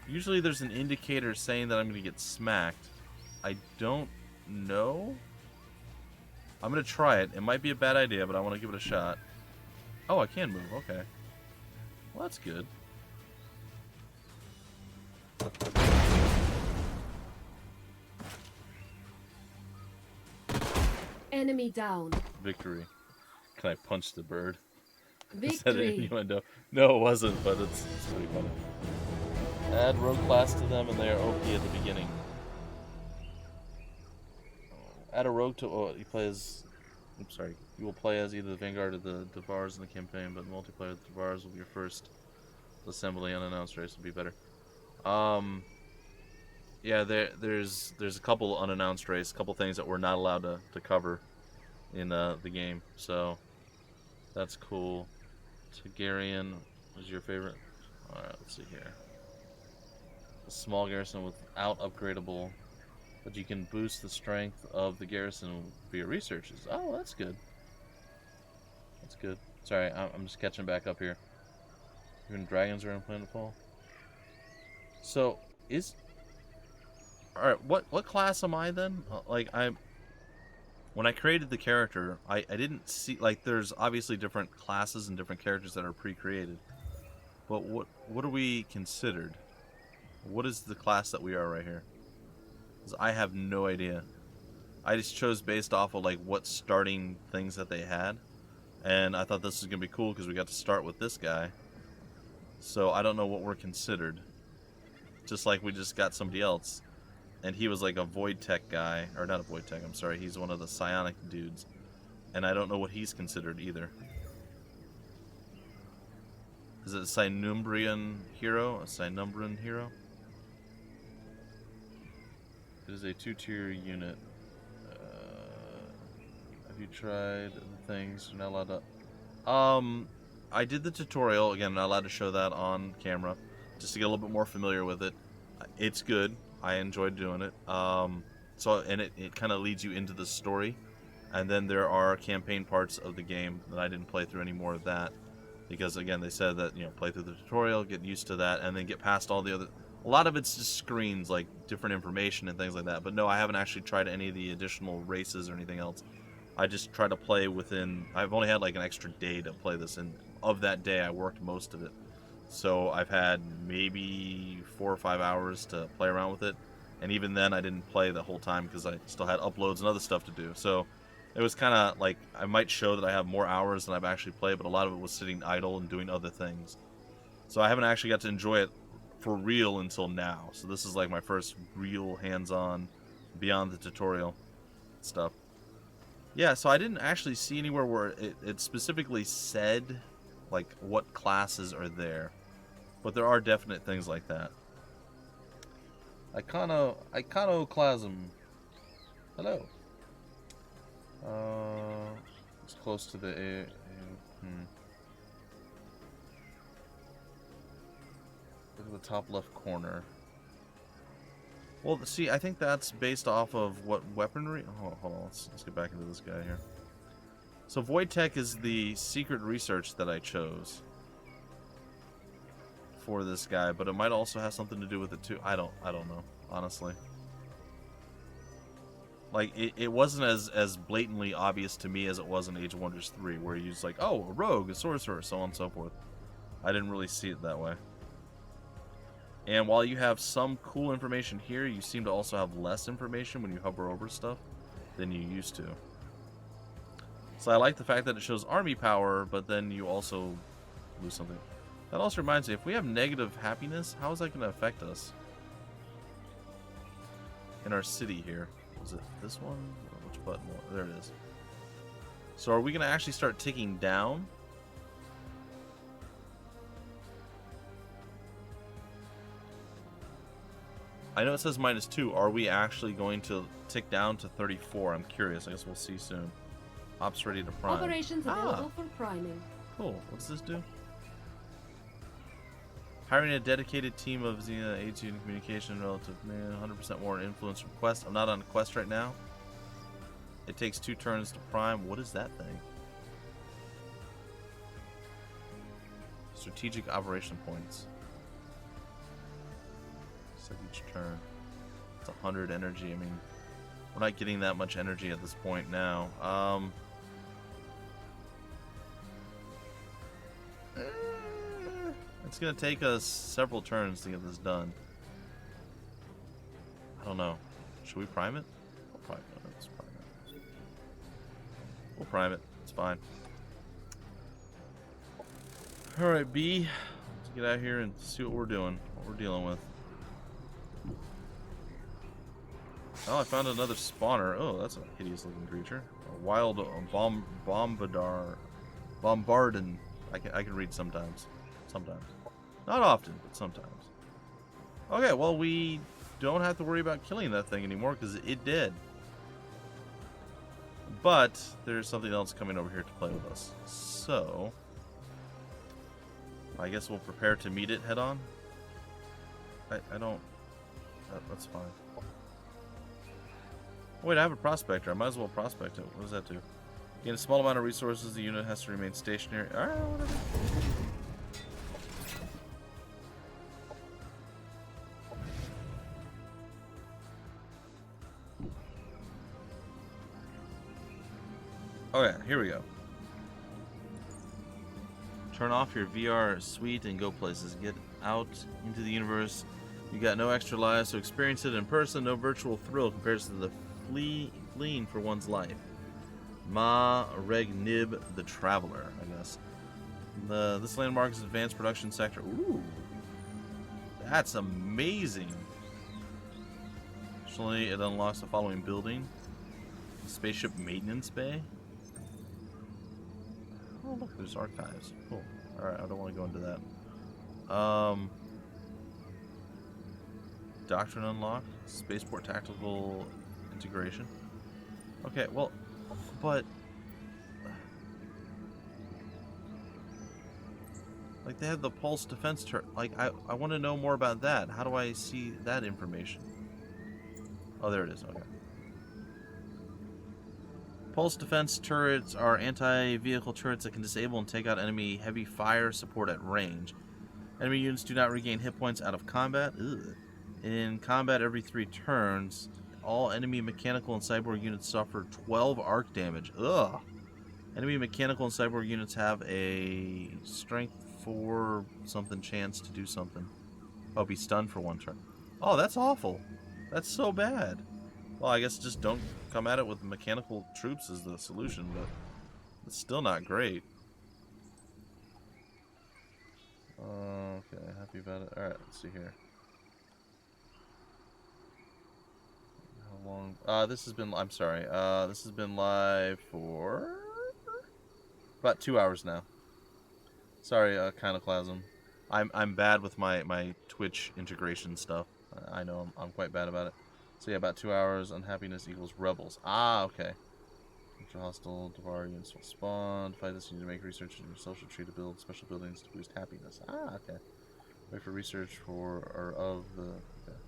Speaker 1: Usually there's an indicator saying that I'm going to get smacked. I don't know. I'm going to try it. It might be a bad idea, but I want to give it a shot. Oh, I can move. Okay. Well, that's good.
Speaker 4: Enemy down.
Speaker 1: Victory. Can I punch the bird?
Speaker 4: Victory.
Speaker 1: Is that an innuendo? No, it wasn't, but it's pretty funny. Add rogue class to them, and they are OP at the beginning. Add a rogue to... Oh, you play as... I'm sorry. You will play as either the Vanguard or the Dvars in the campaign, but multiplayer with the Dvars will be your first assembly. Unannounced race will be better. Yeah, there's a couple unannounced race, a couple things that we're not allowed to cover in the game, so that's cool. Targaryen was your favorite? Alright, let's see here. A small garrison without upgradable, but you can boost the strength of the garrison via researches. Oh, that's good. That's good. Sorry, I'm just catching back up here. Even dragons are in Planetfall. So, alright, what class am I then? When I created the character, I didn't see, like, there's obviously different classes and different characters that are pre-created. But what are we considered? What is the class that we are right here? 'Cause I have no idea. I just chose based off of, like, what starting things that they had. And I thought this was going to be cool because we got to start with this guy. So I don't know what we're considered. Just like we just got somebody else. And he was like a Void Tech guy. Or not a Void Tech, I'm sorry. He's one of the Psionic dudes. And I don't know what he's considered either. Is it a Sinumbrian hero? A Sinumbrian hero? It is a 2-tier unit. Have you tried the things? You're not allowed to... I did the tutorial. Again, I'm not allowed to show that on camera. Just to get a little bit more familiar with it. It's good. I enjoyed doing it. And it kind of leads you into the story. And then there are campaign parts of the game that I didn't play through any more of that. Because, again, they said that, play through the tutorial, get used to that, and then get past all the other... A lot of it's just screens, like, different information and things like that. But no, I haven't actually tried any of the additional races or anything else. I just try to play within... I've only had, like, an extra day to play this, and of that day, I worked most of it. So I've had maybe 4 or 5 hours to play around with it. And even then, I didn't play the whole time because I still had uploads and other stuff to do. So it was kind of like, I might show that I have more hours than I've actually played, but a lot of it was sitting idle and doing other things. So I haven't actually got to enjoy it for real until now. So this is like my first real hands-on, beyond the tutorial stuff. Yeah, so I didn't actually see anywhere where it specifically said, like, what classes are there. But there are definite things like that. Iconoclasm. Hello. It's close to the... Look at the top left corner. Well, see, I think that's based off of what weaponry... Oh, hold on, let's get back into this guy here. So Void Tech is the secret research that I chose for this guy, but it might also have something to do with it too. I don't know, honestly. Like, it wasn't as blatantly obvious to me as it was in Age of Wonders 3, where you're just like, oh, a rogue, a sorcerer, so on and so forth. I didn't really see it that way. And while you have some cool information here, you seem to also have less information when you hover over stuff than you used to. So I like the fact that it shows army power, but then you also lose something. That also reminds me, if we have negative happiness, how is that going to affect us? In our city here. Was it this one? Or which button? There it is. So are we going to actually start ticking down? I know it says -2. Are we actually going to tick down to 34? I'm curious. I guess we'll see soon. Ops ready to prime.
Speaker 4: Operations available for priming.
Speaker 1: Cool. What does this do? Hiring a dedicated team of Xena aids you in communication relative 100% more influence from quest. I'm not on a quest right now. It takes 2 turns to prime. What is that thing? Strategic operation points. Set each turn. It's 100 energy. I mean, we're not getting that much energy at this point now. It's gonna take us several turns to get this done. I don't know. Should we prime it? Let's prime it. We'll prime it. It's fine. Alright, B. Let's get out here and see what we're doing. What we're dealing with. Oh, I found another spawner. Oh, that's a hideous looking creature. A wild bombardin. I can read sometimes. Sometimes. Not often, but sometimes. Okay, well, we don't have to worry about killing that thing anymore because it did. But there's something else coming over here to play with us. So I guess we'll prepare to meet it head on. I don't... that's fine. Wait, I have a prospector. I might as well prospect it. What does that do? Gain a small amount of resources. The unit has to remain stationary. Alright, whatever. Okay, here we go. Turn off your VR suite and go places. Get out into the universe. You got no extra lives, so experience it in person. No virtual thrill compared to the fleeing for one's life. Ma Reg Nib the Traveler, I guess. This landmark is advanced production sector. Ooh, that's amazing. Additionally, it unlocks the following building: spaceship maintenance bay. Oh look, there's archives. Cool. All right, I don't want to go into that. Doctrine unlocked. Spaceport tactical integration. Okay, well, but like they have the pulse defense turret. Like I want to know more about that. How do I see that information? Oh, there it is. Okay. Pulse defense turrets are anti-vehicle turrets that can disable and take out enemy heavy fire support at range. Enemy units do not regain hit points out of combat. Ugh. In combat every 3 turns, all enemy mechanical and cyborg units suffer 12 arc damage. Ugh. Enemy mechanical and cyborg units have a strength 4 something chance to do something. Oh, be stunned for 1 turn. Oh, that's awful. That's so bad. Well, I guess just don't come at it with mechanical troops is the solution, but it's still not great. Okay, happy about it. Alright, let's see here. How long? This has been, I'm sorry, this has been live for about 2 hours now. Sorry, Iconoclasm. I'm bad with my Twitch integration stuff. I know I'm quite bad about it. So yeah, about 2 hours. Unhappiness equals rebels. Ah, okay. After hostile Dvar units will spawn. To fight this, you need to make research in your social tree to build special buildings to boost happiness. Ah, okay. Wait for research for or of the. Okay.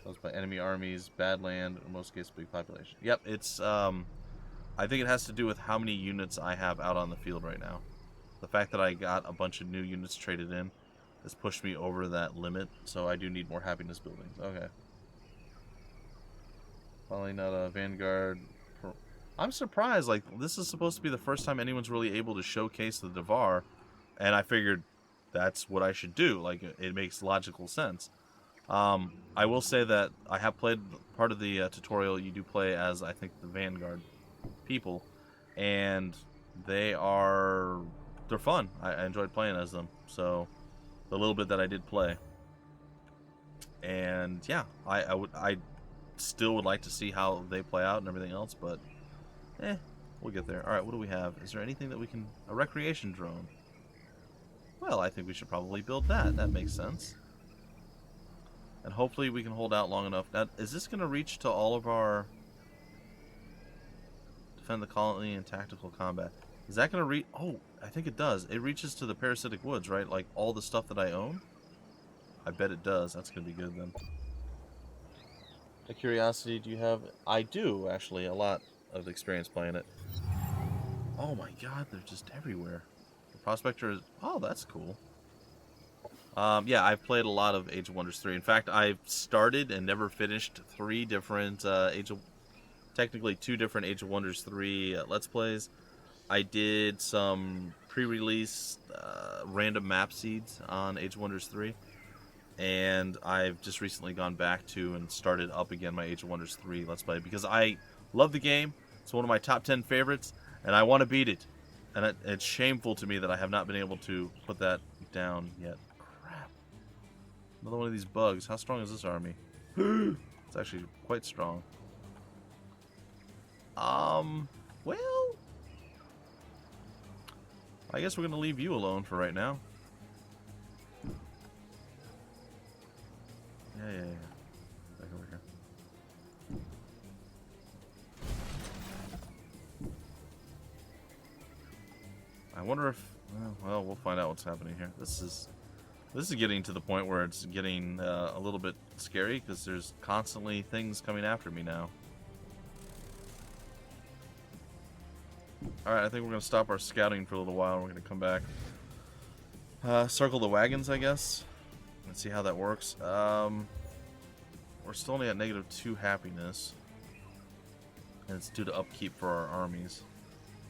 Speaker 1: Caused by enemy armies, bad land, in most cases, big population. Yep, it's I think it has to do with how many units I have out on the field right now. The fact that I got a bunch of new units traded in has pushed me over that limit, so I do need more happiness buildings. Okay. Probably not a Vanguard. I'm surprised, like, this is supposed to be the first time anyone's really able to showcase the Dvar, and I figured that's what I should do. Like, it makes logical sense. I will say that I have played part of the tutorial. You do play as, I think, the Vanguard people, and they're fun. I enjoyed playing as them, so the little bit that I did play. And yeah, I still would like to see how they play out and everything else, but we'll get there. Alright, what do we have? Is there anything that we can... A recreation drone. Well, I think we should probably build that. That makes sense. And hopefully we can hold out long enough. Now, is this going to reach to all of our... Defend the colony in tactical combat? Is that going to reach... Oh, I think it does. It reaches to the parasitic woods, right? Like all the stuff that I own? I bet it does. That's going to be good then. A curiosity, do you have... I do, actually, a lot of experience playing it. Oh my god, they're just everywhere. The Prospector is... Oh, that's cool. Yeah, I've played a lot of Age of Wonders 3. In fact, I've started and never finished 3 different technically 2 different Age of Wonders 3 Let's Plays. I did some pre-release random map seeds on Age of Wonders 3. And I've just recently gone back to and started up again my Age of Wonders 3 Let's Play because I love the game. It's one of my top 10 favorites, and I want to beat it. And it's shameful to me that I have not been able to put that down yet. Crap. Another one of these bugs. How strong is this army? It's actually quite strong. Well, I guess we're going to leave you alone for right now. Yeah. Back over here. I wonder if... Well, Well, we'll find out what's happening here. This is getting to the point where it's getting a little bit scary because there's constantly things coming after me now. Alright, I think we're going to stop our scouting for a little while. We're going to come back. Circle the wagons, I guess. Let's see how that works. We're still only at -2 happiness. And it's due to upkeep for our armies.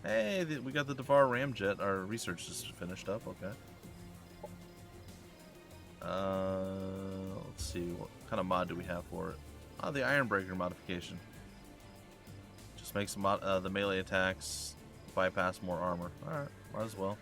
Speaker 1: Hey, we got the Dvar ramjet. Our research just finished up. Okay. Let's see. What kind of mod do we have for it? Oh, the Ironbreaker modification. Just makes the melee attacks bypass more armor. Alright, might as well.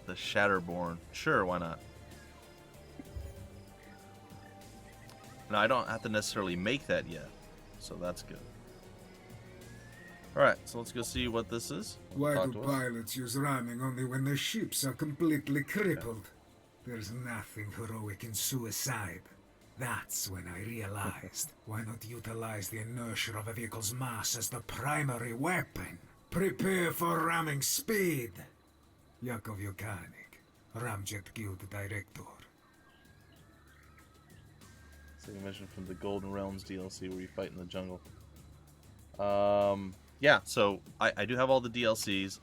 Speaker 1: The Shatterborn. Sure, why not? Now, I don't have to necessarily make that yet, so that's good. Alright, so let's go see what this is.
Speaker 5: Why do pilots use ramming only when their ships are completely crippled? There's nothing heroic in suicide. That's when I realized, why not utilize the inertia of a vehicle's mass as the primary weapon? Prepare for ramming speed! Yakov Yukanik, Ramjet Guild Director.
Speaker 1: It's like a mission from the Golden Realms DLC where you fight in the jungle. Yeah, so I do have all the DLCs,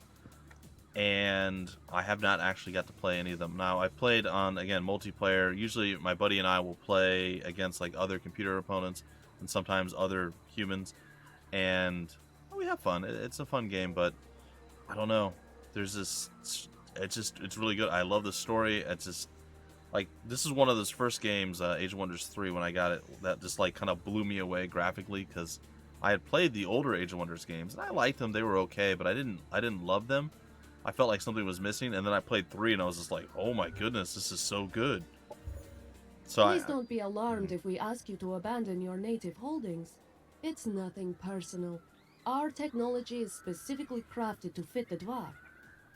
Speaker 1: and I have not actually got to play any of them. Now, I've played on, again, multiplayer. Usually my buddy and I will play against like other computer opponents and sometimes other humans, and we have fun. It's a fun game, but I don't know. There's this, it's really good. I love the story. It's just, like, this is one of those first games, Age of Wonders 3, when I got it, that just, like, kind of blew me away graphically, because I had played the older Age of Wonders games, and I liked them. They were okay, but I didn't love them. I felt like something was missing, and then I played 3, and I was just like, oh my goodness, this is so good. So
Speaker 4: Please don't be alarmed if we ask you to abandon your native holdings. It's nothing personal. Our technology is specifically crafted to fit the Dvar.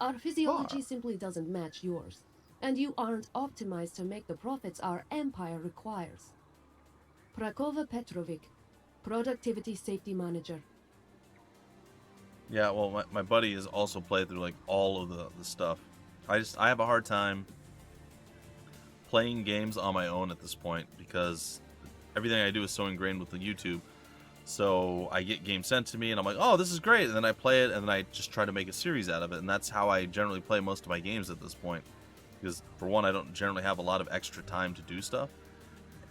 Speaker 4: Our physiology simply doesn't match yours, and you aren't optimized to make the profits our empire requires. Prakova Petrovic, Productivity Safety Manager.
Speaker 1: Yeah, well, my buddy has also played through, like, all of the stuff. I have a hard time playing games on my own at this point, because everything I do is so ingrained with the YouTube. So I get games sent to me, and I'm like, oh, this is great, and then I play it, and then I just try to make a series out of it, and that's how I generally play most of my games at this point. Because, for one, I don't generally have a lot of extra time to do stuff,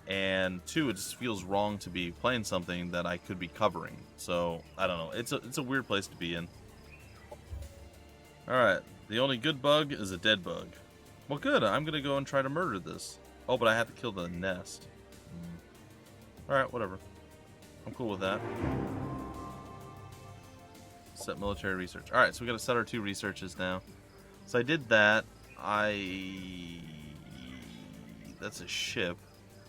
Speaker 1: and two, it just feels wrong to be playing something that I could be covering. So, I don't know. It's a weird place to be in. Alright, the only good bug is a dead bug. Well, good, I'm gonna go and try to murder this. Oh, but I have to kill the nest. Alright, whatever. I'm cool with that. Set military research. Alright, so we gotta set our 2 researches now. So I did that. That's a ship.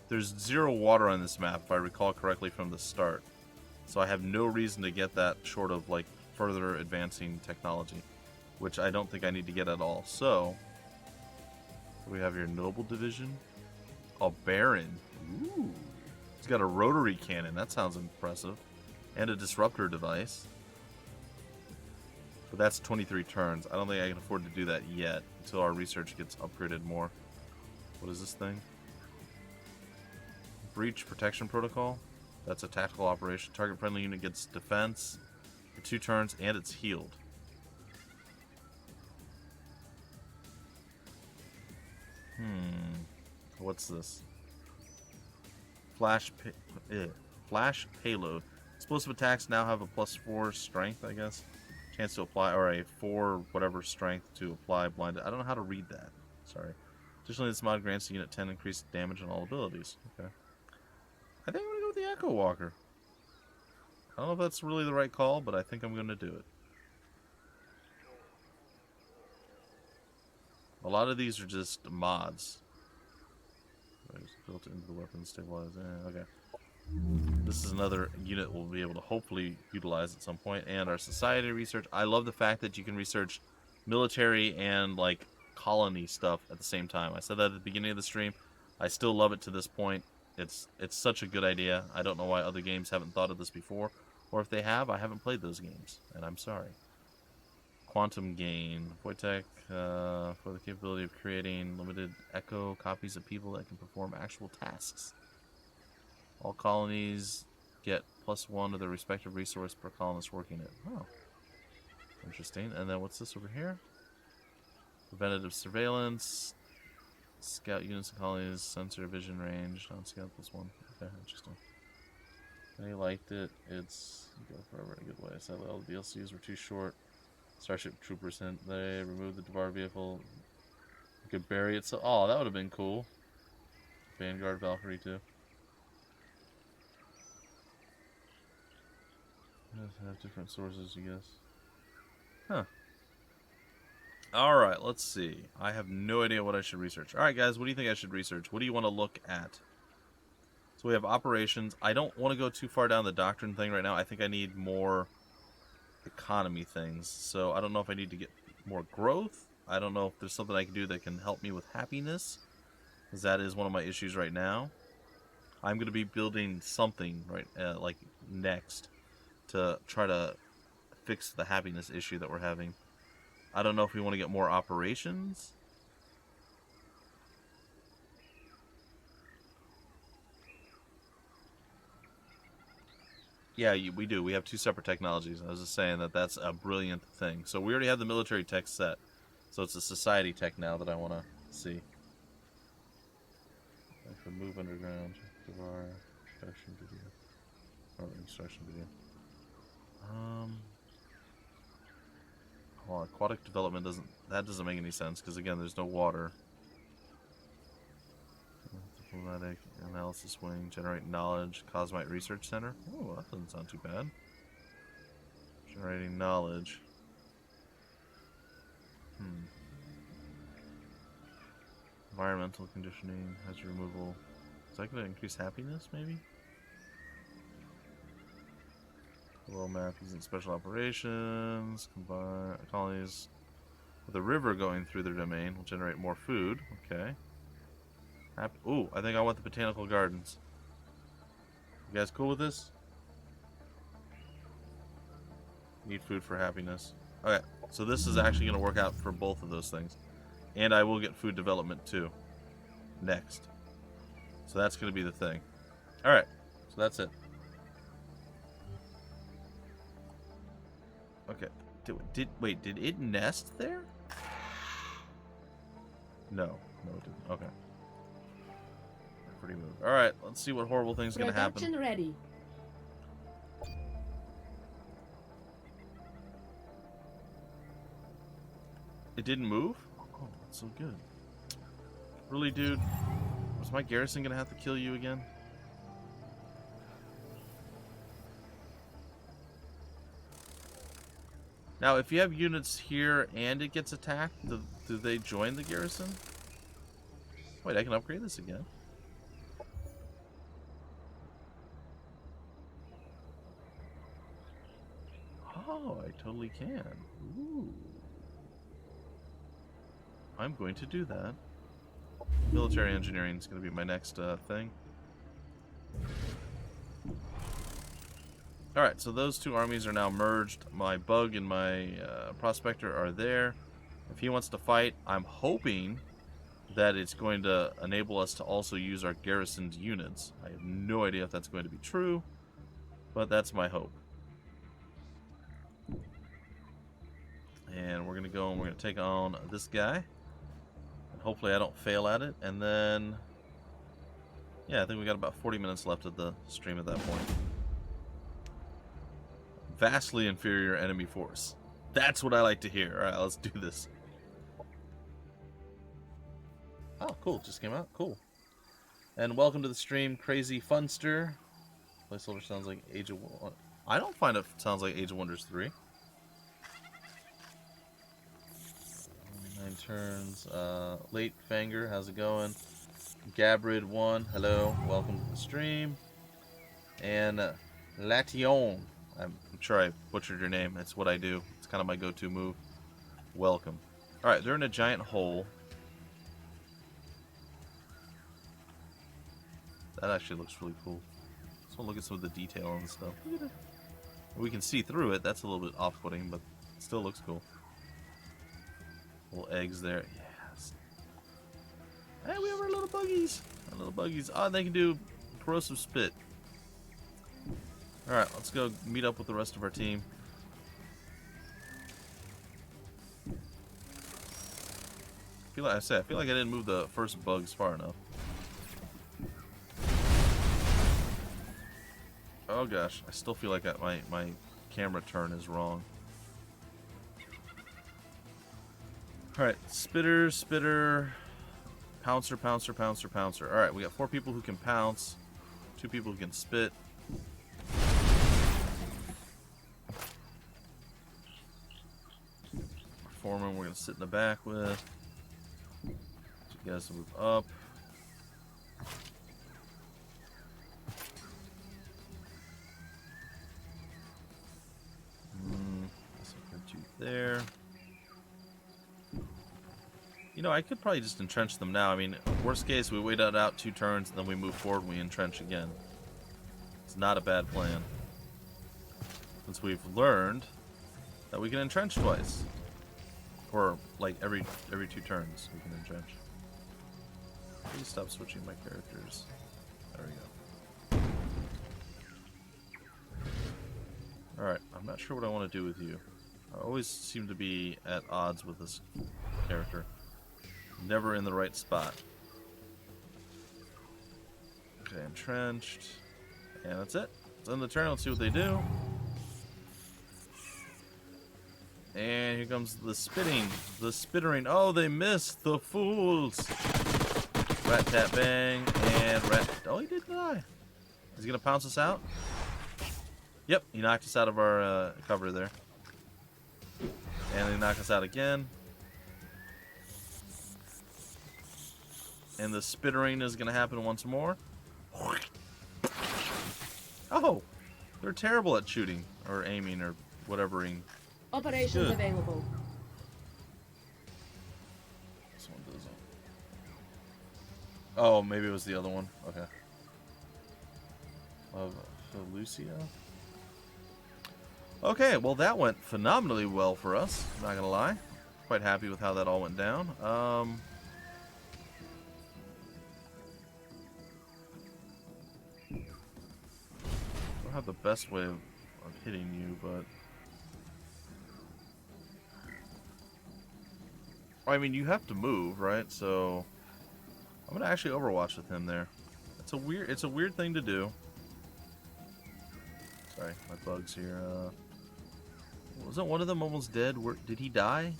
Speaker 1: There's 0 water on this map, if I recall correctly from the start. So I have no reason to get that short of, like, further advancing technology, which I don't think I need to get at all. So, we have your Noble Division. A Baron. Ooh. He's got a rotary cannon. That sounds impressive. And a disruptor device. But that's 23 turns. I don't think I can afford to do that yet until our research gets upgraded more. What is this thing? Breach Protection Protocol. That's a tactical operation. Target friendly unit gets defense for 2 turns, and it's healed. What's this? Flash payload. Explosive attacks now have a +4 strength, I guess. Chance to apply, or a 4 whatever strength to apply blinded. I don't know how to read that. Sorry. Additionally, this mod grants the unit 10 increased damage on all abilities. Okay. I think I'm going to go with the Echo Walker. I don't know if that's really the right call, but I think I'm going to do it. A lot of these are just mods. Built into the weapon stabilize. Okay. This is another unit we'll be able to hopefully utilize at some point. And our society research. I love the fact that you can research military and, like, colony stuff at the same time. I said that at the beginning of the stream. I still love it to this point. It's such a good idea. I don't know why other games haven't thought of this before. Or if they have, I haven't played those games. And I'm sorry. Quantum gain. Wojtek, for the capability of creating limited echo copies of people that can perform actual tasks. All colonies get +1 to their respective resource per colonist working it. Oh. Interesting. And then what's this over here? Preventative surveillance. Scout units and colonies, sensor vision range, non-scout +1. Okay, interesting. They liked it. It's go forever in a good way. Sadly, all the DLCs were too short. Starship Troopers hint. They removed the Dvar vehicle. You could bury it. So, oh, that would have been cool. Vanguard Valkyrie too. Have different sources, I guess. Huh. Alright, let's see. I have no idea what I should research. Alright, guys, what do you think I should research? What do you want to look at? So we have operations. I don't want to go too far down the doctrine thing right now. I think I need more economy things. So I don't know if I need to get more growth. I don't know if there's something I can do that can help me with happiness, because that is one of my issues right now. I'm going to be building something right like next to try to fix the happiness issue that we're having. I don't know if we want to get more operations. Yeah, we do. We have two separate technologies. I was just saying that that's a brilliant thing. So we already have the military tech set. So it's a society tech now that I want to see. I can move underground. Dvar, instruction video. Oh, instruction video. Well, aquatic development doesn't make any sense because again, there's no water. Diplomatic analysis wing, generate knowledge, Cosmite Research Center. Oh, that doesn't sound too bad. Generating knowledge. Environmental conditioning, hazard removal. Is that going to increase happiness, maybe? World map using special operations. Combine colonies with a river going through their domain will generate more food. Okay. Ooh, I think I want the botanical gardens. You guys cool with this? Need food for happiness. Okay, so this is actually going to work out for both of those things. And I will get food development too. Next. So that's going to be the thing. Alright, so that's it. Okay. Wait, did it nest there? No, it didn't. Okay. Pretty move. All right, let's see what horrible thing's gonna happen.
Speaker 4: Production ready.
Speaker 1: It didn't move? Oh, that's so good. Really, dude? Was my garrison gonna have to kill you again? Now, if you have units here and it gets attacked, do they join the garrison? Wait, I can upgrade this again. Oh, I totally can. Ooh. I'm going to do that. Military engineering is going to be my next thing. Alright, so those two armies are now merged. My bug and my prospector are there. If he wants to fight, I'm hoping that it's going to enable us to also use our garrisoned units. I have no idea if that's going to be true, but that's my hope. And we're going to go and we're going to take on this guy. And hopefully I don't fail at it. And then, yeah, I think we got about 40 minutes left of the stream at that point. Vastly inferior enemy force. That's what I like to hear. Alright, let's do this. Oh, cool. Just came out. Cool. And welcome to the stream, Crazy Funster. Placeholder sounds like Age of Wonders. I don't find it sounds like Age of Wonders 3. 9 turns. Late Fanger, how's it going? Gabrid1, hello. Welcome to the stream. And Lation. I'm sure I butchered your name. It's what I do. It's kind of my go-to move. Welcome. Alright, they're in a giant hole. That actually looks really cool. So look at some of the detail and stuff. We can see through it. That's a little bit off-putting, but it still looks cool. Little eggs there. Yes. Hey, we have our little buggies. Our little buggies. Oh, they can do corrosive spit. Alright, let's go meet up with the rest of our team. I feel like I didn't move the first bugs far enough. Oh gosh, I still feel like my camera turn is wrong. Alright, spitter, pouncer, pouncer. Alright, we got 4 people who can pounce, 2 people who can spit. Foreman we're going to sit in the back with. You guys move up. That's a good 2 there. You know, I could probably just entrench them now. I mean, worst case, we wait it out 2 turns, and then we move forward and we entrench again. It's not a bad plan. Since we've learned that we can entrench twice. Or, like, every 2 turns we can entrench. Please stop switching my characters. There we go. Alright, I'm not sure what I want to do with you. I always seem to be at odds with this character. Never in the right spot. Okay, entrenched. And that's it. It's in the turn. Let's see what they do. And here comes the spitting. The spittering. Oh, they missed. The fools. Rat tat bang. And rat. Oh, he did die. Is he going to pounce us out? Yep, he knocked us out of our cover there. And he knocked us out again. And the spittering is going to happen once more. Oh! They're terrible at shooting. Or aiming or whatevering.
Speaker 4: Operations available.
Speaker 1: This one doesn't. Oh, maybe it was the other one. Okay. Of Lucia. Okay, well that went phenomenally well for us. Not gonna lie. Quite happy with how that all went down. I don't have the best way of hitting you, but I mean, you have to move, right? So I'm gonna actually Overwatch with him there. It's a weird thing to do. Sorry, my bugs here. Wasn't one of them almost dead? Did he die?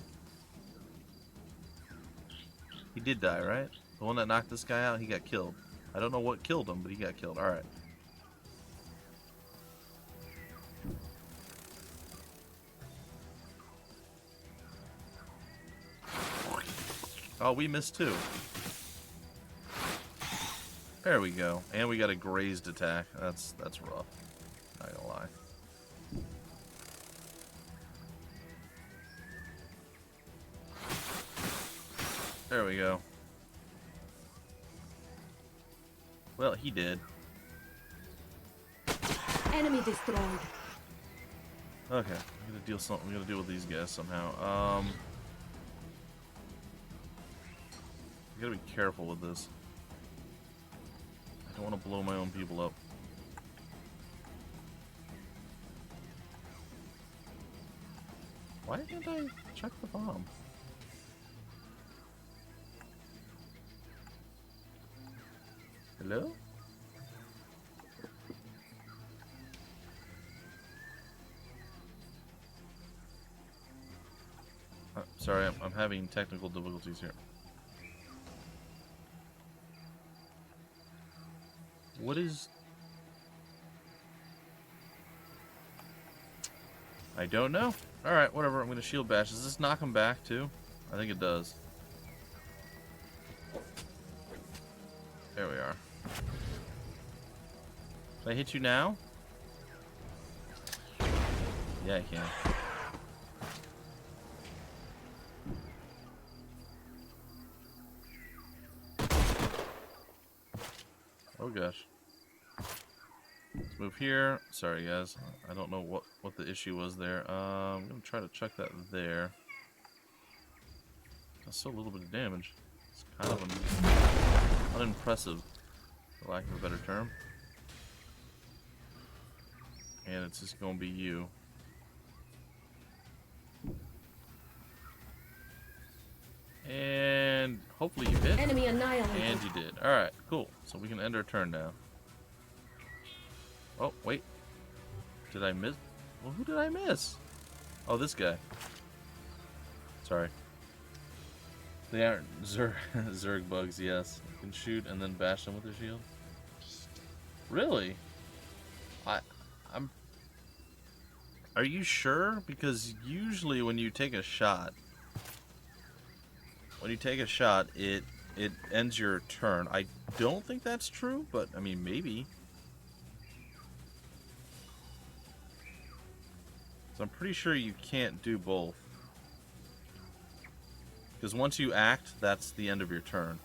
Speaker 1: He did die, right? The one that knocked this guy out, he got killed. I don't know what killed him, but he got killed. All right. Oh, we missed too. There we go. And we got a grazed attack. That's rough. Not gonna lie. There we go. Well, he did.
Speaker 4: Enemy destroyed.
Speaker 1: Okay, we gotta deal with these guys somehow. We gotta be careful with this. I don't want to blow my own people up. Why didn't I check the bomb? Hello? Sorry, I'm having technical difficulties here. What is... I don't know. Alright, whatever. I'm going to shield bash. Does this knock him back, too? I think it does. There we are. Can I hit you now? Yeah, I can. Oh gosh. Let's move here. Sorry guys, I don't know what the issue was there. I'm gonna try to chuck that there. That's still a little bit of damage. It's kind of unimpressive, for lack of a better term. And it's just gonna be you. And hopefully you hit.
Speaker 4: Enemy annihilated.
Speaker 1: And you did. Alright, cool. So we can end our turn now. Oh, wait. Did I miss? Well, who did I miss? Oh, this guy. Sorry. They aren't Zerg bugs, yes. You can shoot and then bash them with their shield. Really? I'm... Are you sure? Because usually when you take a shot... When you take a shot, it ends your turn. I don't think that's true, but, I mean, maybe. So I'm pretty sure you can't do both. Because once you act, that's the end of your turn.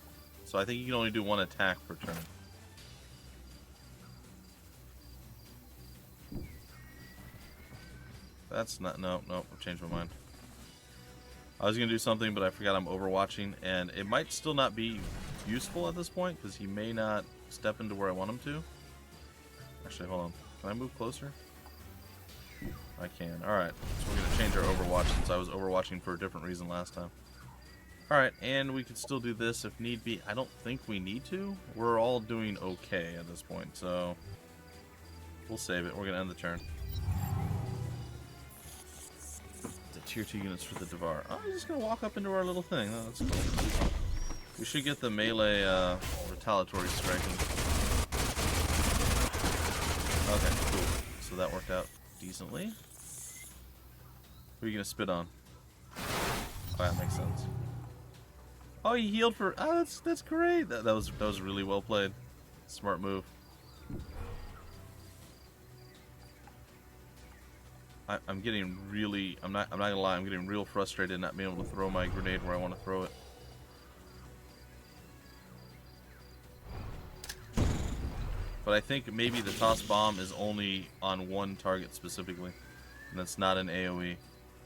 Speaker 1: So I think you can only do one attack per turn. That's not... No, I've changed my mind. I was going to do something, but I forgot I'm overwatching, and it might still not be useful at this point, because he may not step into where I want him to. Actually, hold on. Can I move closer? I can. Alright, so we're going to change our overwatch, since I was overwatching for a different reason last time. Alright, and we can still do this if need be. I don't think we need to. We're all doing okay at this point, so we'll save it. We're going to end the turn. Tier 2 units for the Dvar. Oh, I'm just gonna walk up into our little thing. Oh, that's cool. We should get the melee retaliatory striking. Okay, cool. So that worked out decently. Who are you gonna spit on? Oh, that makes sense. Oh, he healed for. Oh, that's great. That was really well played. Smart move. I'm getting really, I'm not gonna lie, I'm getting real frustrated not being able to throw my grenade where I want to throw it. But I think maybe the toss bomb is only on one target specifically, and that's not an AoE.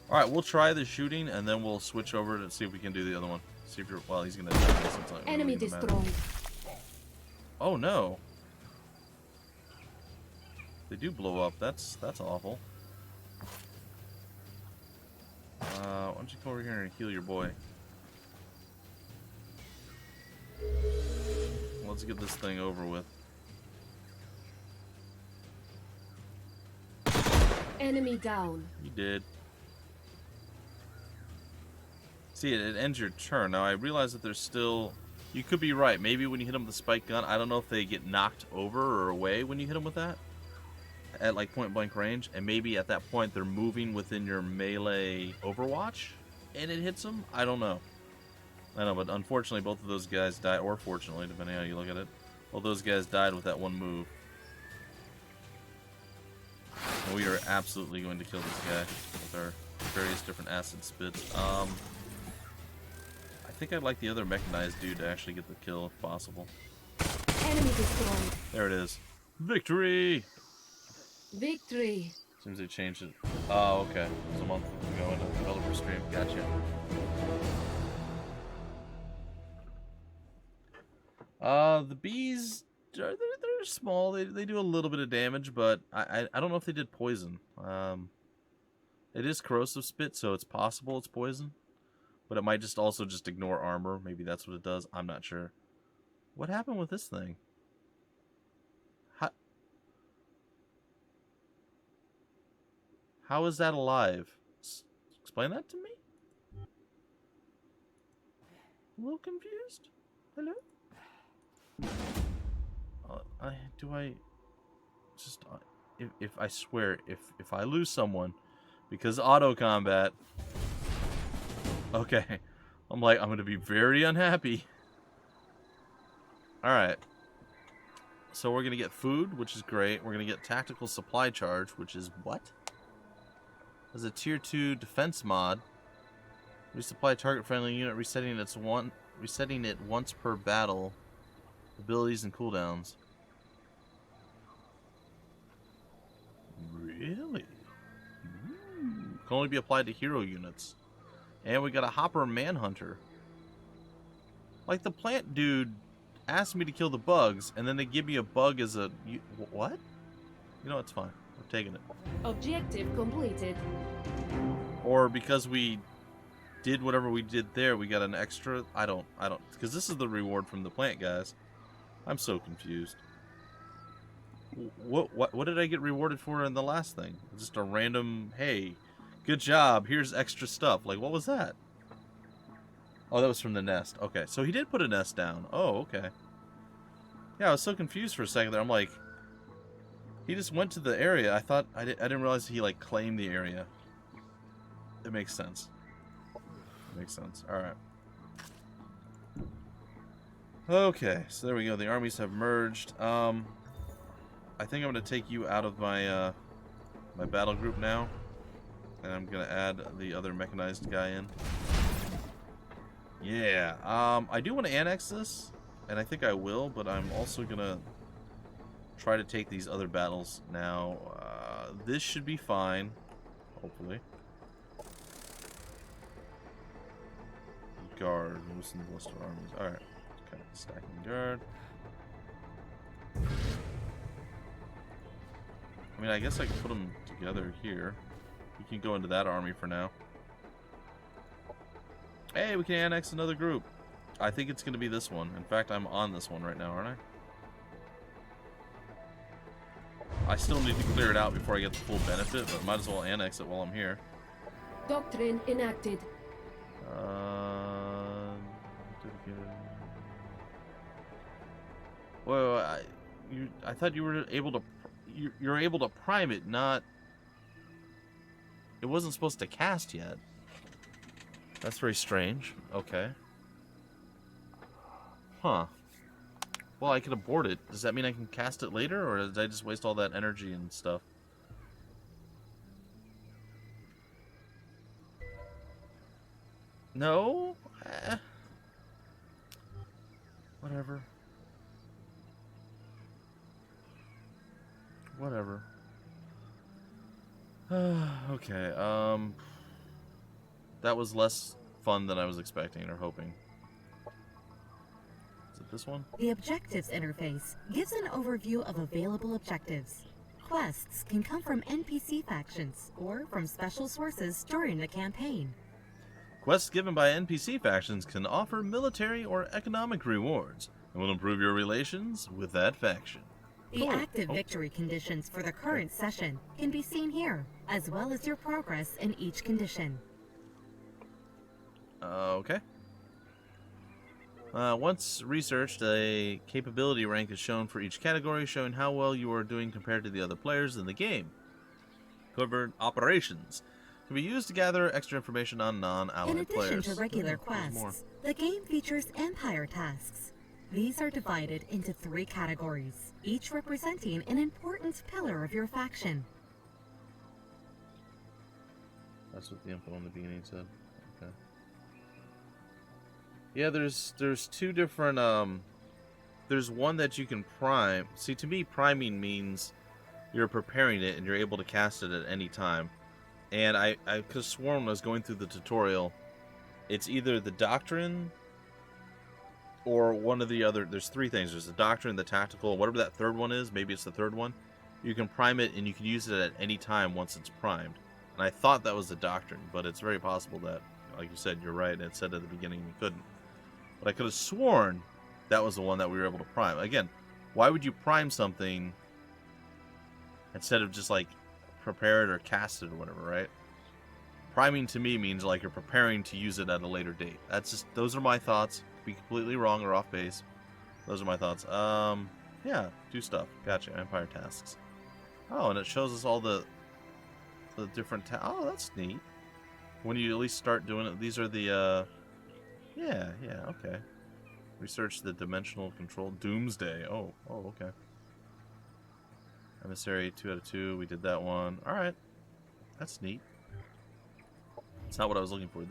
Speaker 1: Alright, we'll try the shooting, and then we'll switch over to see if we can do the other one. See if you're, well, he's gonna die sometime.
Speaker 4: Enemy destroyed.
Speaker 1: Oh no. They do blow up, that's awful. Why don't you come over here and heal your boy? Let's get this thing over with.
Speaker 4: Enemy down.
Speaker 1: You did. See, it ends your turn. Now, I realize that there's still... You could be right. Maybe when you hit them with the spike gun, I don't know if they get knocked over or away when you hit them with that. At like point blank range, and maybe at that point they're moving within your melee overwatch and it hits them. I don't know. I know, but unfortunately both of those guys died, or fortunately, depending on how you look at it. Both those guys died with that one move. And we are absolutely going to kill this guy with our various different acid spits. I think I'd like the other mechanized dude to actually get the kill if possible.
Speaker 4: Enemy destroyed.
Speaker 1: There it is. Victory!
Speaker 4: Victory.
Speaker 1: Seems they changed it. Oh, okay. It was a month ago in a developer stream. Gotcha. The bees, they're small. They do a little bit of damage, but I don't know if they did poison. It is corrosive spit, so it's possible it's poison. But it might just also just ignore armor. Maybe that's what it does. I'm not sure. What happened with this thing? How is that alive? Explain that to me? A little confused. Hello? If I swear, if I lose someone because auto combat, okay, I'm gonna be very unhappy. All right. So we're gonna get food, which is great. We're gonna get tactical supply charge, which is what? As a tier 2 defense mod, resupply target friendly unit, resetting it once per battle, abilities and cooldowns. Can only be applied to hero units. And we got a Hopper Manhunter. Like, the plant dude asked me to kill the bugs, and then they give me a bug as a... What? You know, it's fine. We're taking it.
Speaker 4: Objective completed.
Speaker 1: Or because we did whatever we did there, we got an extra... I don't... Because this is the reward from the plant guys. I'm so confused. What did I get rewarded for in the last thing? Just a random, hey, good job, here's extra stuff. Like, what was that? Oh, that was from the nest. Okay, so he did put a nest down. Oh, okay. Yeah, I was so confused for a second there. I'm like, he just went to the area. I thought, I didn't realize he, like, claimed the area. It makes sense. It makes sense. Alright. Okay, so there we go. The armies have merged. I think I'm going to take you out of my my battle group now. And I'm going to add the other mechanized guy in. Yeah, I do want to annex this, and I think I will, but I'm also going to try to take these other battles now. This should be fine, hopefully. Guard, loosen the list of armies. Alright, okay, stacking guard. I mean, I guess I can put them together here. We can go into that army for now. Hey, we can annex another group. I think it's going to be this one. In fact, I'm on this one right now, aren't I? I still need to clear it out before I get the full benefit, but might as well annex it while I'm here.
Speaker 4: Doctrine enacted.
Speaker 1: Well, I thought you were able to... You're able to prime it, not... It wasn't supposed to cast yet. That's very strange. Okay. Huh. Well, I could abort it. Does that mean I can cast it later, or did I just waste all that energy and stuff? No? Whatever. Whatever. Okay, that was less fun than I was expecting or hoping. Is it this one?
Speaker 3: The Objectives interface gives an overview of available objectives. Quests can come from NPC factions or from special sources during the campaign.
Speaker 1: Quests given by NPC factions can offer military or economic rewards and will improve your relations with that faction.
Speaker 3: The active victory conditions for the current session can be seen here, as well as your progress in each condition.
Speaker 1: Okay. Once researched, a capability rank is shown for each category, showing how well you are doing compared to the other players in the game. Covert operations can be used to gather extra information on non-allied players.
Speaker 3: In addition to regular quests, the game features Empire tasks. These are divided into 3 categories, each representing an important pillar of your faction.
Speaker 1: That's what the info in the beginning said. Okay. Yeah, there's 2 different, there's one that you can prime. See, to me, priming means you're preparing it and you're able to cast it at any time. And I could have sworn when I was going through the tutorial, it's either the doctrine or one of the other. There's 3 things. There's the doctrine, the tactical, whatever that third one is. Maybe it's the third one. You can prime it and you can use it at any time once it's primed. And I thought that was the doctrine, but it's very possible that, like you said, you're right. It said at the beginning you couldn't. But I could have sworn that was the one that we were able to prime. Again, why would you prime something instead of just like prepare it or cast it or whatever, right? Priming to me means like you're preparing to use it at a later date. That's just, those are my thoughts. Could be completely wrong or off base. Those are my thoughts. Yeah, do stuff. Gotcha. Empire tasks. Oh, and it shows us all the different oh, that's neat. When you at least start doing it, these are the yeah, okay. Research the dimensional control. Doomsday. Oh, okay. Emissary 2 out of 2. We did that one. Alright. That's neat. It's not what I was looking for.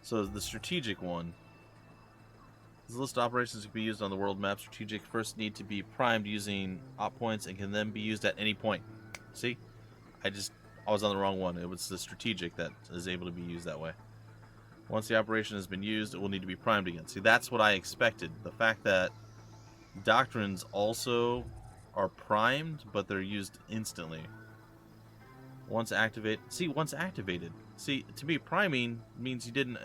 Speaker 1: So the strategic one. This list of operations can be used on the world map. Strategic first need to be primed using op points and can then be used at any point. See? I was on the wrong one. It was the strategic that is able to be used that way. Once the operation has been used, it will need to be primed again. See, that's what I expected. The fact that doctrines also are primed, but they're used instantly. Once activated. See, to me, priming means you didn't...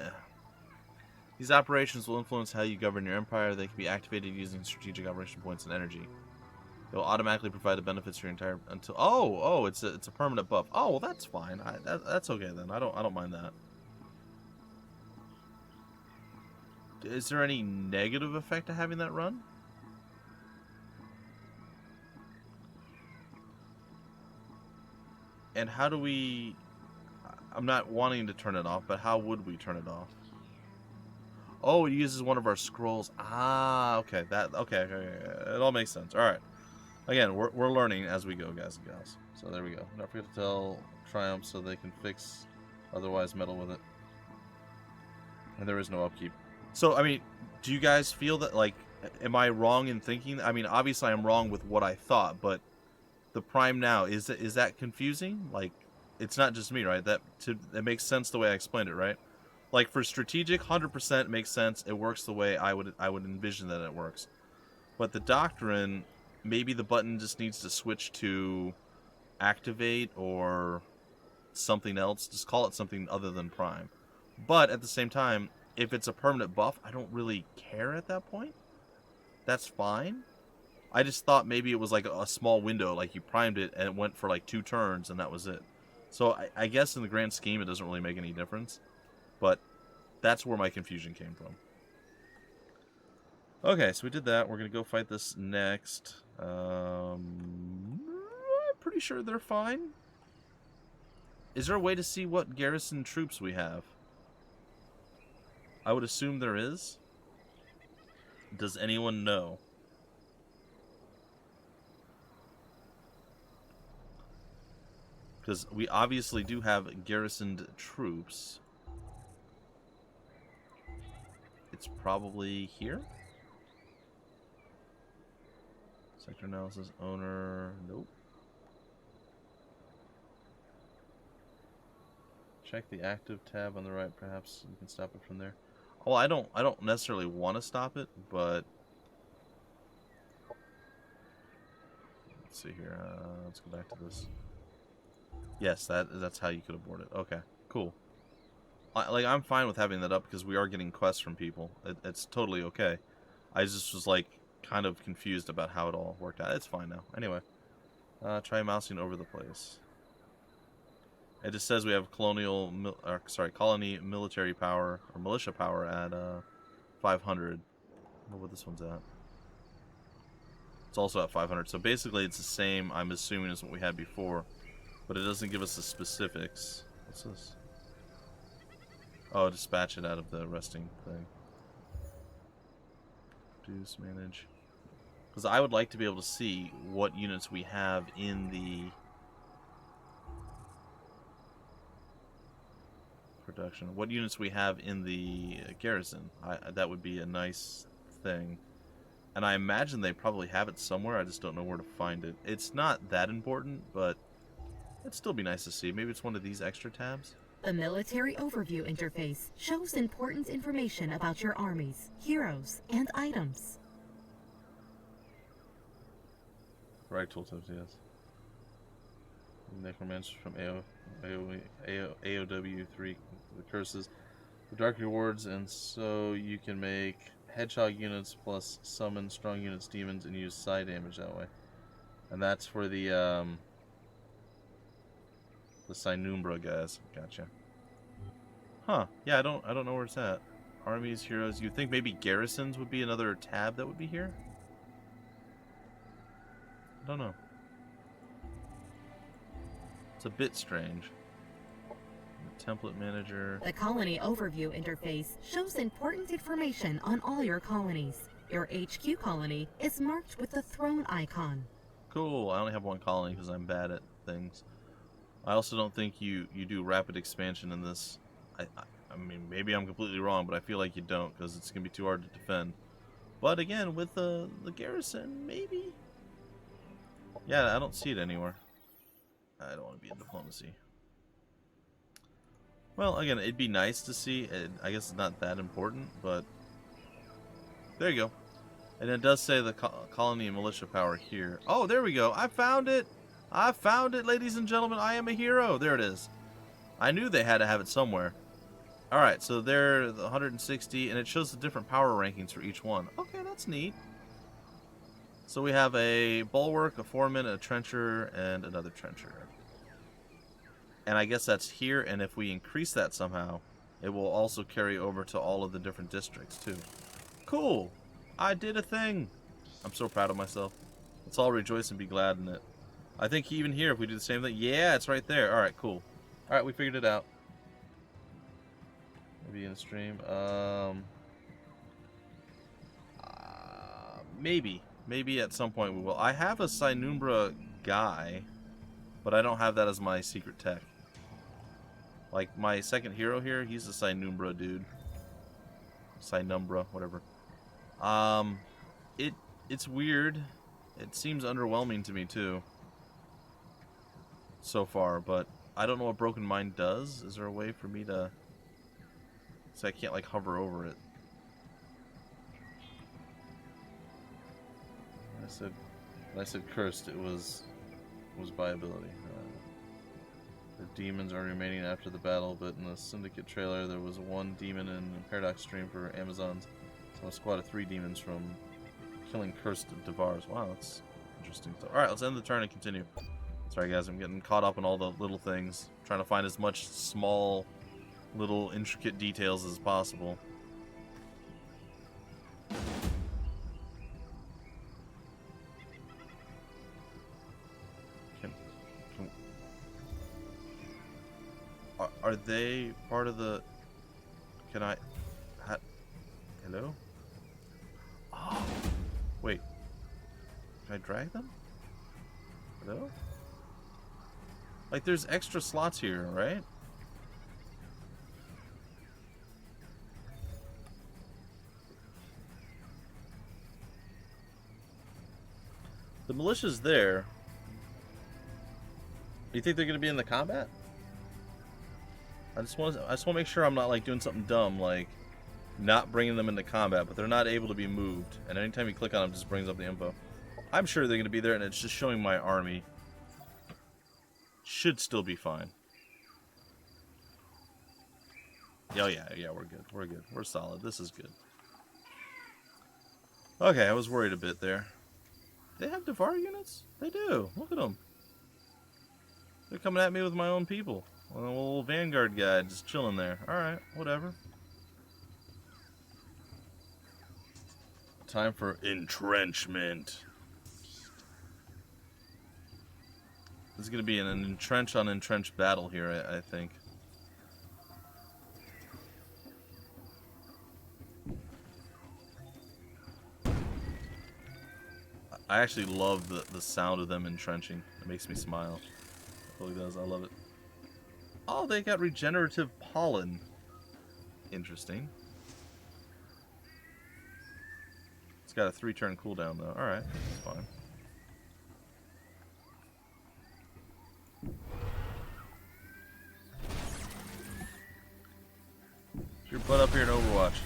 Speaker 1: These operations will influence how you govern your empire. They can be activated using strategic operation points and energy. They'll automatically provide the benefits for your entire... until. Oh, it's a permanent buff. Oh, well, that's fine. That's okay then. I don't mind that. Is there any negative effect to having that run? And how do we... I'm not wanting to turn it off, but how would we turn it off? Oh, it uses one of our scrolls. Ah, okay. Okay. It all makes sense. All right. Again, we're learning as we go, guys and gals. So there we go. Don't forget to tell Triumph so they can fix, otherwise meddle with it. And there is no upkeep. So, I mean, do you guys feel that, like, am I wrong in thinking? I mean, obviously I'm wrong with what I thought, but the Prime now, is that confusing? Like, it's not just me, right? That makes sense the way I explained it, right? Like, for strategic, 100% makes sense. It works the way I would envision that it works. But the doctrine, maybe the button just needs to switch to activate or something else. Just call it something other than Prime. But at the same time, if it's a permanent buff, I don't really care at that point. That's fine. I just thought maybe it was like a small window, like you primed it and it went for like 2 turns and that was it. So I guess in the grand scheme it doesn't really make any difference. But that's where my confusion came from. Okay, so we did that. We're going to go fight this next. I'm pretty sure they're fine. Is there a way to see what garrison troops we have? I would assume there is. Does anyone know? Because we obviously do have garrisoned troops. It's probably here. Sector analysis, owner, nope. Check the active tab on the right, perhaps you can stop it from there. Oh, I don't necessarily want to stop it, but let's see here. Let's go back to this. Yes, that's how you could abort it. Okay, cool. I'm fine with having that up because we are getting quests from people. It's totally okay. I just was like kind of confused about how it all worked out. It's fine now. Anyway, try mousing over the place. It just says we have colony military power or militia power at 500. I don't know what this one's at. It's also at 500. So basically, it's the same. I'm assuming as what we had before, but it doesn't give us the specifics. What's this? Oh, dispatch it out of the resting thing. Reduce, manage. Because I would like to be able to see what units we have in the production. What units we have in the garrison. That would be a nice thing. And I imagine they probably have it somewhere. I just don't know where to find it. It's not that important, but it'd still be nice to see. Maybe it's one of these extra tabs.
Speaker 3: The military overview interface shows important information about your armies, heroes, and items.
Speaker 1: Right tooltips, yes. Necromancer from AOW 3, the curses, the dark rewards, and so you can make hedgehog units plus summon strong units, demons, and use side damage that way. And that's for the Sinumbra guys. Gotcha. Huh. Yeah, I don't know where it's at. Armies, heroes. You'd think maybe garrisons would be another tab that would be here? I don't know. It's a bit strange. Template manager.
Speaker 3: The colony overview interface shows important information on all your colonies. Your HQ colony is marked with the throne icon.
Speaker 1: Cool. I only have one colony because I'm bad at things. I also don't think you do rapid expansion in this. I mean, maybe I'm completely wrong, but I feel like you don't because it's going to be too hard to defend. But again, with the garrison, maybe? Yeah, I don't see it anywhere. I don't want to be in diplomacy. Well, again, it'd be nice to see. I guess it's not that important, but there you go. And it does say the colony and militia power here. Oh, there we go. I found it. I found it, ladies and gentlemen. I am a hero. There it is. I knew they had to have it somewhere. All right, so they're the 160, and it shows the different power rankings for each one. Okay, that's neat. So we have a bulwark, a foreman, a trencher, and another trencher. And I guess that's here, and if we increase that somehow, it will also carry over to all of the different districts, too. Cool! I did a thing! I'm so proud of myself. Let's all rejoice and be glad in it. I think even here, if we do the same thing... Yeah, it's right there. Alright, cool. Alright, we figured it out. Maybe in a stream. Maybe. Maybe at some point we will. I have a Synumbra guy, but I don't have that as my secret tech. Like, my second hero here, he's a Synumbra dude. Synumbra, whatever. It's weird. It seems underwhelming to me, too. So far, but I don't know what Broken Mind does. Is there a way for me to... So I can't, like, hover over it. When I said cursed, it was by ability. The demons are remaining after the battle, but in the Syndicate trailer, there was one demon in the Paradox stream for Amazons. So a squad of 3 demons from killing cursed Dvars. Wow, that's interesting. Alright, let's end the turn and continue. Sorry guys, I'm getting caught up in all the little things. Trying to find as much small, little, intricate details as possible. Are they part of the... Can I... Hello? Oh! Wait. Can I drag them? Hello? Like, there's extra slots here, right? The militia's there. Do you think they're going to be in the combat? I just want to make sure I'm not like doing something dumb, like not bringing them into combat, but they're not able to be moved. And anytime you click on them, it just brings up the info. I'm sure they're going to be there, and it's just showing my army. Should still be fine. Oh yeah, we're good. We're good. We're solid. This is good. Okay, I was worried a bit there. They have Dvar units? They do. Look at them. They're coming at me with my own people. A little Vanguard guy just chilling there. Alright, whatever. Time for entrenchment. This is going to be an entrench on entrench battle here, I think. I actually love the sound of them entrenching. It makes me smile. It really does. I love it. Oh, they got regenerative pollen. Interesting. It's got a 3-turn cooldown, though. Alright, that's fine. Get your butt up here in Overwatch.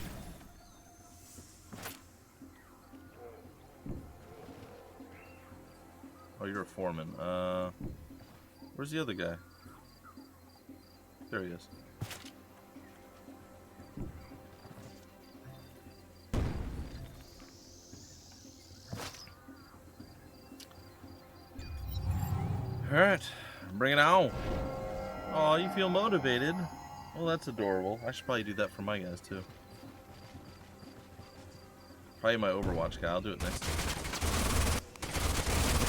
Speaker 1: Oh, you're a foreman. Where's the other guy? There he is. Alright, bring it on. Oh, you feel motivated. Well, that's adorable. I should probably do that for my guys, too. Probably my Overwatch guy. I'll do it next time.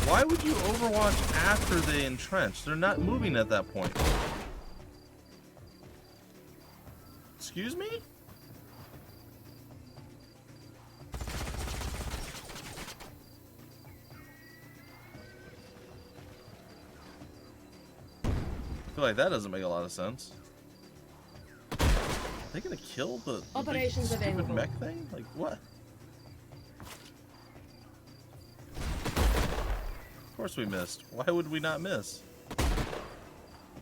Speaker 1: Why would you Overwatch after they entrench? They're not moving at that point. Excuse me? I feel like that doesn't make a lot of sense. Are they gonna kill the
Speaker 4: Operations
Speaker 1: big stupid
Speaker 4: available.
Speaker 1: mech thing? Like what? Of course we missed. Why would we not miss?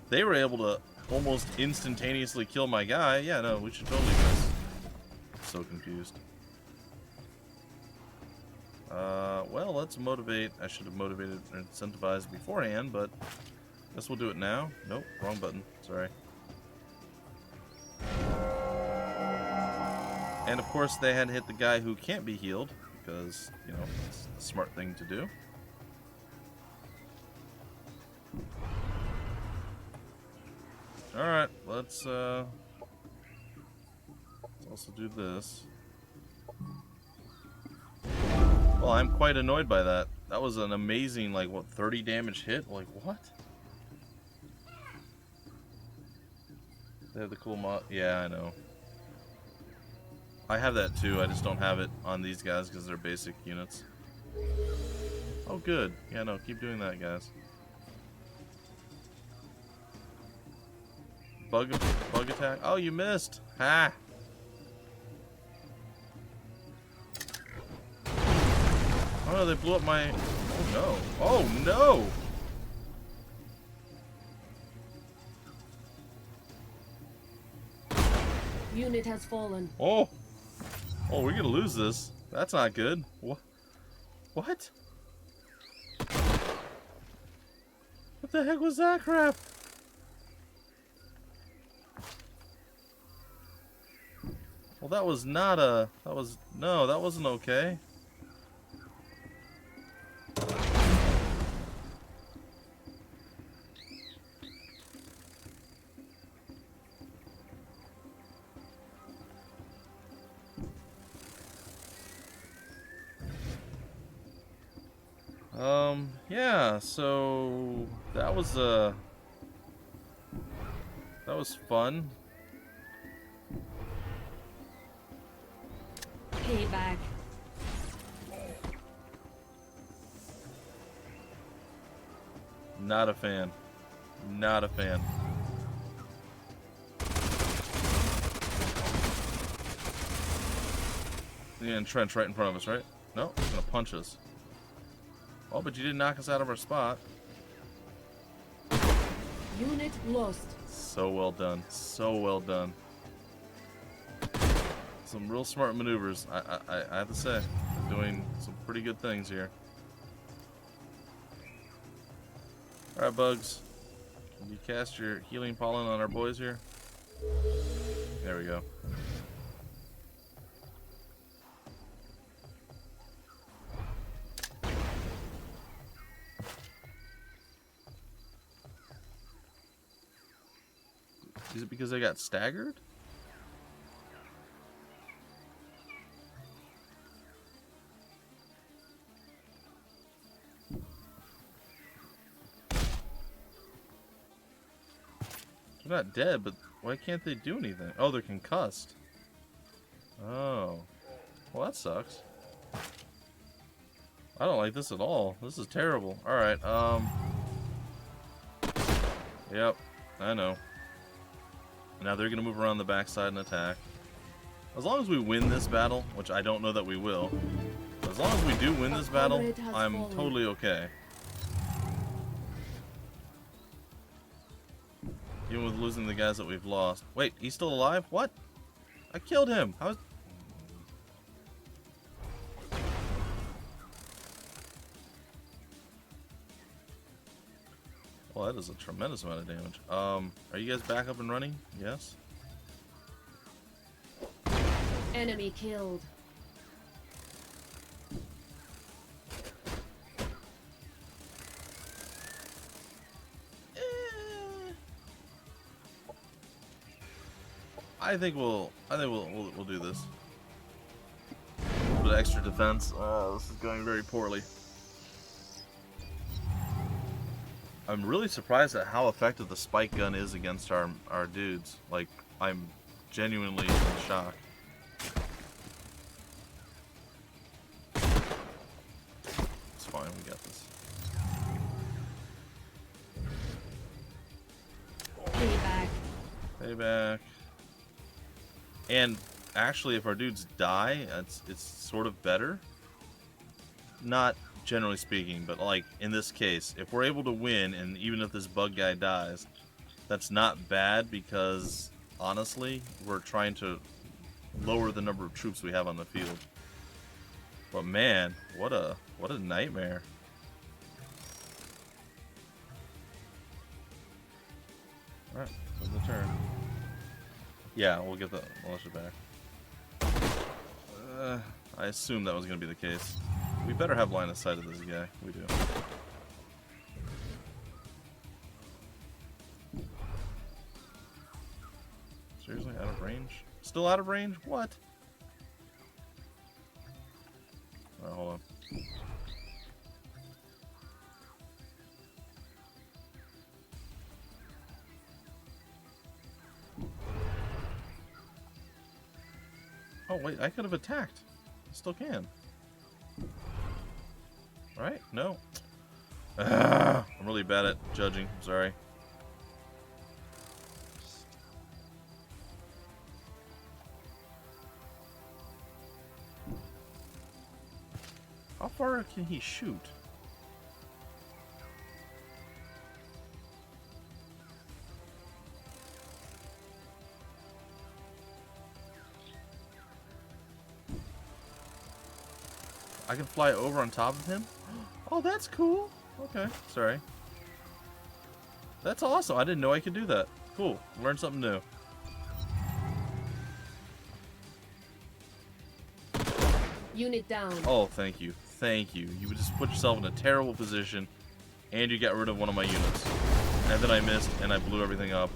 Speaker 1: They were able to almost instantaneously kill my guy. Yeah, no, we should totally miss. So confused. Well, let's motivate. I should have motivated or incentivized beforehand, but guess we'll do it now. Nope, wrong button. Sorry. And of course, they had hit the guy who can't be healed because, you know, it's the smart thing to do. Alright, let's also do this. Well, I'm quite annoyed by that. That was an amazing, like, what, 30 damage hit? Like, what? They have the cool mod. Yeah, I know. I have that too, I just don't have it on these guys because they're basic units. Oh, good. Yeah, no, keep doing that, guys. Bug attack. Oh, you missed. Ha! Oh no, they blew up my... Oh no. Oh no!
Speaker 4: Unit has fallen.
Speaker 1: Oh! Oh, we're gonna lose this. That's not good. What? What? What the heck was that crap? Well, that was not a... That was... No, that wasn't okay. Yeah, so that was fun.
Speaker 4: Payback.
Speaker 1: Not a fan. Not a fan. Yeah, and trench right in front of us, right? No, he's gonna punch us. Oh, but you didn't knock us out of our spot.
Speaker 4: Unit lost.
Speaker 1: So well done. So well done. Some real smart maneuvers, I have to say. They're doing some pretty good things here. Alright, Bugs. Can you cast your healing pollen on our boys here? There we go. Is it because they got staggered? They're not dead, but why can't they do anything? Oh, they're concussed. Oh. Well, that sucks. I don't like this at all. This is terrible. Alright, Yep, I know. Now they're going to move around the backside and attack. As long as we win this battle, which I don't know that we will, as long as we do win this battle, I'm totally okay. Even with losing the guys that we've lost. Wait, he's still alive? What? I killed him. How is... Well, that is a tremendous amount of damage. Are you guys back up and running? Yes?
Speaker 4: Enemy killed.
Speaker 1: I think we'll do this. A little bit of extra defense. This is going very poorly. I'm really surprised at how effective the spike gun is against our dudes. Like, I'm genuinely in shock. It's fine, we got this.
Speaker 4: Payback.
Speaker 1: Payback. And actually, if our dudes die, it's sort of better. Not generally speaking, but like in this case, if we're able to win, and even if this bug guy dies, that's not bad because, honestly, we're trying to lower the number of troops we have on the field. But man, what a nightmare. Alright, that's the turn. Yeah, we'll get the militia back. I assumed that was going to be the case. We better have line of sight of this guy. We do. Seriously, out of range? Still out of range? What? Alright, hold on. Oh wait, I could have attacked. I still can. Right? No. I'm really bad at judging. Sorry. How far can he shoot? I can fly over on top of him? Oh, that's cool. Okay, sorry. That's awesome. I didn't know I could do that. Cool. Learned something new.
Speaker 4: Unit down.
Speaker 1: Oh, thank you. Thank you. You would just put yourself in a terrible position, and you got rid of one of my units. And then I missed, and I blew everything up.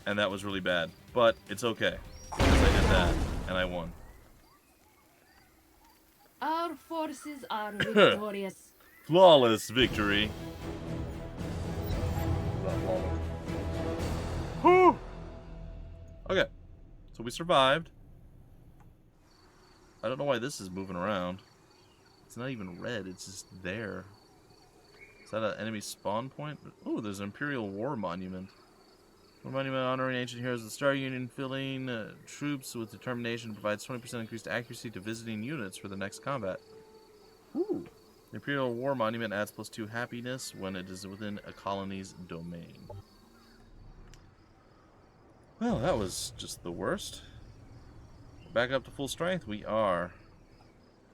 Speaker 1: And that was really bad. But it's okay. Because I did that, and I won.
Speaker 4: Our forces are victorious.
Speaker 1: Flawless victory. Whew. Okay. So we survived. I don't know why this is moving around. It's not even red, it's just there. Is that an enemy spawn point? Oh, there's an Imperial War Monument. War Monument honoring ancient heroes of the Star Union, filling troops with determination, provides 20% increased accuracy to visiting units for the next combat. Ooh. The Imperial War Monument adds +2 happiness when it is within a colony's domain. Well, that was just the worst. Back up to full strength, we are.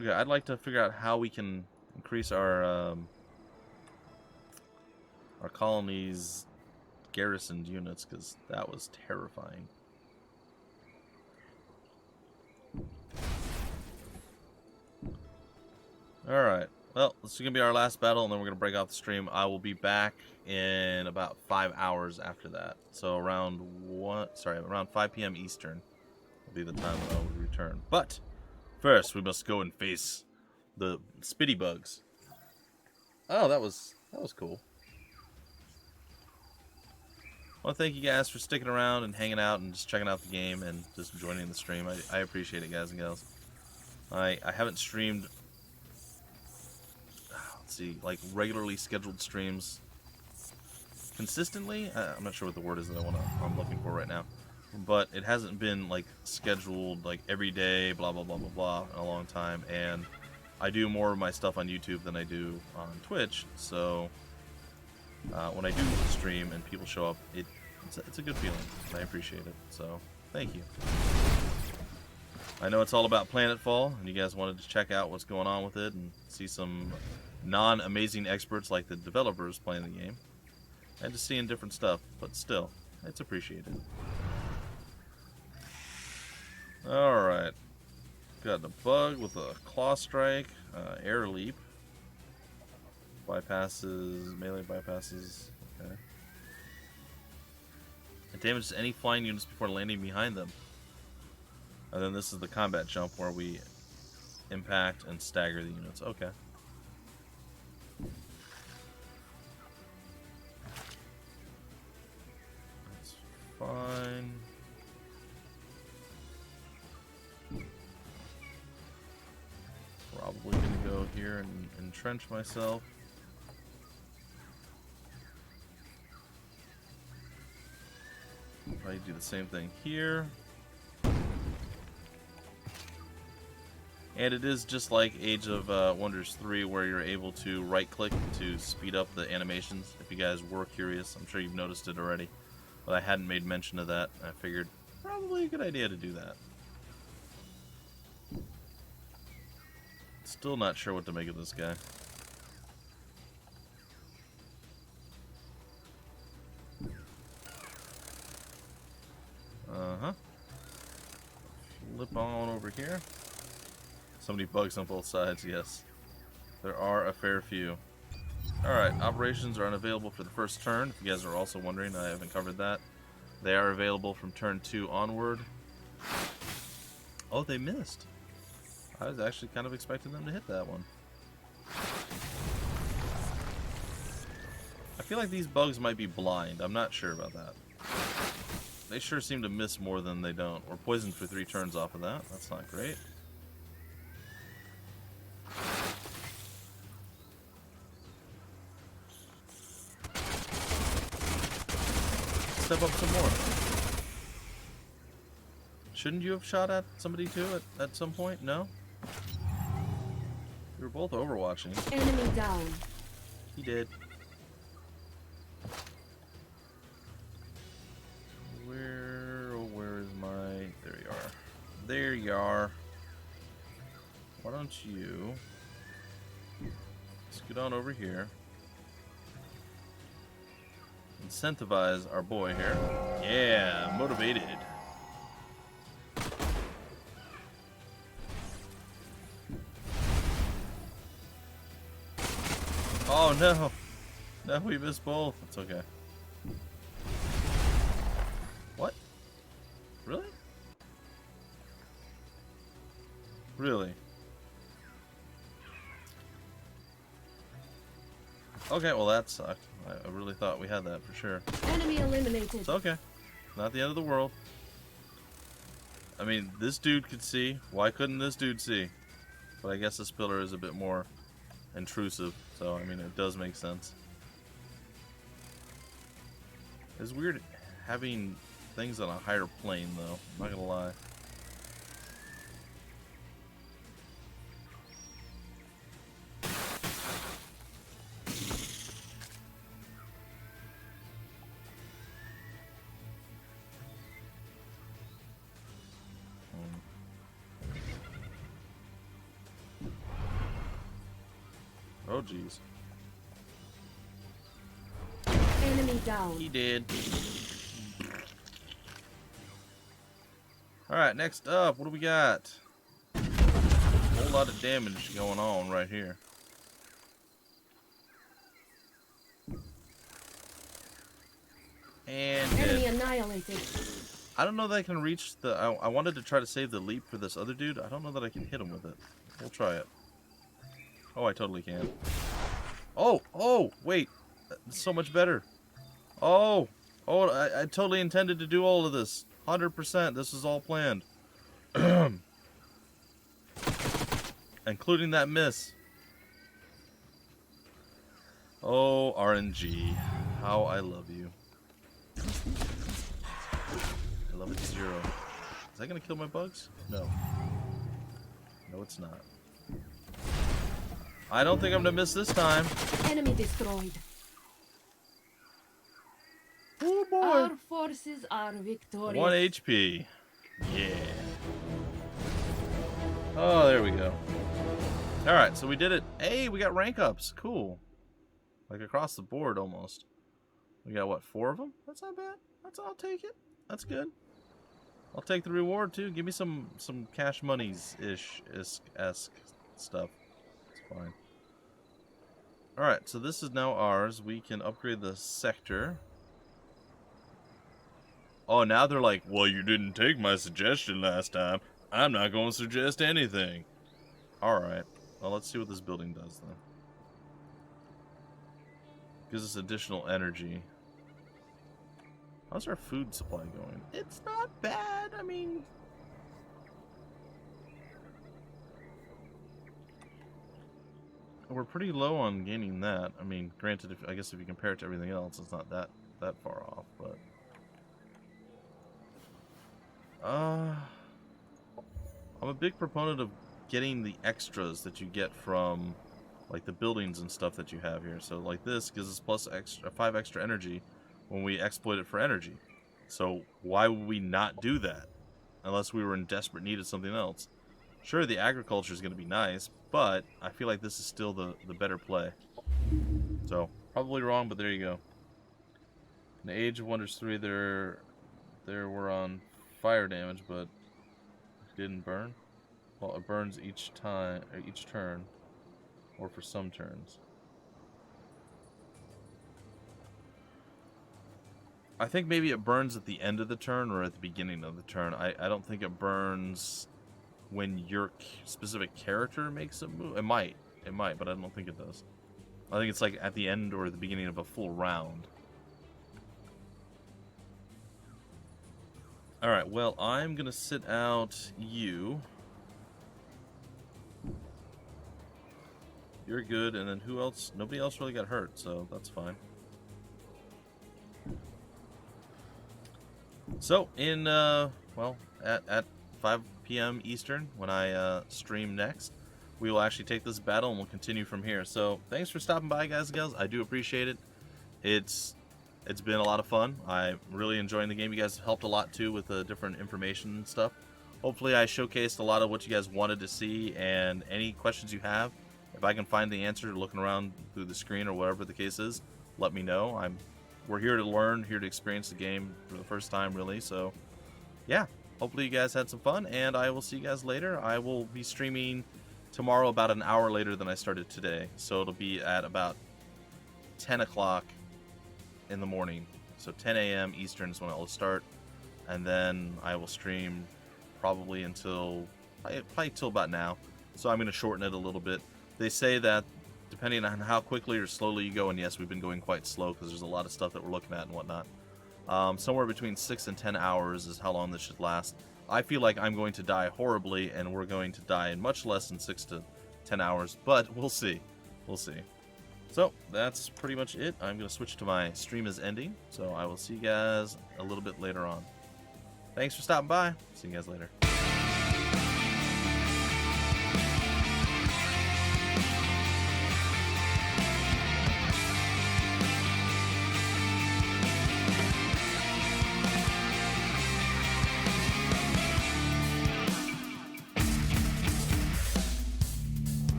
Speaker 1: Okay, I'd like to figure out how we can increase our colony's garrisoned units, because that was terrifying. Alright, well, this is going to be our last battle, and then we're going to break off the stream. I will be back in about 5 hours after that. So around 5 p.m. Eastern will be the time that I will return. But first, we must go and face the spitty bugs. Oh, that was cool. I want to thank you guys for sticking around and hanging out and just checking out the game and just joining the stream. I appreciate it, guys and gals. I haven't streamed, let's see, like regularly scheduled streams consistently. I'm not sure what the word is that I'm looking for right now. But it hasn't been like scheduled like every day, blah blah blah blah blah, in a long time. And I do more of my stuff on YouTube than I do on Twitch. So when I do stream and people show up, it's a good feeling. I appreciate it. So thank you. I know it's all about Planetfall, and you guys wanted to check out what's going on with it and see some non-amazing experts like the developers playing the game, and just seeing different stuff. But still, it's appreciated. Alright. Got the bug with a claw strike, air leap. Bypasses, melee bypasses. Okay. It damages any flying units before landing behind them. And then this is the combat jump where we impact and stagger the units. Okay. That's fine. Probably gonna go here and entrench myself. Probably do the same thing here. And it is just like Age of Wonders 3, where you're able to right-click to speed up the animations. If you guys were curious, I'm sure you've noticed it already. But I hadn't made mention of that. I figured probably a good idea to do that. Still not sure what to make of this guy. Uh-huh. Flip on over here. So many bugs on both sides, yes. There are a fair few. Alright, operations are unavailable for the first turn. If you guys are also wondering, I haven't covered that. They are available from turn 2 onward. Oh, they missed. I was actually kind of expecting them to hit that one. I feel like these bugs might be blind. I'm not sure about that. They sure seem to miss more than they don't. We're poisoned for 3 turns off of that. That's not great. Step up some more. Shouldn't you have shot at somebody too at some point? No? We were both overwatching.
Speaker 4: Enemy down.
Speaker 1: He did. Where is my... There you are. There you are. Why don't you scoot on over here. Incentivize our boy here. Yeah, motivated. Oh no! No, we missed both. It's okay. What? Really? Really? Okay, well that sucked. I really thought we had that for sure.
Speaker 4: Enemy eliminated.
Speaker 1: It's okay. Not the end of the world. I mean, this dude could see. Why couldn't this dude see? But I guess this pillar is a bit more intrusive, so I mean it does make sense. It's weird having things on a higher plane though, I'm not gonna lie. Oh jeez.
Speaker 4: Enemy down.
Speaker 1: He did. Alright, next up, what do we got? A whole lot of damage going on right here. And
Speaker 4: enemy annihilated.
Speaker 1: I don't know that I can reach the... I wanted to try to save the leap for this other dude. I don't know that I can hit him with it. We'll try it. Oh, I totally can. Oh, oh, wait. That's so much better. Oh, I totally intended to do all of this. 100%. This is all planned. Including that miss. Oh, RNG. How I love you. I love it 0. Is that going to kill my bugs? No. No, it's not. I don't think I'm gonna miss this time.
Speaker 4: Enemy destroyed.
Speaker 1: Oh boy.
Speaker 4: Our forces are victorious.
Speaker 1: 1 HP. Yeah. Oh, there we go. Alright, so we did it. Hey, we got rank ups. Cool. Like across the board almost. We got what, 4 of them? That's not bad. I'll take it. That's good. I'll take the reward too. Give me some cash monies-ish esque stuff. It's fine. Alright, so this is now ours. We can upgrade the sector. Oh, now they're like, well, you didn't take my suggestion last time. I'm not going to suggest anything. Alright. Well, let's see what this building does then. Gives us additional energy. How's our food supply going? It's not bad. I mean... we're pretty low on gaining that. I mean, granted, I guess if you compare it to everything else, it's not that far off, but... I'm a big proponent of getting the extras that you get from like the buildings and stuff that you have here. So like this gives us plus 5 extra energy when we exploit it for energy. So why would we not do that unless we were in desperate need of something else? Sure, the agriculture is going to be nice, but I feel like this is still the better play. So probably wrong, but there you go. In the Age of Wonders 3, there were on fire damage, but it didn't burn. Well, it burns each time, or each turn, or for some turns. I think maybe it burns at the end of the turn or at the beginning of the turn. I don't think it burns when your specific character makes a move. It might, but I don't think it does. I think it's like at the end or the beginning of a full round. Alright, well, I'm gonna sit out you. You're good, and then who else? Nobody else really got hurt, so that's fine. So, in, well, at 5 p.m. Eastern, when I stream next, we will actually take this battle and we'll continue from here. So, thanks for stopping by, guys and gals. I do appreciate it. It's been a lot of fun. I'm really enjoying the game. You guys helped a lot, too, with the different information and stuff. Hopefully, I showcased a lot of what you guys wanted to see, and any questions you have, if I can find the answer looking around through the screen or whatever the case is, let me know. We're here to learn, here to experience the game for the first time, really. So, yeah, hopefully you guys had some fun, and I will see you guys later. I will be streaming tomorrow about an hour later than I started today. So it'll be at about 10 o'clock in the morning. So 10 a.m. Eastern is when it will start. And then I will stream probably till about now. So I'm going to shorten it a little bit. They say that depending on how quickly or slowly you go, and yes, we've been going quite slow because there's a lot of stuff that we're looking at and whatnot. Somewhere between 6 and 10 hours is how long this should last. I feel like I'm going to die horribly, and we're going to die in much less than 6 to 10 hours, but we'll see. We'll see. So, that's pretty much it. I'm going to switch to my stream is ending, so I will see you guys a little bit later on. Thanks for stopping by. See you guys later.